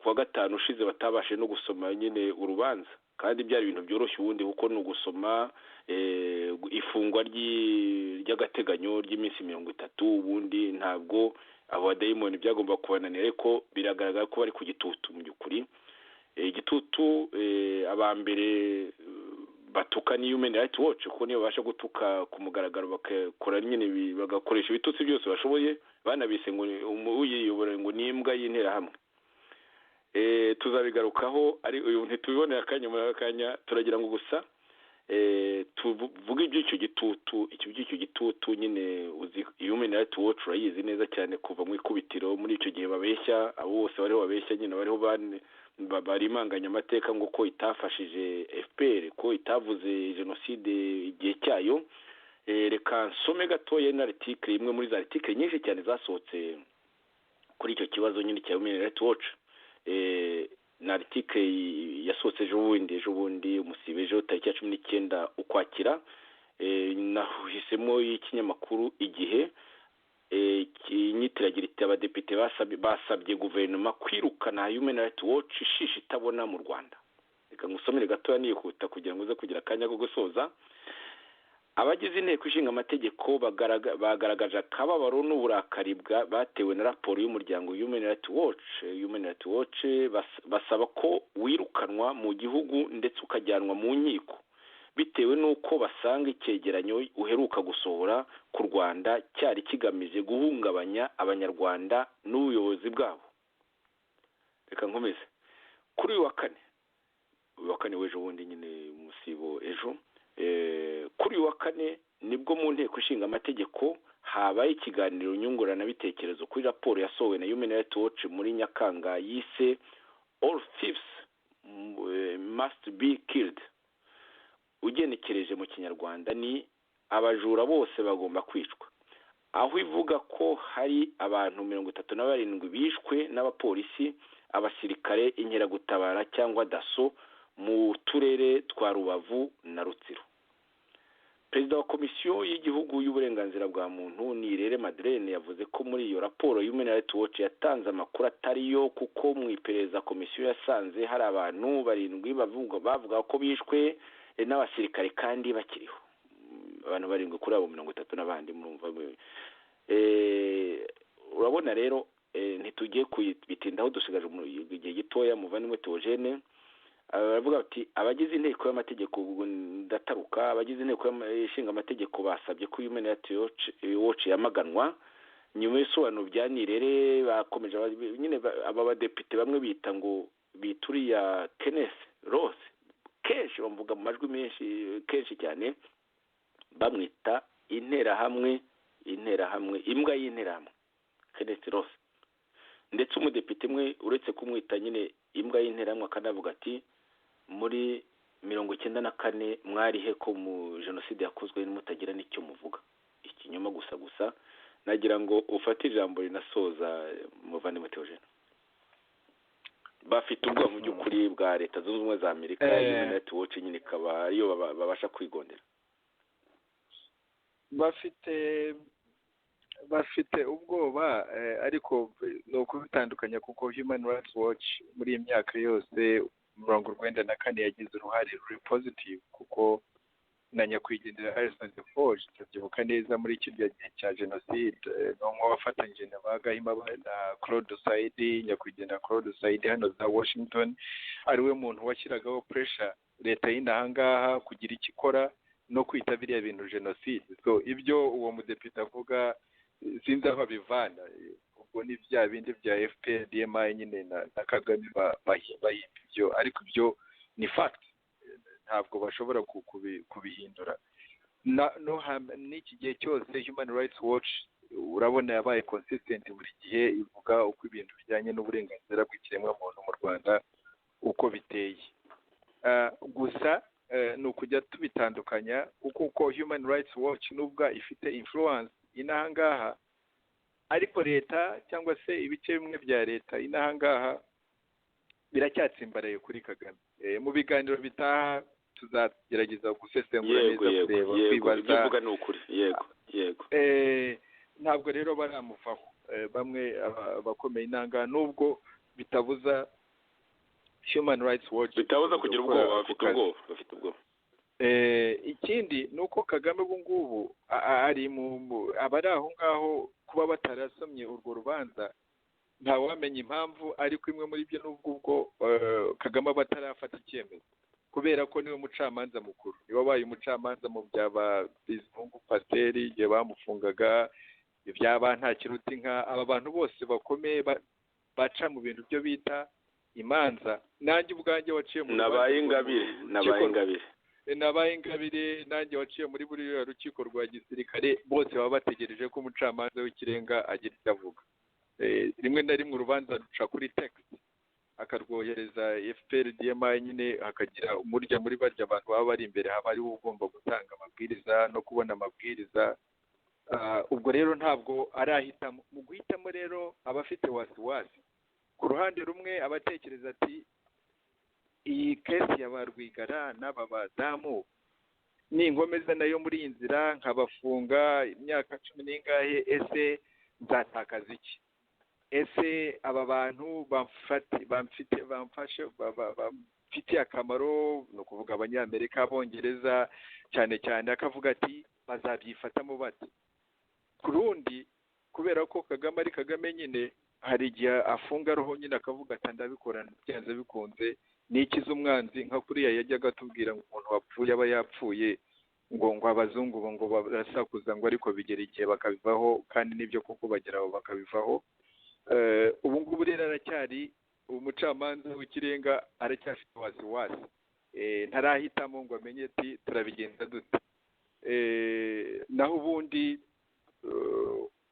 kuwa gatanu ushize batabashe no gusoma nyine urubanza kandi byari ibintu byoroshye ubundi kuko ni ugusoma ifungwa ry'agateganyo ry'iminsi 30 ubundi ntabwo abo badayimoni byagomba kubananira ariko biragaragara ko bari ku gitutu mu by'ukuri igitutu abambere batuka ni Human Rights Watch kuko niyo babasha gutuka ku mugaragaro bakakora nyine bagakoresha ibitutsi byose bashoboye banabise ngo uyiyobora ngo nimbwa y'intera hamwe tuzabigarukaho ari uyu ntitubibonera akanya turagira ngo gusa tuvuge iby'icyo gitutu nyine uzi Human Rights Watch urayizi neza cyane kuva mu ikubitiro muri icyo gihe babeshya abo bose bariho babeshya nyine bariho barimanganya amateka ngo ko itafashije FPR ko itavuze jenoside igihe cyayo reka nsome gatoya n'article imwe muri za article nyinshi cyane zasohotse kuri icyo kibazo nyine cya Human Rights Watch na article yasohotse ejo bundi umusibejo tariki ya 19 ukwakira nahisemo y'ikinyamakuru igihe inyitiragira iti abadepite basabye guverinoma kwirukana Human Rights Watch ishishi itabona mu Rwanda. Reka ngusomere gatoya nihuta kugira ngo uze kugira akanya ko gusoza. Abagize inteko ishinga amategeko bagaragaje akababaro n'uburakari batewe na raporo y'umuryango Human Rights Watch basaba ko wirukanwa mu gihugu ndetse ukajyanwa mu nkiko bitewe n'uko basanga icyegeranyo uheruka gusohora ku Rwanda cyari kigamije guhungabanya abanyarwanda n'ubuyobozi bwabo. Reka nkomeze kuri uyu wa kane w'ejo bundi nyine umusibo ejo kuri uyu wa kane nibwo mu nteko ishinga amategeko habaye ikiganiro nyunguranabitekerezo kuri raporo yasohowe na Human Rights Watch muri Nyakanga yise All Thieves Must Be Killed. Ugenekereje mu kinyarwanda ni abajura bose bagomba kwicwa, aho ivuga ko hari abantu 37 bishwe n'abapolisi abasirikare inkeragutabara cyangwa daso mu turere twa Rubavu na Rutsiro. Perezida wa komisiyo y'igihugu y'uburenganzira bwa muntu Nirere Madeleine yavuze ko muri iyo raporo Human Rights Watch yatanze amakuru atariyo kuko mu iperereza komisiyo yasanze hari abantu 7 bavuga ko bishwe n'abasirikare kandi bakiriho abantu 7 kuri abo 30 n'abandi murumva urabona rero ntitugiye kubitindaho dushigaje igihe gitoya muvandimwe Theogene baravuga bati abagize inteko y'amategeko ndataruka abagize inteko ishinga amategeko basabye ko Human Rights Watch yamaganwa nyuma y'isobanuro bya Nirere bakomeje nyine aba badepite bamwe bita ngo bituriya Kenneth Ross kenshi bamuvuga mu majwi menshi kenshi cyane bamwita interahamwe imbwa y'interahamwe Kenneth Ross ndetse umudepite mwe uretse kumwita nyine imbwa y'interahamwe akanavuga ati muri 94 mwarihe ko mu jenoside yakozwe n'umutagira n'icyo muvuga ikinyoma gusa nagira ngo ufate ijambo rinasoza muvandimwe Theogene bafite ubwoba mu by'ukuri bwa leta zunze ubumwe za Amerika Human Rights Watch nyine ikaba ariyo babasha kwigondera bafite ubwoba ariko ni ukubitandukanya kuko Human Rights Watch muri iyi myaka yose 94 yagize uruhare ruri positive kuko na nyakwigendera Harrison Forge tubyibuka neza muri kirya gihe cya jenoside n'umwe wafatanyije na Bagahima na Claude Saidi nyakwigendera Claude Saidi hano za Washington ariwe muntu washyiragaho pressure leta y'inahangaha kugira icyo ikora no kwita biriya bintu jenoside so ibyo uwo mudepite avuga sinzi aho bivana ubwo ni bya bindi bya FPR DMI nyine na Kagame bahimba ibyo ariko ibyo ni fact ntabwo bashobora kubihindura n'iki gihe cyose Human Rights Watch urabona yabaye consistent buri gihe ivuga uko ibintu bijyanye n'uburenganzira bw'ikiremwamuntu mu Rwanda uko biteye gusa ni ukujya tubitandukanya kuko Human Rights Watch nubwo ifite influence inahangaha ariko leta cyangwa se ibice bimwe bya leta inahangaha biracyatsimbaraye kuri Kagame mu biganiro bitaha tuzagerageza gusesengura neza kureba kwibaza uvuga ni ukuri yego ntabwo rero baramuvaho bamwe abakomeye inanga nubwo bitabuza Human Rights Watch bitabuza kugira ubwoba bafite ubwoba ikindi ni uko Kagame ubu ngubu ari abari aho ngaho kuba batarasomye urwo rubanza ntawamenya impamvu ariko imwe muri byo n'ubwo ubwo Kagame batarafata icyemezo kubera ko niwe mucamanza mukuru niwe wabaye umucamanza mu byaba Bizimungu Pasiteri igihe bamufungaga ibyaba nta kiruta inka aba bantu bose bakomeye baca mu bintu byo bita imanza nanjye ubwanjye waciye mu nabaye ingabire nanjye waciye muri buriya rukiko rwa gisirikare bose baba bategereje ko umucamanza w'ikirenga agira icyo avuga rimwe na rimwe urubanza ruca kuri text akarwohereza FPR DMI nyine hakagira umurya muri barya abantu baba bari imbere haba ariwe ugomba gutanga amabwiriza no kubona amabwiriza ubwo rero ntabwo arahitamo mu guhitamo rero abafite wasiwasi ku ruhande rumwe abatekereza ati iyi kesi ya ba Rwigara n'aba badamu ni inkomeza nayo muri iyi nzira nkabafunga imyaka 10 n'ingahe ese nzatakaza iki ese aba bantu bamfitiye akamaro ni ukuvuga abanyamerika abongereza cyane cyane akavuga ati bazabyifatamo bati ku rundi kubera ko Kagame ari Kagame nyine hari igihe afunga roho nyine akavuga ati ndabikorana byanze bikunze nikiza umwanzi nka kuriya yajyaga atubwira ngo umuntu wapfuye aba yapfuye ngo abazungu ngo barasakuza ngo ariko bigera igihe bakabivaho kandi nibyo koko bageraho bakabivaho ubu ngubu rero aracyari umucamanza w'ikirenga aracyafite wasiwasi ntarahitamo ngo amenye ati turabigenza dute naho ubundi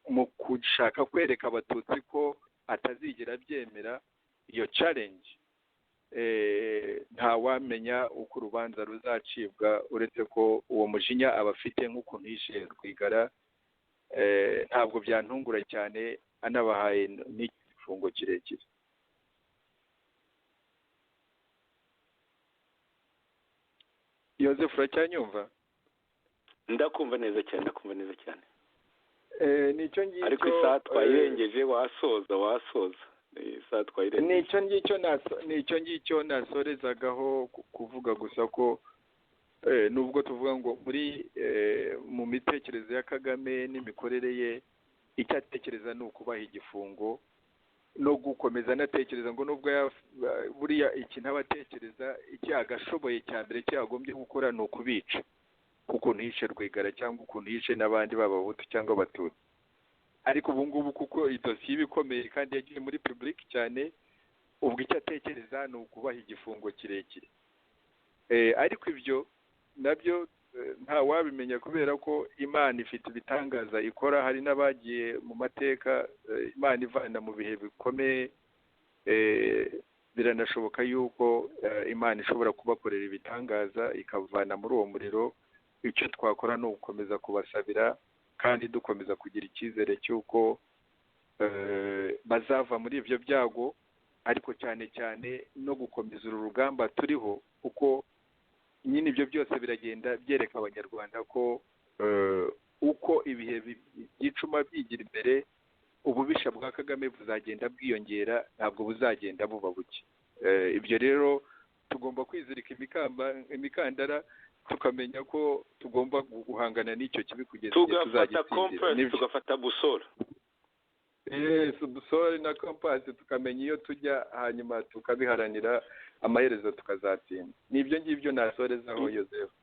mu gushaka kwereka abatutsi ko atazigera byemera iyo challenge ntawamenya uko urubanza ruzacibwa uretse ko uwo mujinya aba afite nk'uko ntishe Rwigara ntabwo byantungura cyane anabahaye n'igifungo kirekire Joseph uracyanyumva ndakumva neza cyane nicyo ngicyo ariko isaha twayirengeje wasoza isaha twayirengeje nicyo ngicyo nasorezagaho kuvuga gusa ko nubwo tuvuga ngo muri mu mitekerereze ya Kagame n'imikorere ye icyo atekereza ni ukubaha igifungo no gukomeza anatekereza ngo nubwo buriya ikintu aba atekereza icyo agashoboye cya mbere cyagombye gukora ni ukubica ukuntu yishe Rwigara cyangwa ukuntu yishe n'abandi b'abahutu cyangwa abatutsi. Ariko ubu ngubu kuko idosiye iba ikomeye kandi yagiye muri public cyane, ubwo icyo atekereza ni ukubaha igifungo kirekire. Ariko ibyo nabyo nta wabimenya kubera ko Imana ifite ibitangaza ikora. Hari n'abagiye mu mateka Imana ivana mu bihe bikomeye, biranashoboka yuko Imana ishobora kubakorera ibitangaza ikavana muri uwo muriro. Icyo twakora ni ugukomeza kubasabira kandi dukomeza kugira icyizere cy'uko bazava muri ibyo byago, ariko cyane cyane no gukomeza uru rugamba turiho, kuko nyine ibyo byose biragenda byereka abanyarwanda ko uko ibihe byicuma byigira imbere, ububisha bwa Kagame buzagenda bwiyongera, ntabwo buzagenda buba buke. Ibyo rero tugomba kwizirika imikandara, tukamenya ko tugomba guhangana n'icyo kibi kugeza igihe tuzagitsindira. Tugafata busora. Busora na kompasi, tukamenya iyo tujya, hanyuma tukabiharanira, amaherezo tukazatsinda. N'ibyo ngibyo nasorezaho Yozefu.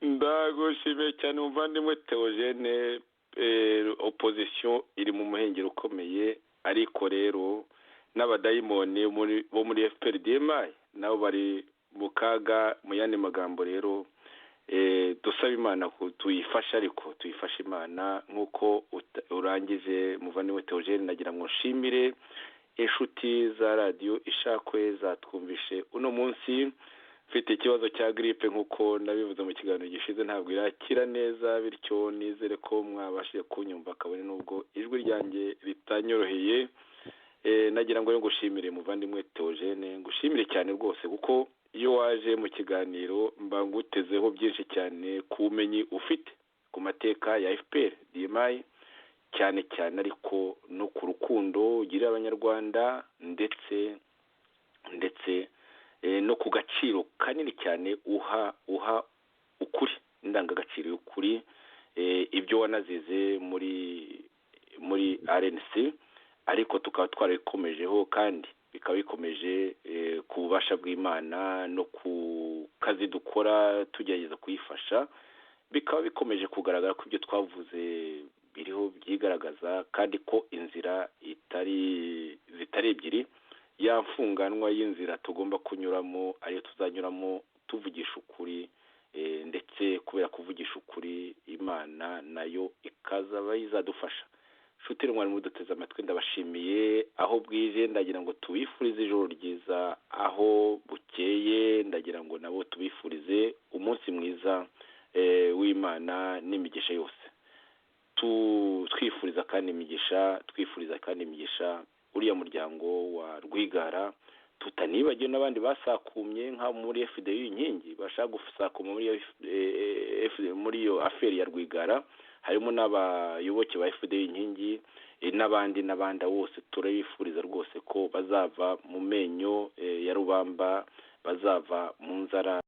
Ndagushimiye cyane umuvandimwe Theogene. Opposition iri mu muhengero ukomeye, ariko rero n'abadayimoni bo muri FPRDMI nabo bari mu kaga. Mu yandi magambo rero dusaba Imana tuyifashe, ariko tuyifashe Imana nk'uko urangije muvandimwe Theogene. Nagira ngo nshimire inshuti za radiyo Ishakwe zatwumvishe uno munsi. Mfite ikibazo cya gripe nk'uko nabivuze mu kiganiro gishize, ntabwo irakira neza, bityo nizere ko mwabashije kunyumva kabone nubwo ijwi ryanjye ritanyoroheye. Nagira ngo ngushimire muvandimwe Theogene, ngushimire cyane rwose, kuko iyo waje mu kiganiro mba ngutezeho byinshi cyane ku bumenyi ufite ku mateka ya FPR-DMI, cyane cyane ariko no ku rukundo ugirira abanyarwanda, ndetse no ku gaciro kanini cyane uha ukuri, indangagaciro y'ukuri, ibyo wanazize muri RNC, ariko tukaba twarabikomejeho kandi bikaba bikomeje ku bubasha bw'Imana no ku kazi dukora tugerageza kuyifasha, bikaba bikomeje kugaragara ko ibyo twavuze biriho byigaragaza, kandi ko inzira zitari ebyiri, ya mfunganwa y'inzira tugomba kunyuramo ariyo tuzanyuramo tuvugisha ukuri, ndetse kubera kuvugisha ukuri Imana nayo ikaza bayizadufasha. Nshuti mwari muduteze amatwi, ndabashimiye. Aho bwije ndagira ngo tubifurize ijoro ryiza, aho bukeye ndagira ngo nabo tubifurize umunsi mwiza w'Imana n'imigisha yose. Twifuriza kandi imigisha uriya muryango wa Rwigara, tutanibagiwe n'abandi basakumye nka muri FDU inkingi bashaka gusakuma muri iyo aferi ya Rwigara. Harimo n'abayoboke ba FDU inkingi n'abandi bose. Turabifuriza rwose ko bazava mu menyo ya rubamba, bazava mu nzara.